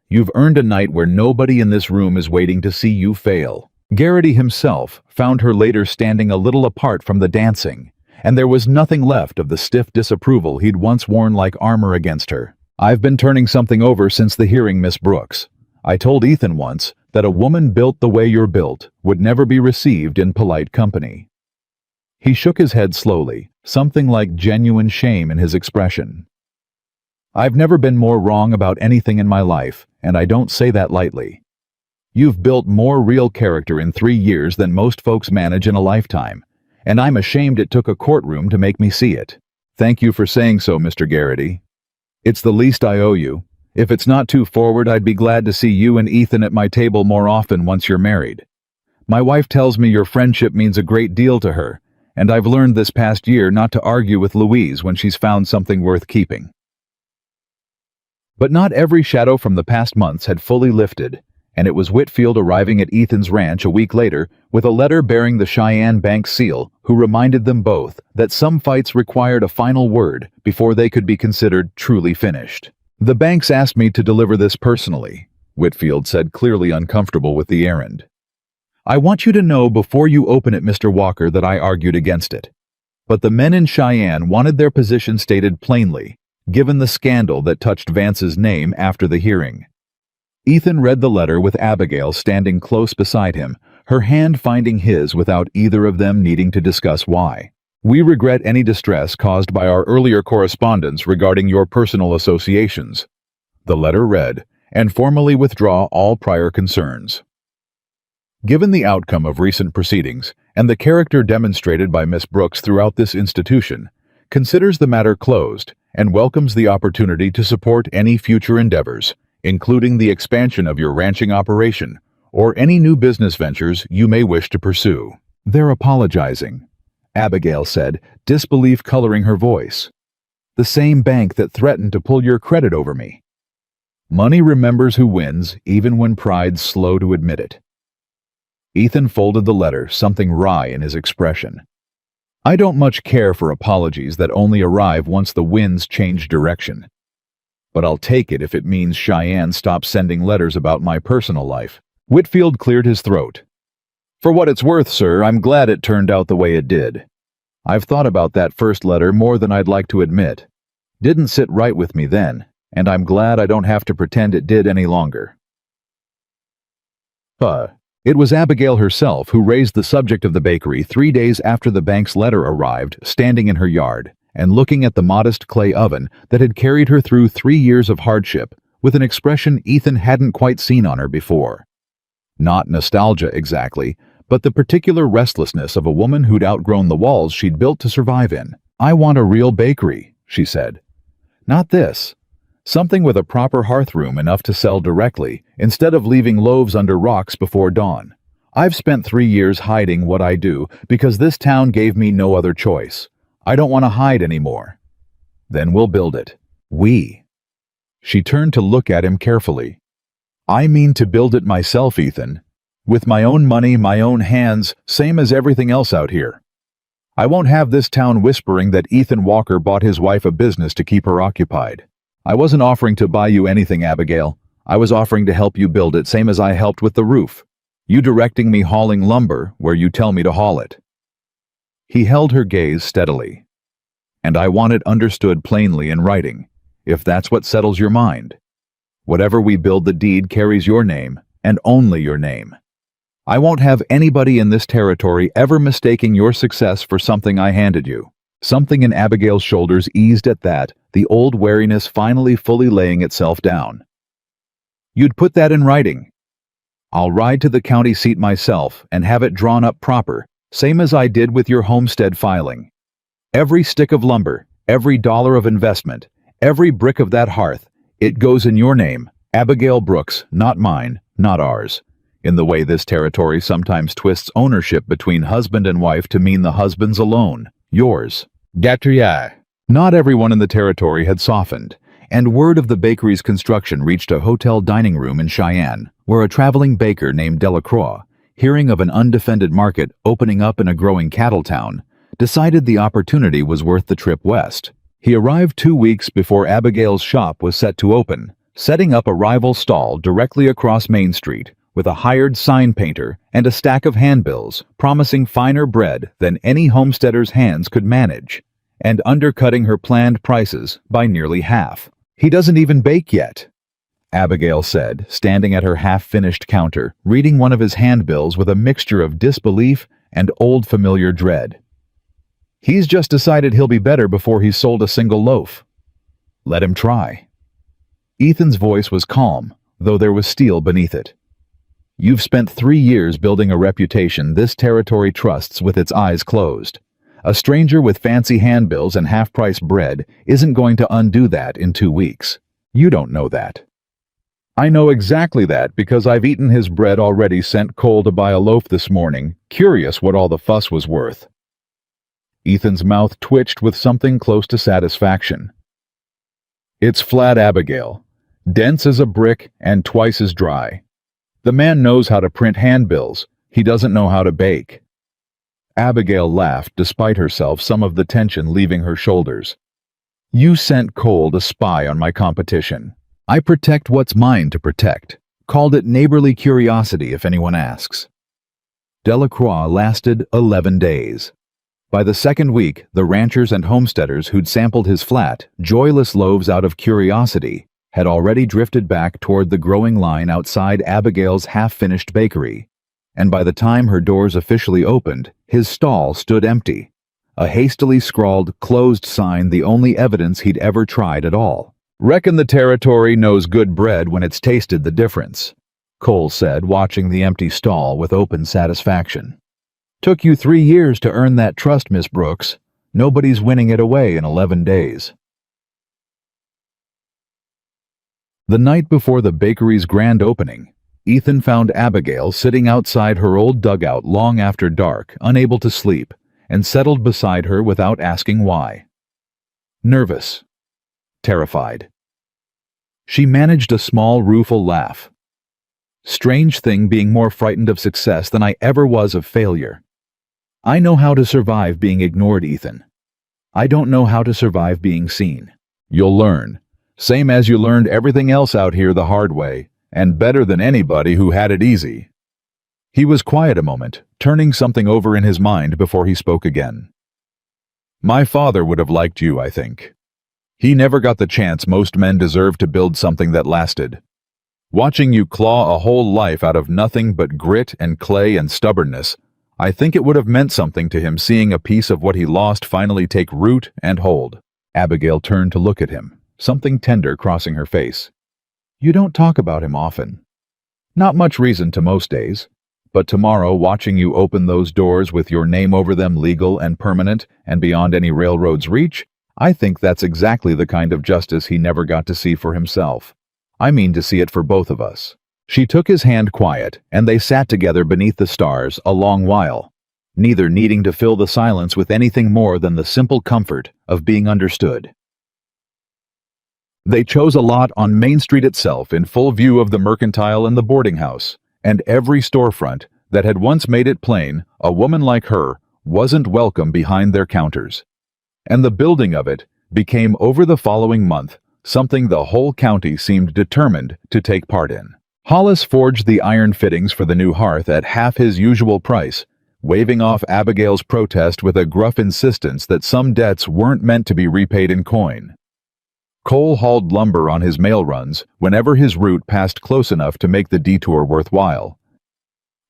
"You've earned a night where nobody in this room is waiting to see you fail." Garrity himself found her later standing a little apart from the dancing, and there was nothing left of the stiff disapproval he'd once worn like armor against her. "I've been turning something over since the hearing, Miss Brooks. I told Ethan once that a woman built the way you're built would never be received in polite company. He shook his head slowly, something like genuine shame in his expression. I've never been more wrong about anything in my life, and I don't say that lightly. You've built more real character in 3 years than most folks manage in a lifetime, and I'm ashamed it took a courtroom to make me see it. Thank you for saying so, Mr. Garrity. It's the least I owe you. If it's not too forward, I'd be glad to see you and Ethan at my table more often once you're married. My wife tells me your friendship means a great deal to her, and I've learned this past year not to argue with Louise when she's found something worth keeping. But not every shadow from the past months had fully lifted, and it was Whitfield arriving at Ethan's ranch a week later with a letter bearing the Cheyenne Bank seal, who reminded them both that some fights required a final word before they could be considered truly finished. The banks asked me to deliver this personally, Whitfield said, clearly uncomfortable with the errand. I want you to know before you open it, Mr. Walker, that I argued against it. But the men in Cheyenne wanted their position stated plainly, given the scandal that touched Vance's name after the hearing. Ethan read the letter with Abigail standing close beside him, her hand finding his without either of them needing to discuss why. We regret any distress caused by our earlier correspondence regarding your personal associations, the letter read, and formally withdraw all prior concerns. Given the outcome of recent proceedings and the character demonstrated by Miss Brooks throughout this institution, considers the matter closed and welcomes the opportunity to support any future endeavors, including the expansion of your ranching operation or any new business ventures you may wish to pursue. They're apologizing, Abigail said, disbelief coloring her voice. The same bank that threatened to pull your credit over me. Money remembers who wins, even when pride's slow to admit it. Ethan folded the letter, something wry in his expression. I don't much care for apologies that only arrive once the winds change direction. But I'll take it if it means Cheyenne stops sending letters about my personal life. Whitfield cleared his throat. For what it's worth, sir, I'm glad it turned out the way it did. I've thought about that first letter more than I'd like to admit. Didn't sit right with me then, and I'm glad I don't have to pretend it did any longer. It was Abigail herself who raised the subject of the bakery 3 days after the bank's letter arrived, standing in her yard and looking at the modest clay oven that had carried her through 3 years of hardship with an expression Ethan hadn't quite seen on her before. Not nostalgia exactly, but the particular restlessness of a woman who'd outgrown the walls she'd built to survive in. I want a real bakery, she said. Not this. Something with a proper hearthroom enough to sell directly, instead of leaving loaves under rocks before dawn. I've spent 3 years hiding what I do because this town gave me no other choice. I don't want to hide anymore. Then we'll build it. We. She turned to look at him carefully. I mean to build it myself, Ethan. With my own money, my own hands, same as everything else out here. I won't have this town whispering that Ethan Walker bought his wife a business to keep her occupied. I wasn't offering to buy you anything, Abigail. I was offering to help you build it, same as I helped with the roof. You directing me hauling lumber where you tell me to haul it. He held her gaze steadily. And I want it understood plainly in writing, if that's what settles your mind. Whatever we build, the deed carries your name, and only your name. I won't have anybody in this territory ever mistaking your success for something I handed you. Something in Abigail's shoulders eased at that, the old wariness finally fully laying itself down. You'd put that in writing. I'll ride to the county seat myself and have it drawn up proper, same as I did with your homestead filing. Every stick of lumber, every dollar of investment, every brick of that hearth, it goes in your name, Abigail Brooks, not mine, not ours. In the way this territory sometimes twists ownership between husband and wife to mean the husband's alone, yours. Gatriya. Not everyone in the territory had softened, and word of the bakery's construction reached a hotel dining room in Cheyenne, where a traveling baker named Delacroix, hearing of an undefended market opening up in a growing cattle town, decided the opportunity was worth the trip west. He arrived 2 weeks before Abigail's shop was set to open, setting up a rival stall directly across Main Street, with a hired sign painter and a stack of handbills promising finer bread than any homesteader's hands could manage, and undercutting her planned prices by nearly half. He doesn't even bake yet. Abigail said, standing at her half-finished counter, reading one of his handbills with a mixture of disbelief and old familiar dread. He's just decided he'll be better before he's sold a single loaf. Let him try. Ethan's voice was calm, though there was steel beneath it. You've spent 3 years building a reputation this territory trusts with its eyes closed. A stranger with fancy handbills and half-price bread isn't going to undo that in 2 weeks. You don't know that. I know exactly that because I've eaten his bread already. Sent Cole to buy a loaf this morning, curious what all the fuss was worth. Ethan's mouth twitched with something close to satisfaction. It's flat, Abigail. Dense as a brick and twice as dry. The man knows how to print handbills. He doesn't know how to bake. Abigail laughed, despite herself, some of the tension leaving her shoulders. You sent Cole to spy on my competition. I protect what's mine to protect. Called it neighborly curiosity, if anyone asks. Delacroix lasted 11 days. By the second week, the ranchers and homesteaders who'd sampled his flat, joyless loaves out of curiosity, had already drifted back toward the growing line outside Abigail's half-finished bakery, and by the time her doors officially opened, his stall stood empty, a hastily scrawled, closed sign the only evidence he'd ever tried at all. Reckon the territory knows good bread when it's tasted the difference, Cole said, watching the empty stall with open satisfaction. Took you 3 years to earn that trust, Miss Brooks. Nobody's winning it away in 11 days. The night before the bakery's grand opening, Ethan found Abigail sitting outside her old dugout long after dark, unable to sleep, and settled beside her without asking why. Nervous. Terrified. She managed a small, rueful laugh. Strange thing being more frightened of success than I ever was of failure. I know how to survive being ignored, Ethan. I don't know how to survive being seen. You'll learn. Same as you learned everything else out here the hard way, and better than anybody who had it easy. He was quiet a moment, turning something over in his mind before he spoke again. My father would have liked you, I think. He never got the chance most men deserve to build something that lasted. Watching you claw a whole life out of nothing but grit and clay and stubbornness, I think it would have meant something to him seeing a piece of what he lost finally take root and hold. Abigail turned to look at him, something tender crossing her face. You don't talk about him often. Not much reason to most days. But tomorrow, watching you open those doors with your name over them, legal and permanent and beyond any railroad's reach, I think that's exactly the kind of justice he never got to see for himself. I mean to see it for both of us. She took his hand quiet, and they sat together beneath the stars a long while, neither needing to fill the silence with anything more than the simple comfort of being understood. They chose a lot on Main Street itself in full view of the mercantile and the boarding house, and every storefront that had once made it plain a woman like her wasn't welcome behind their counters. And the building of it became, over the following month, something the whole county seemed determined to take part in. Hollis forged the iron fittings for the new hearth at half his usual price, waving off Abigail's protest with a gruff insistence that some debts weren't meant to be repaid in coin. Cole hauled lumber on his mail runs whenever his route passed close enough to make the detour worthwhile.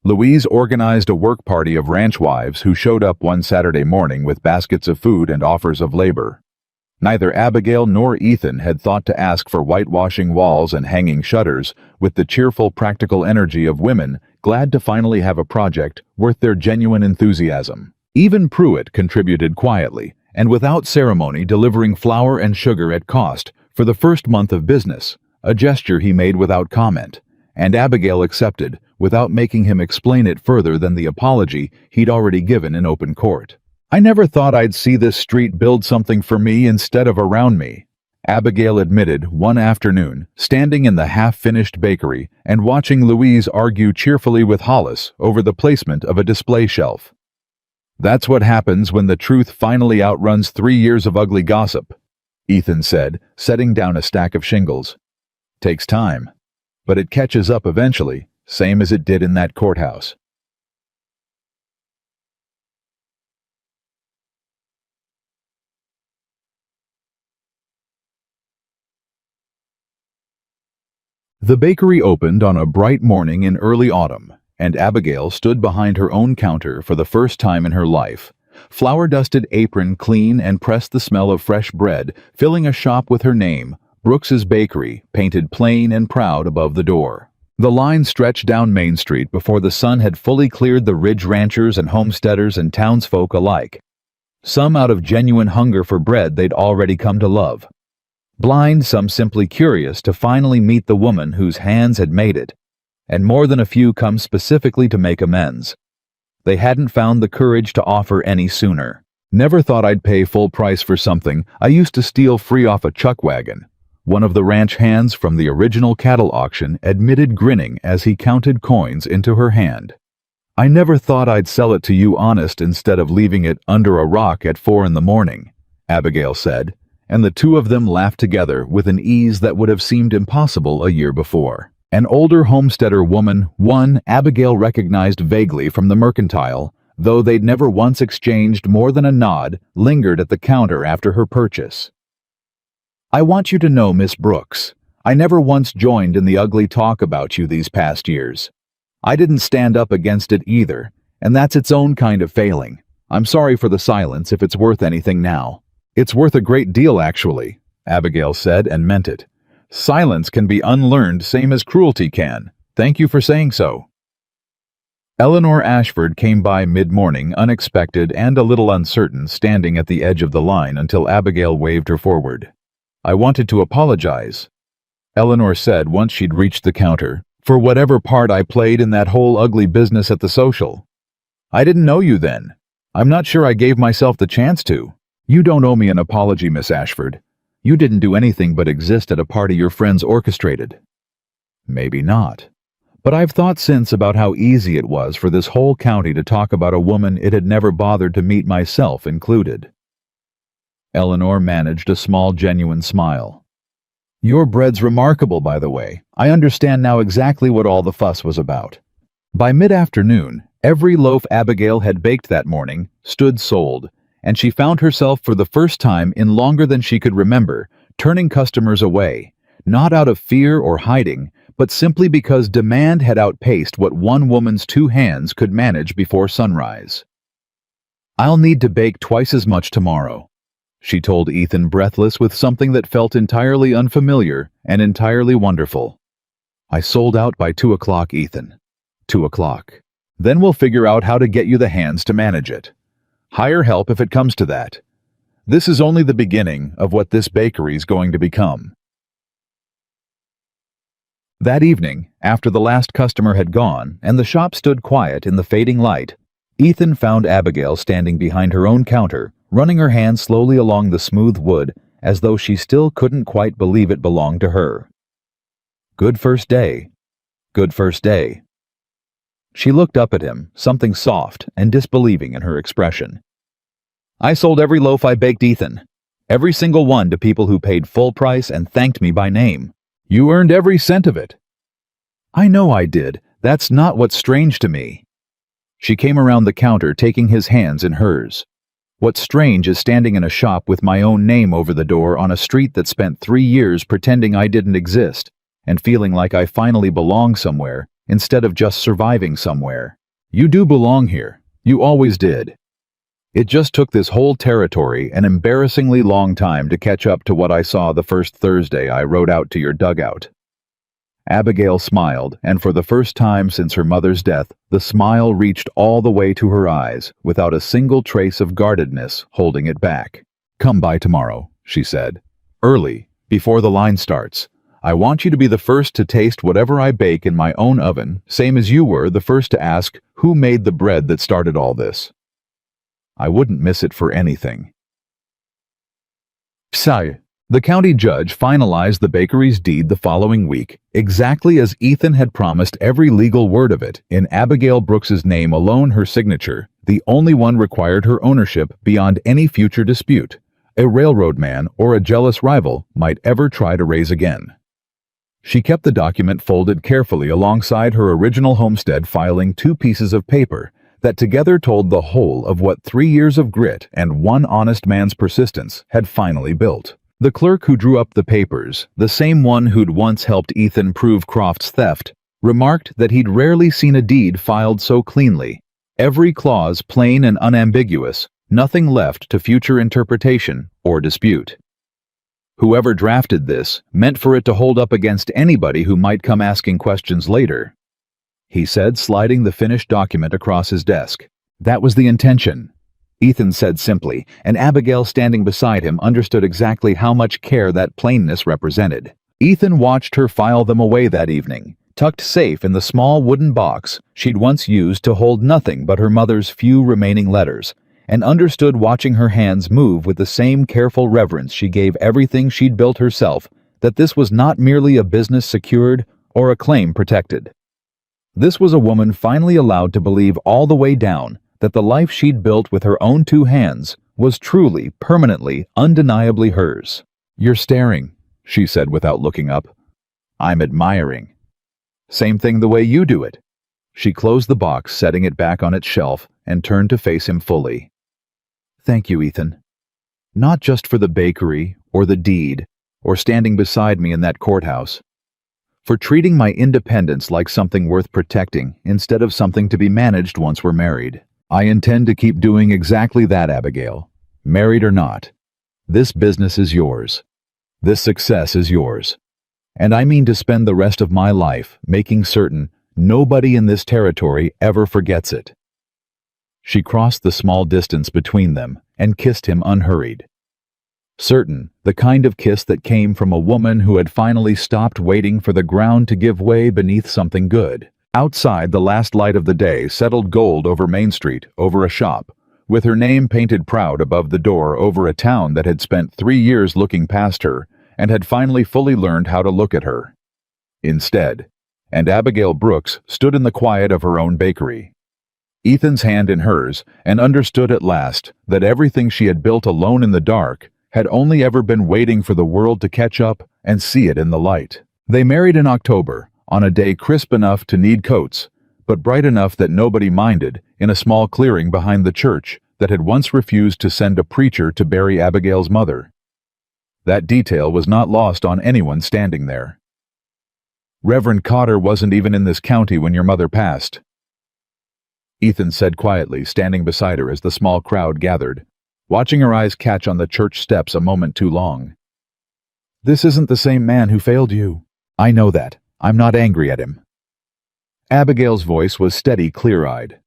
Louise organized a work party of ranch wives who showed up one Saturday morning with baskets of food and offers of labor. Neither Abigail nor Ethan had thought to ask for whitewashing walls and hanging shutters with the cheerful, practical energy of women glad to finally have a project worth their genuine enthusiasm. Even Pruitt contributed quietly and without ceremony, delivering flour and sugar at cost for the first month of business, a gesture he made without comment, and Abigail accepted without making him explain it further than the apology he'd already given in open court. I never thought I'd see this street build something for me instead of around me, Abigail admitted one afternoon, standing in the half-finished bakery and watching Louise argue cheerfully with Hollis over the placement of a display shelf. That's what happens when the truth finally outruns 3 years of ugly gossip, Ethan said, setting down a stack of shingles. Takes time, but it catches up eventually, same as it did in that courthouse. The bakery opened on a bright morning in early autumn, and Abigail stood behind her own counter for the first time in her life. Flour-dusted apron clean and pressed the smell of fresh bread, filling a shop with her name, Brooks's Bakery, painted plain and proud above the door. The line stretched down Main Street before the sun had fully cleared the ridge ranchers and homesteaders and townsfolk alike. Some out of genuine hunger for bread they'd already come to love. Blind, some simply curious to finally meet the woman whose hands had made it. And more than a few come specifically to make amends. They hadn't found the courage to offer any sooner. Never thought I'd pay full price for something I used to steal free off a chuck wagon. One of the ranch hands from the original cattle auction admitted, grinning as he counted coins into her hand. I never thought I'd sell it to you honest instead of leaving it under a rock at 4 a.m, Abigail said, and the two of them laughed together with an ease that would have seemed impossible a year before. An older homesteader woman, one Abigail recognized vaguely from the mercantile, though they'd never once exchanged more than a nod, lingered at the counter after her purchase. I want you to know, Miss Brooks, I never once joined in the ugly talk about you these past years. I didn't stand up against it either, and that's its own kind of failing. I'm sorry for the silence if it's worth anything now. It's worth a great deal, actually, Abigail said and meant it. Silence can be unlearned, same as cruelty can. Thank you for saying so. Eleanor Ashford came by mid-morning, unexpected and a little uncertain, standing at the edge of the line until Abigail waved her forward. I wanted to apologize, Eleanor said once she'd reached the counter, for whatever part I played in that whole ugly business at the social. I didn't know you then. I'm not sure I gave myself the chance to. You don't owe me an apology, Miss Ashford. You didn't do anything but exist at a party your friends orchestrated. Maybe not. But I've thought since about how easy it was for this whole county to talk about a woman it had never bothered to meet, myself included. Eleanor managed a small, genuine smile. Your bread's remarkable, by the way. I understand now exactly what all the fuss was about. By mid-afternoon, every loaf Abigail had baked that morning stood sold, and she found herself for the first time in longer than she could remember, turning customers away, not out of fear or hiding, but simply because demand had outpaced what one woman's two hands could manage before sunrise. I'll need to bake twice as much tomorrow, she told Ethan, breathless with something that felt entirely unfamiliar and entirely wonderful. I sold out by 2 o'clock, Ethan. 2 o'clock. Then we'll figure out how to get you the hands to manage it. Hire help if it comes to that. This is only the beginning of what this bakery's going to become. That evening, after the last customer had gone and the shop stood quiet in the fading light, Ethan found Abigail standing behind her own counter, running her hand slowly along the smooth wood as though she still couldn't quite believe it belonged to her. Good first day. Good first day. She looked up at him, something soft and disbelieving in her expression. I sold every loaf I baked, Ethan. Every single one to people who paid full price and thanked me by name. You earned every cent of it. I know I did. That's not what's strange to me. She came around the counter, taking his hands in hers. What's strange is standing in a shop with my own name over the door on a street that spent 3 years pretending I didn't exist, and feeling like I finally belong somewhere, instead of just surviving somewhere. You do belong here. You always did. It just took this whole territory an embarrassingly long time to catch up to what I saw the first Thursday I rode out to your dugout. Abigail smiled, and for the first time since her mother's death, the smile reached all the way to her eyes, without a single trace of guardedness holding it back. Come by tomorrow, she said. Early, before the line starts. I want you to be the first to taste whatever I bake in my own oven, same as you were the first to ask who made the bread that started all this. I wouldn't miss it for anything. Psay. The county judge finalized the bakery's deed the following week, exactly as Ethan had promised, every legal word of it, in Abigail Brooks's name alone, her signature, the only one required her ownership beyond any future dispute a railroad man or a jealous rival might ever try to raise again. She kept the document folded carefully alongside her original homestead filing, 2 pieces of paper that together told the whole of what 3 years of grit and one honest man's persistence had finally built. The clerk who drew up the papers, the same one who'd once helped Ethan prove Croft's theft, remarked that he'd rarely seen a deed filed so cleanly. Every clause plain and unambiguous, nothing left to future interpretation or dispute. Whoever drafted this meant for it to hold up against anybody who might come asking questions later, he said, sliding the finished document across his desk. That was the intention, Ethan said simply, and Abigail standing beside him understood exactly how much care that plainness represented. Ethan watched her file them away that evening, tucked safe in the small wooden box she'd once used to hold nothing but her mother's few remaining letters, and understood watching her hands move with the same careful reverence she gave everything she'd built herself, that this was not merely a business secured or a claim protected. This was a woman finally allowed to believe all the way down that the life she'd built with her own two hands was truly, permanently, undeniably hers. "You're staring," she said without looking up. "I'm admiring." "Same thing the way you do it." She closed the box, setting it back on its shelf, and turned to face him fully. "Thank you, Ethan. Not just for the bakery, or the deed, or standing beside me in that courthouse. For treating my independence like something worth protecting instead of something to be managed once we're married. I intend to keep doing exactly that, Abigail. Married or not. This business is yours. This success is yours. And I mean to spend the rest of my life making certain nobody in this territory ever forgets it." She crossed the small distance between them and kissed him unhurried. Certain, the kind of kiss that came from a woman who had finally stopped waiting for the ground to give way beneath something good. Outside, the last light of the day settled gold over Main Street, over a shop, with her name painted proud above the door over a town that had spent 3 years looking past her and had finally fully learned how to look at her. Instead, and Abigail Brooks stood in the quiet of her own bakery. Ethan's hand in hers, and understood at last that everything she had built alone in the dark had only ever been waiting for the world to catch up and see it in the light. They married in October, on a day crisp enough to need coats, but bright enough that nobody minded, in a small clearing behind the church that had once refused to send a preacher to bury Abigail's mother. That detail was not lost on anyone standing there. "Reverend Cotter wasn't even in this county when your mother passed," Ethan said quietly, standing beside her as the small crowd gathered, watching her eyes catch on the church steps a moment too long. "This isn't the same man who failed you. I know that. I'm not angry at him." Abigail's voice was steady, clear-eyed.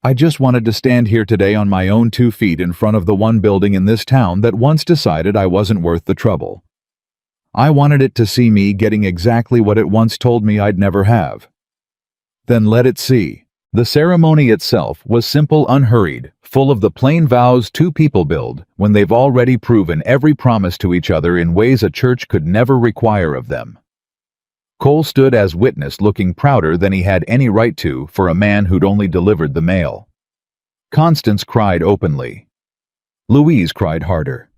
"I just wanted to stand here today on my own 2 feet in front of the one building in this town that once decided I wasn't worth the trouble. I wanted it to see me getting exactly what it once told me I'd never have. Then let it see." The ceremony itself was simple, unhurried, full of the plain vows 2 people build when they've already proven every promise to each other in ways a church could never require of them. Cole stood as witness, looking prouder than he had any right to for a man who'd only delivered the mail. Constance cried openly. Louise cried harder.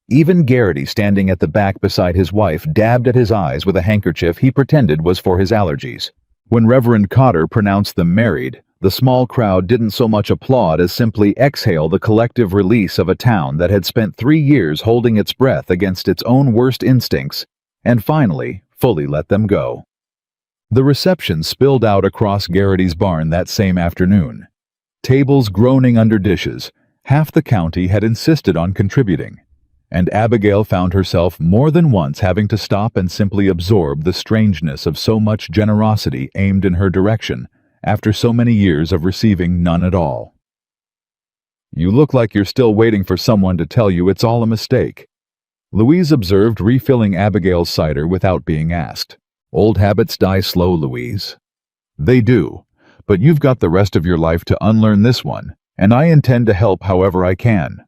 Even Garrity, standing at the back beside his wife, dabbed at his eyes with a handkerchief he pretended was for his allergies. When Reverend Cotter pronounced them married, the small crowd didn't so much applaud as simply exhale the collective release of a town that had spent 3 years holding its breath against its own worst instincts, and finally, fully let them go. The reception spilled out across Garrity's barn that same afternoon. Tables groaning under dishes, half the county had insisted on contributing, and Abigail found herself more than once having to stop and simply absorb the strangeness of so much generosity aimed in her direction after so many years of receiving none at all. "You look like you're still waiting for someone to tell you it's all a mistake," Louise observed, refilling Abigail's cider without being asked. "Old habits die slow, Louise." "They do, but you've got the rest of your life to unlearn this one, and I intend to help however I can."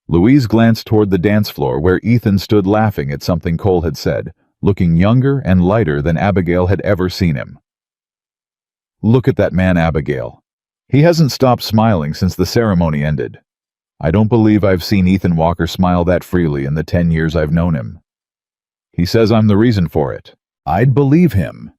Louise glanced toward the dance floor where Ethan stood laughing at something Cole had said, looking younger and lighter than Abigail had ever seen him. "Look at that man, Abigail. He hasn't stopped smiling since the ceremony ended. I don't believe I've seen Ethan Walker smile that freely in the 10 years I've known him. He says I'm the reason for it. I'd believe him.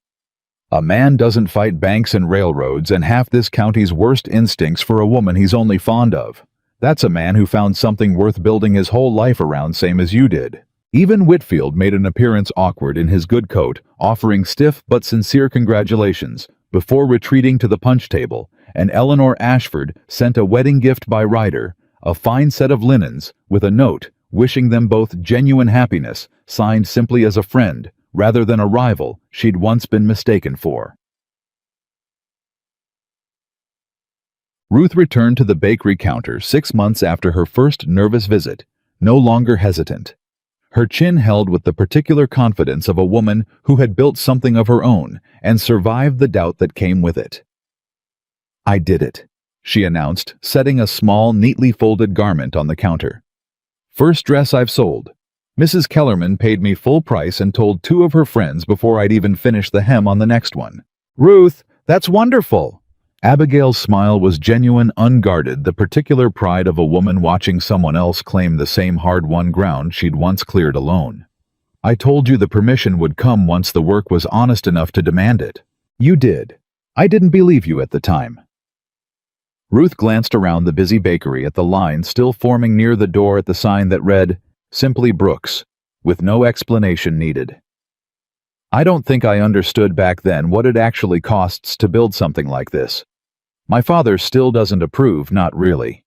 A man doesn't fight banks and railroads and half this county's worst instincts for a woman he's only fond of. That's a man who found something worth building his whole life around, same as you did. Even Whitfield made an appearance awkward in his good coat, offering stiff but sincere congratulations, before retreating to the punch table, and Eleanor Ashford sent a wedding gift by Ryder, a fine set of linens, with a note, wishing them both genuine happiness, signed simply as a friend, rather than a rival she'd once been mistaken for. Ruth returned to the bakery counter 6 months after her first nervous visit, no longer hesitant. Her chin held with the particular confidence of a woman who had built something of her own and survived the doubt that came with it. "I did it," she announced, setting a small, neatly folded garment on the counter. "First dress I've sold. Mrs. Kellerman paid me full price and told 2 of her friends before I'd even finished the hem on the next one." "Ruth, that's wonderful!" Abigail's smile was genuine, unguarded, the particular pride of a woman watching someone else claim the same hard-won ground she'd once cleared alone. "I told you the permission would come once the work was honest enough to demand it. You did. I didn't believe you at the time." Ruth glanced around the busy bakery at the line still forming near the door at the sign that read, "Simply Brooks," with no explanation needed. "I don't think I understood back then what it actually costs to build something like this. My father still doesn't approve, not really.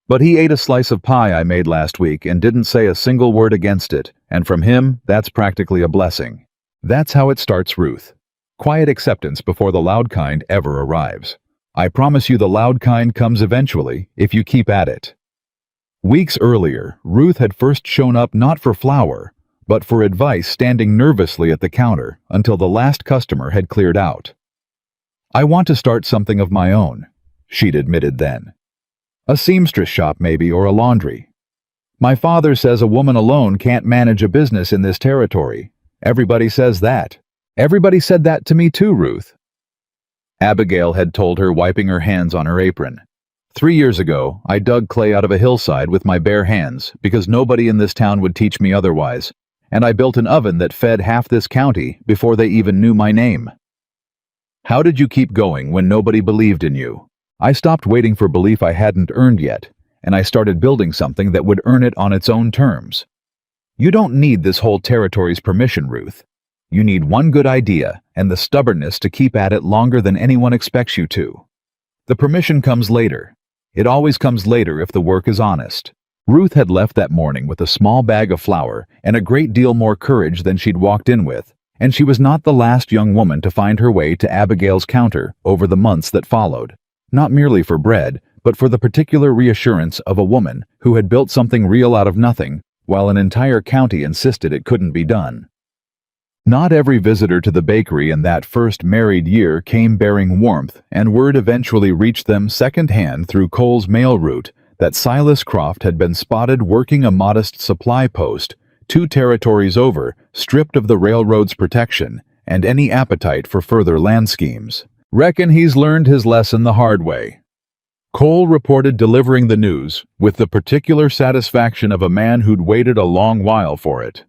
But he ate a slice of pie I made last week and didn't say a single word against it, and from him, that's practically a blessing." That's how it starts, Ruth. Quiet acceptance before the loud kind ever arrives. I promise you the loud kind comes eventually, if you keep at it. Weeks earlier, Ruth had first shown up not for flour, but for advice, standing nervously at the counter until the last customer had cleared out. "I want to start something of my own," she'd admitted then. "A seamstress shop maybe, or a laundry. My father says a woman alone can't manage a business in this territory. Everybody says that." "Everybody said that to me too, Ruth," Abigail had told her, wiping her hands on her apron. 3 years ago, I dug clay out of a hillside with my bare hands because nobody in this town would teach me otherwise, and I built an oven that fed half this county before they even knew my name. How did you keep going when nobody believed in you? I stopped waiting for belief I hadn't earned yet, and I started building something that would earn it on its own terms. You don't need this whole territory's permission, Ruth. You need one good idea and the stubbornness to keep at it longer than anyone expects you to. The permission comes later. It always comes later if the work is honest. Ruth had left that morning with a small bag of flour and a great deal more courage than she'd walked in with, and she was not the last young woman to find her way to Abigail's counter over the months that followed, not merely for bread, but for the particular reassurance of a woman who had built something real out of nothing, while an entire county insisted it couldn't be done. Not every visitor to the bakery in that first married year came bearing warmth, and word eventually reached them second-hand through Cole's mail route that Silas Croft had been spotted working a modest supply post 2 territories over, stripped of the railroad's protection and any appetite for further land schemes. "Reckon he's learned his lesson the hard way." Cole reported, delivering the news with the particular satisfaction of a man who'd waited a long while for it.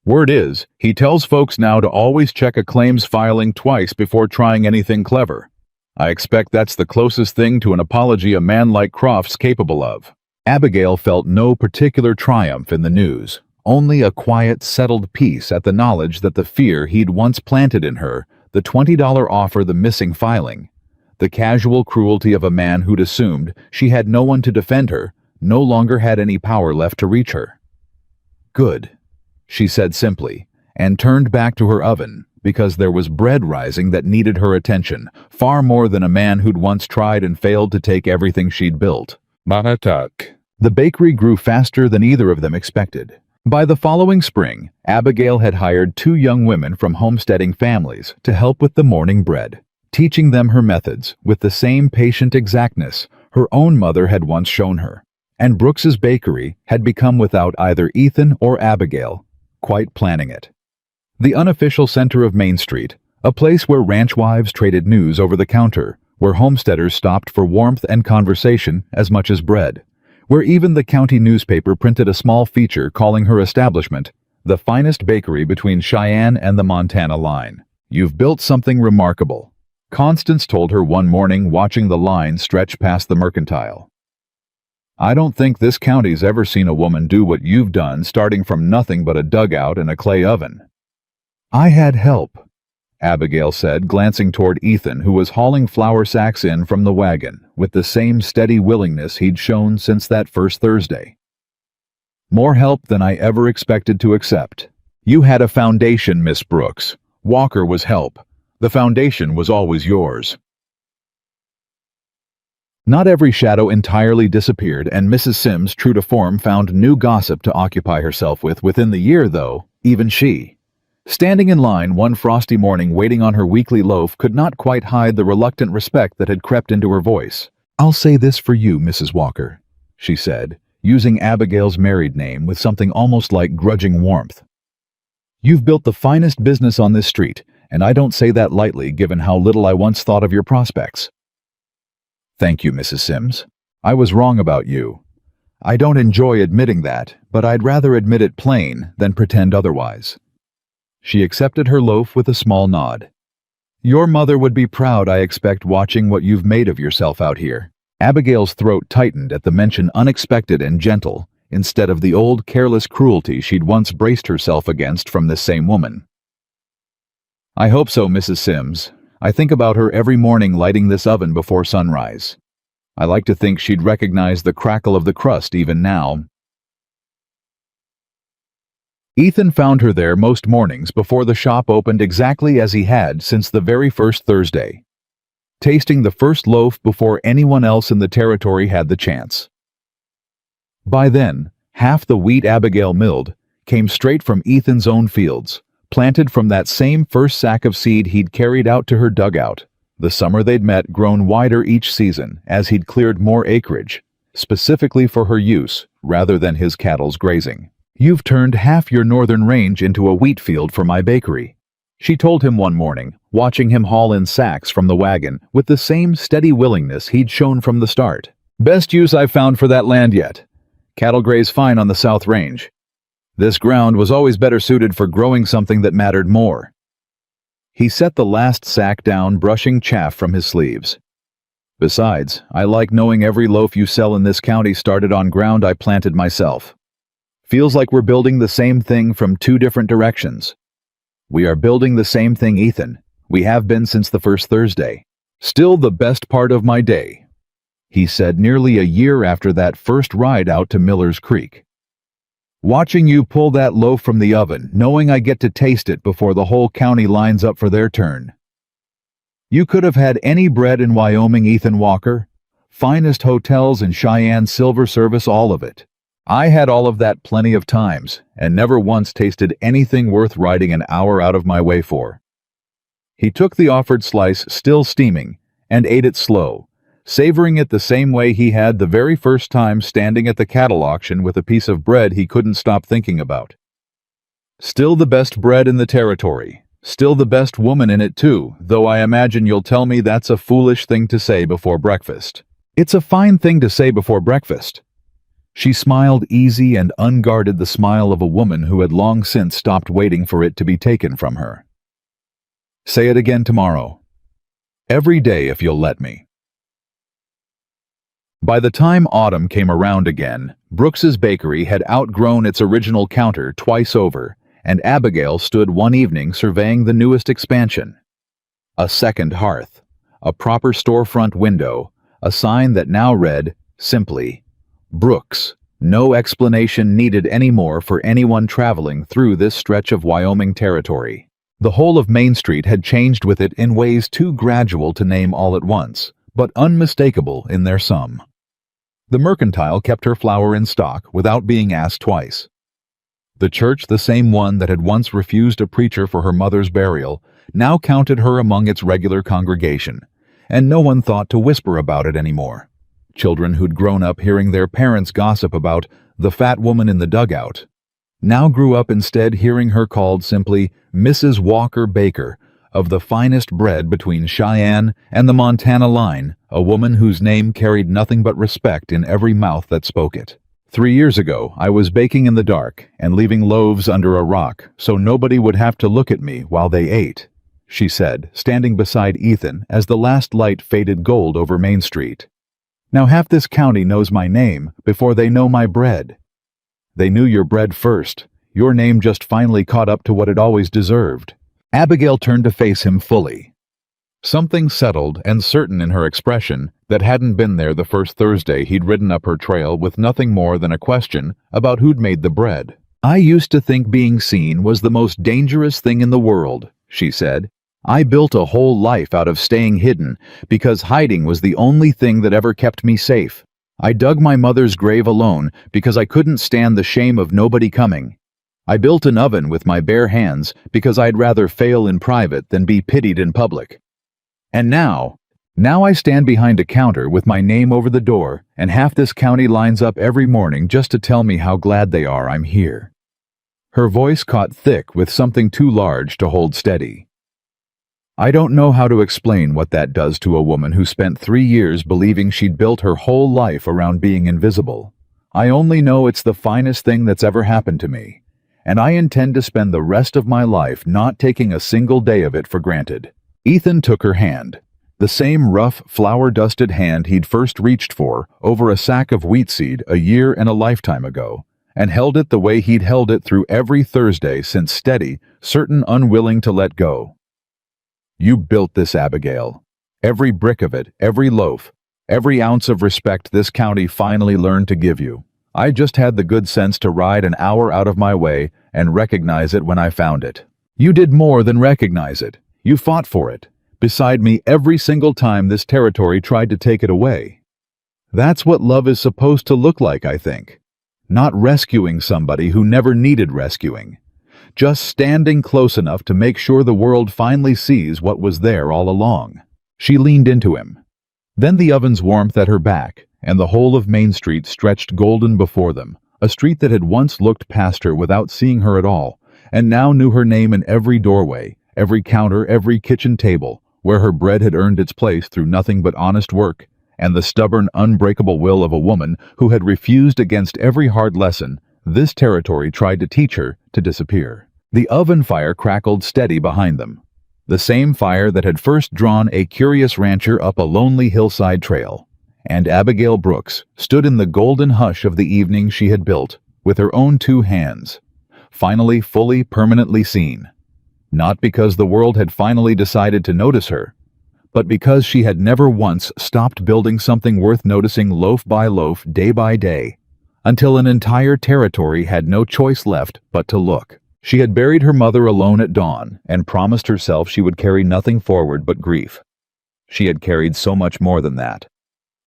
"Word is, he tells folks now to always check a claims filing twice before trying anything clever. I expect that's the closest thing to an apology a man like Croft's capable of." Abigail felt no particular triumph in the news, only a quiet, settled peace at the knowledge that the fear he'd once planted in her, the $20 offer, the missing filing, the casual cruelty of a man who'd assumed she had no one to defend her, no longer had any power left to reach her. "Good," she said simply, and turned back to her oven, because there was bread rising that needed her attention, far more than a man who'd once tried and failed to take everything she'd built. Manatak. The bakery grew faster than either of them expected. By the following spring, Abigail had hired 2 young women from homesteading families to help with the morning bread, teaching them her methods with the same patient exactness her own mother had once shown her. And Brooks's bakery had become, without either Ethan or Abigail quite planning it, the unofficial center of Main Street, a place where ranch wives traded news over the counter, where homesteaders stopped for warmth and conversation as much as bread, where even the county newspaper printed a small feature calling her establishment the finest bakery between Cheyenne and the Montana line. "You've built something remarkable," Constance told her one morning watching the line stretch past the mercantile. I don't think this county's ever seen a woman do what you've done, starting from nothing but a dugout and a clay oven." "I had help," Abigail said, glancing toward Ethan, who was hauling flour sacks in from the wagon with the same steady willingness he'd shown since that first Thursday. "More help than I ever expected to accept. You had a foundation, Miss Brooks. Walker was help. The foundation was always yours." Not every shadow entirely disappeared, and Mrs. Sims, true to form, found new gossip to occupy herself with within the year, though, even she. Standing in line one frosty morning waiting on her weekly loaf could not quite hide the reluctant respect that had crept into her voice. "I'll say this for you, Mrs. Walker," she said, using Abigail's married name with something almost like grudging warmth. "You've built the finest business on this street, and I don't say that lightly given how little I once thought of your prospects." "Thank you, Mrs. Sims. I was wrong about you. I don't enjoy admitting that, but I'd rather admit it plain than pretend otherwise." She accepted her loaf with a small nod. "Your mother would be proud, I expect, watching what you've made of yourself out here." Abigail's throat tightened at the mention, unexpected and gentle, instead of the old careless cruelty she'd once braced herself against from this same woman. "I hope so, Mrs. Sims. I think about her every morning lighting this oven before sunrise. I like to think she'd recognize the crackle of the crust even now." Ethan found her there most mornings before the shop opened, exactly as he had since the very first Thursday, tasting the first loaf before anyone else in the territory had the chance. By then, half the wheat Abigail milled came straight from Ethan's own fields, planted from that same first sack of seed he'd carried out to her dugout, the summer they'd met, grown wider each season as he'd cleared more acreage, specifically for her use rather than his cattle's grazing. "You've turned half your northern range into a wheat field for my bakery," she told him one morning, watching him haul in sacks from the wagon with the same steady willingness he'd shown from the start. "Best use I've found for that land yet. Cattle graze fine on the south range. This ground was always better suited for growing something that mattered more." He set the last sack down, brushing chaff from his sleeves. "Besides, I like knowing every loaf you sell in this county started on ground I planted myself. Feels like we're building the same thing from two different directions." "We are building the same thing, Ethan. We have been since the first Thursday. Still the best part of my day," he said nearly a year after that first ride out to Miller's Creek. "Watching you pull that loaf from the oven, knowing I get to taste it before the whole county lines up for their turn. You could have had any bread in Wyoming, Ethan Walker. Finest hotels in Cheyenne, silver service, all of it. I had all of that plenty of times, and never once tasted anything worth riding an hour out of my way for." He took the offered slice, still steaming, and ate it slow, savoring it the same way he had the very first time standing at the cattle auction with a piece of bread he couldn't stop thinking about. "Still the best bread in the territory. Still the best woman in it, too, though I imagine you'll tell me that's a foolish thing to say before breakfast." "It's a fine thing to say before breakfast." She smiled, easy and unguarded, the smile of a woman who had long since stopped waiting for it to be taken from her. "Say it again tomorrow. Every day, if you'll let me." By the time autumn came around again, Brooks's bakery had outgrown its original counter twice over, and Abigail stood one evening surveying the newest expansion. A second hearth, a proper storefront window, a sign that now read, simply, "Brooks." No explanation needed anymore for anyone traveling through this stretch of Wyoming territory. The whole of Main Street had changed with it in ways too gradual to name all at once, but unmistakable in their sum. The mercantile kept her flour in stock without being asked twice. The church, the same one that had once refused a preacher for her mother's burial, now counted her among its regular congregation, and no one thought to whisper about it anymore. Children who'd grown up hearing their parents gossip about the fat woman in the dugout now grew up instead hearing her called simply Mrs. Walker Baker, of the finest bread between Cheyenne and the Montana line, a woman whose name carried nothing but respect in every mouth that spoke it. 3 years ago, I was baking in the dark and leaving loaves under a rock so nobody would have to look at me while they ate, she said, standing beside Ethan as the last light faded gold over Main Street. Now half this county knows my name before they know my bread. They knew your bread first. Your name just finally caught up to what it always deserved." Abigail turned to face him fully. Something settled and certain in her expression that hadn't been there the first Thursday he'd ridden up her trail with nothing more than a question about who'd made the bread. "I used to think being seen was the most dangerous thing in the world," she said. "I built a whole life out of staying hidden because hiding was the only thing that ever kept me safe. I dug my mother's grave alone because I couldn't stand the shame of nobody coming. I built an oven with my bare hands because I'd rather fail in private than be pitied in public. And now I stand behind a counter with my name over the door, and half this county lines up every morning just to tell me how glad they are I'm here." Her voice caught thick with something too large to hold steady. "I don't know how to explain what that does to a woman who spent 3 years believing she'd built her whole life around being invisible. I only know it's the finest thing that's ever happened to me, and I intend to spend the rest of my life not taking a single day of it for granted." Ethan took her hand, the same rough, flour-dusted hand he'd first reached for over a sack of wheat seed a year and a lifetime ago, and held it the way he'd held it through every Thursday since, steady, certain, unwilling to let go. "You built this, Abigail. Every brick of it, every loaf, every ounce of respect this county finally learned to give you. I just had the good sense to ride an hour out of my way and recognize it when I found it. You did more than recognize it. You fought for it, beside me every single time this territory tried to take it away. That's what love is supposed to look like, I think. Not rescuing somebody who never needed rescuing. Just standing close enough to make sure the world finally sees what was there all along." She leaned into him. Then the oven's warmth at her back, and the whole of Main Street stretched golden before them, a street that had once looked past her without seeing her at all, and now knew her name in every doorway, every counter, every kitchen table, where her bread had earned its place through nothing but honest work, and the stubborn, unbreakable will of a woman who had refused against every hard lesson this territory tried to teach her to disappear. The oven fire crackled steady behind them, the same fire that had first drawn a curious rancher up a lonely hillside trail, and Abigail Brooks stood in the golden hush of the evening she had built, with her own 2 hands, finally fully, permanently seen. Not because the world had finally decided to notice her, but because she had never once stopped building something worth noticing loaf by loaf, day by day, until an entire territory had no choice left but to look. She had buried her mother alone at dawn and promised herself she would carry nothing forward but grief. She had carried so much more than that.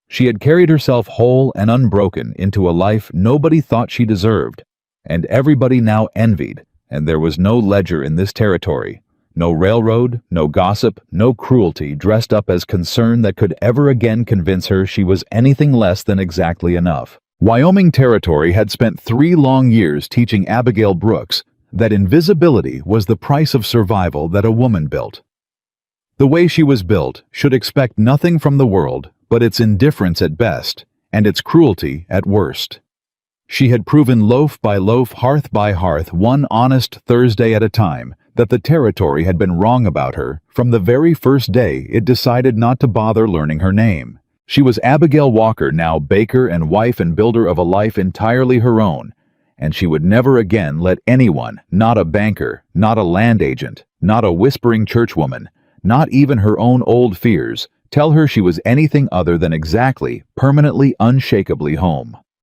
She had carried herself whole and unbroken into a life nobody thought she deserved, and everybody now envied, and there was no ledger in this territory, no railroad, no gossip, no cruelty dressed up as concern that could ever again convince her she was anything less than exactly enough. Wyoming Territory had spent 3 long years teaching Abigail Brooks that invisibility was the price of survival that a woman built. The way she was built should expect nothing from the world but its indifference at best and its cruelty at worst. She had proven loaf by loaf, hearth by hearth, one honest Thursday at a time, that the territory had been wrong about her from the very first day it decided not to bother learning her name. She was Abigail Walker, now baker and wife and builder of a life entirely her own, and she would never again let anyone, not a banker, not a land agent, not a whispering churchwoman, not even her own old fears, tell her she was anything other than exactly, permanently, unshakably home.